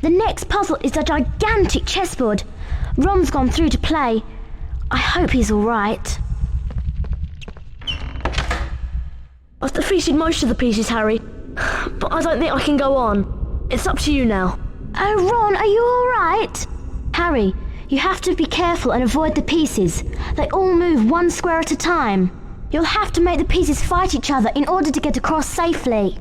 The next puzzle is the Gigantic Chessboard. Ron's gone through to play. I hope he's all right. I've defeated most of the pieces, Harry, but I don't think I can go on. It's up to you now. Oh, Ron, are you all right? Harry, you have to be careful and avoid the pieces. They all move one square at a time. You'll have to make the pieces fight each other in order to get across safely.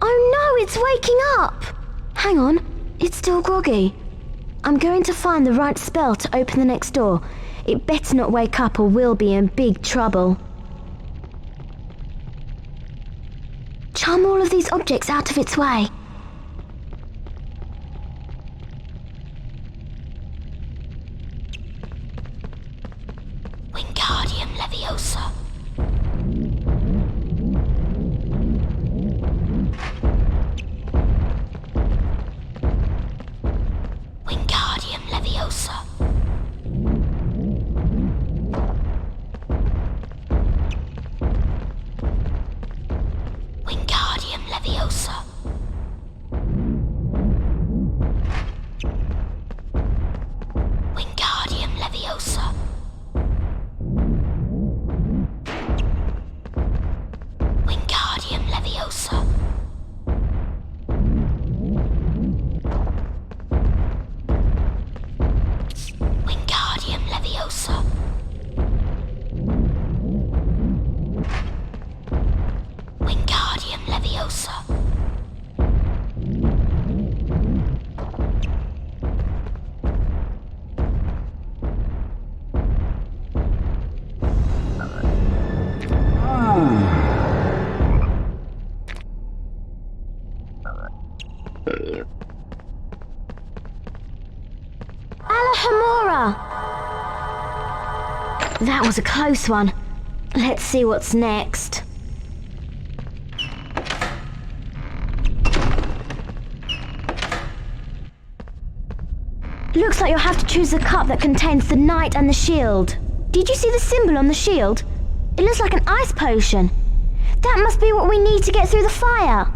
Oh no, it's waking up! Hang on, it's still groggy. I'm going to find the right spell to open the next door. It better not wake up or we'll be in big trouble. Charm all of these objects out of its way. Wingardium Leviosa. Wingardium Leviosa. Wingardium Leviosa. Wingardium Leviosa. Wingardium Leviosa. Wingardium Leviosa. Wingardium Leviosa. Alohomora! That was a close one. Let's see what's next. Looks like you'll have to choose the cup that contains the knight and the shield. Did you see the symbol on the shield? It looks like an ice potion. That must be what we need to get through the fire.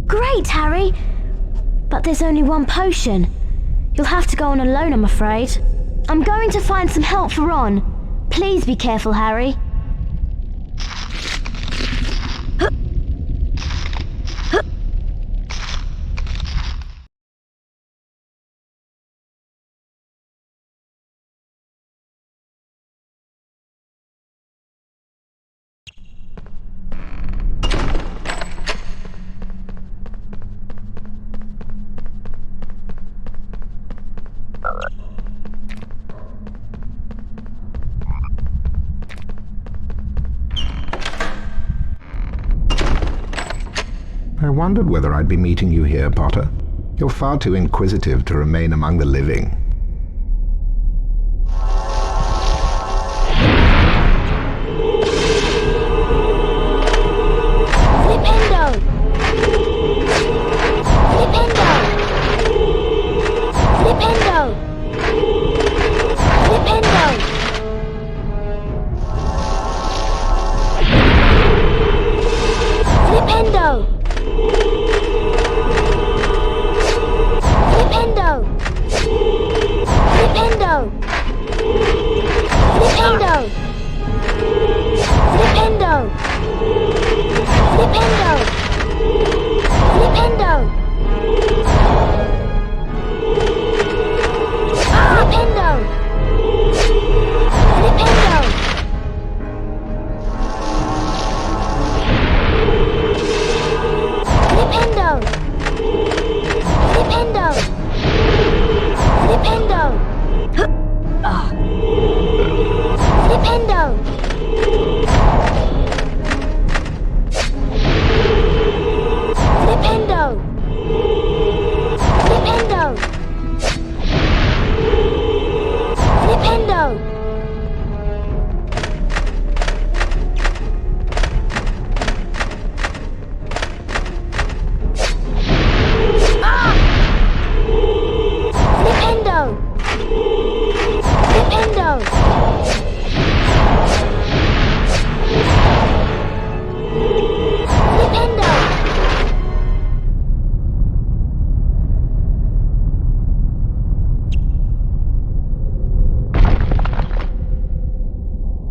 Great, Harry! But there's only one potion. You'll have to go on alone, I'm afraid. I'm going to find some help for Ron. Please be careful, Harry. I wondered whether I'd be meeting you here, Potter. You're far too inquisitive to remain among the living. Flipendo! Flipendo! Flipendo! Flipendo! Flipendo! Flipendo!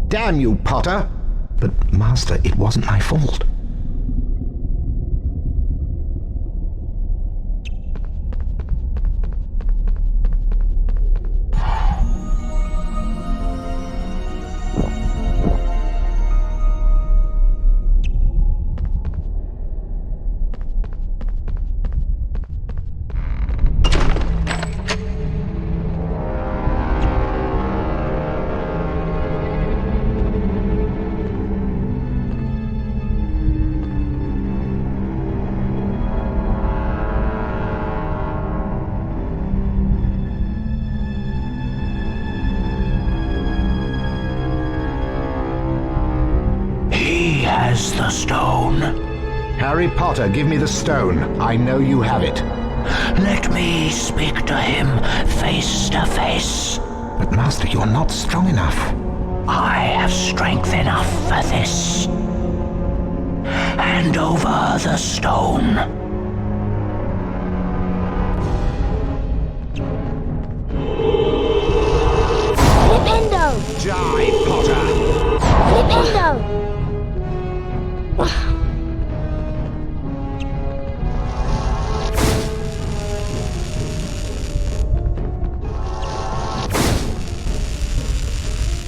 Damn you, Potter! But, Master, it wasn't my fault. The stone. Harry Potter, give me the stone. I know you have it. Let me speak to him face to face. But Master, you're not strong enough. I have strength enough for this. Hand over the stone. Flipendo! Die, Potter! Flipendo!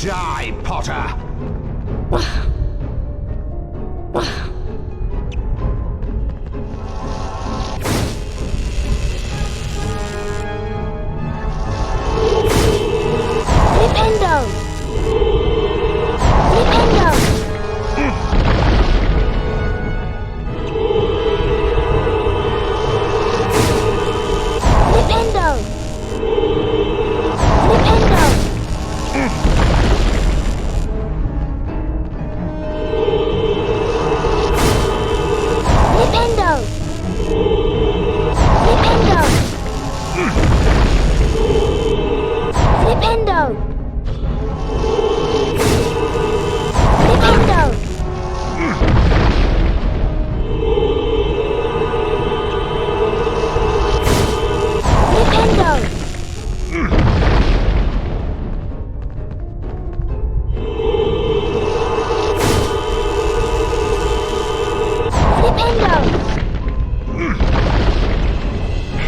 Die, Potter! Flipendo! Flipendo! Flipendo!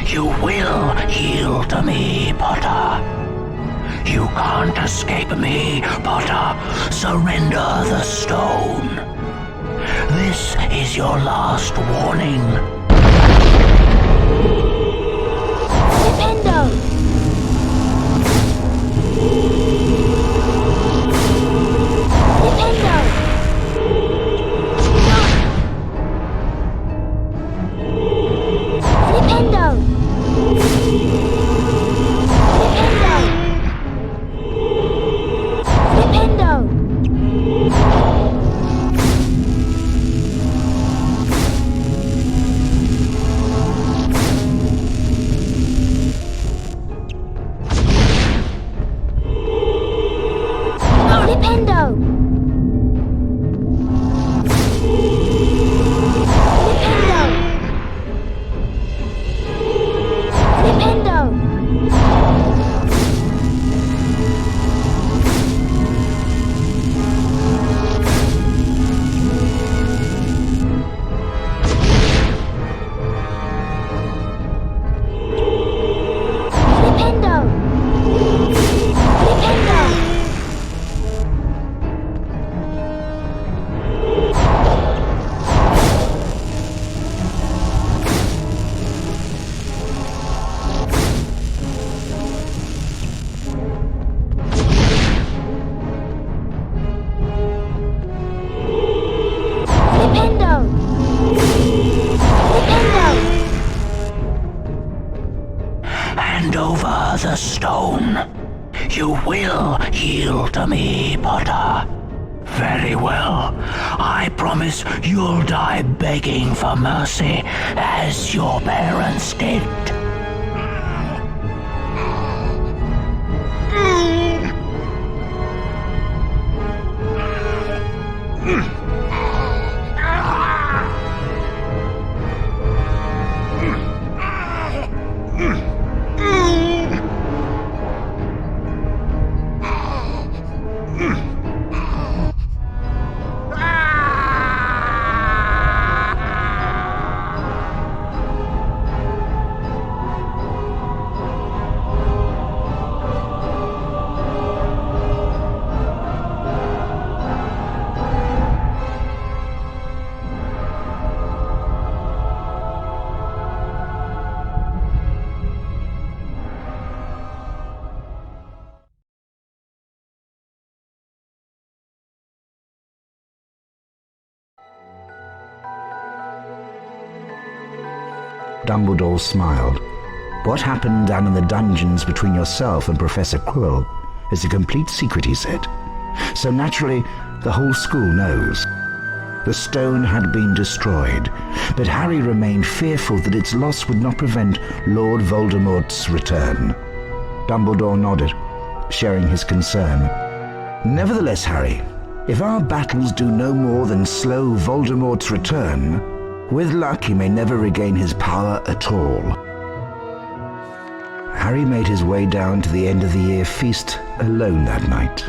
You will yield to me, Potter. You can't escape me, Potter. Surrender the stone. This is your last warning. Flipendo! Flipendo! Hand over the stone. You will yield to me, Potter. Very well. I promise you'll die begging for mercy, as your parents did. Dumbledore smiled. What happened down in the dungeons between yourself and Professor Quirrell is a complete secret, he said. So naturally, the whole school knows. The stone had been destroyed, but Harry remained fearful that its loss would not prevent Lord Voldemort's return. Dumbledore nodded, sharing his concern. Nevertheless, Harry, if our battles do no more than slow Voldemort's return, with luck he may never regain his power at all. Harry made his way down to the end of the year feast alone that night.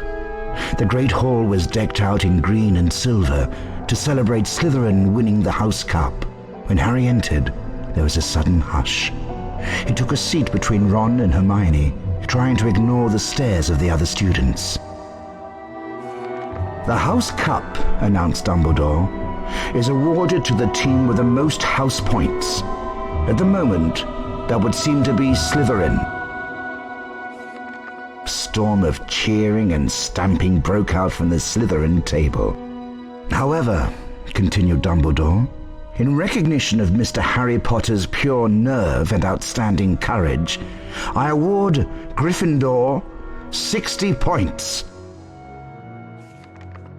The Great Hall was decked out in green and silver to celebrate Slytherin winning the House Cup. When Harry entered, there was a sudden hush. He took a seat between Ron and Hermione, trying to ignore the stares of the other students. The House Cup, announced Dumbledore, is awarded to the team with the most house points. At the moment, that would seem to be Slytherin. A storm of cheering and stamping broke out from the Slytherin table. However, continued Dumbledore, in recognition of Mr. Harry Potter's pure nerve and outstanding courage, I award Gryffindor 60 points.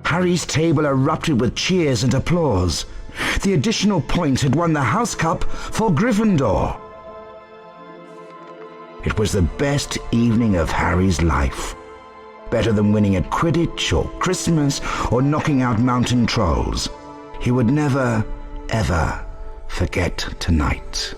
Harry's table erupted with cheers and applause. The additional points had won the House Cup for Gryffindor. It was the best evening of Harry's life. Better than winning at Quidditch or Christmas or knocking out mountain trolls. He would never, ever forget tonight.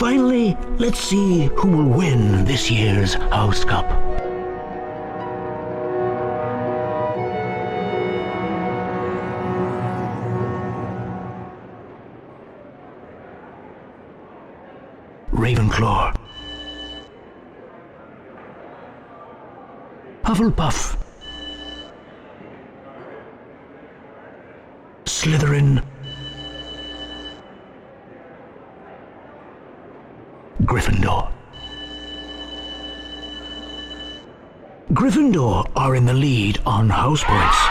Finally, let's see who will win this year's House Cup. Ravenclaw. Hufflepuff. Slytherin. Gryffindor. Gryffindor are in the lead on house points.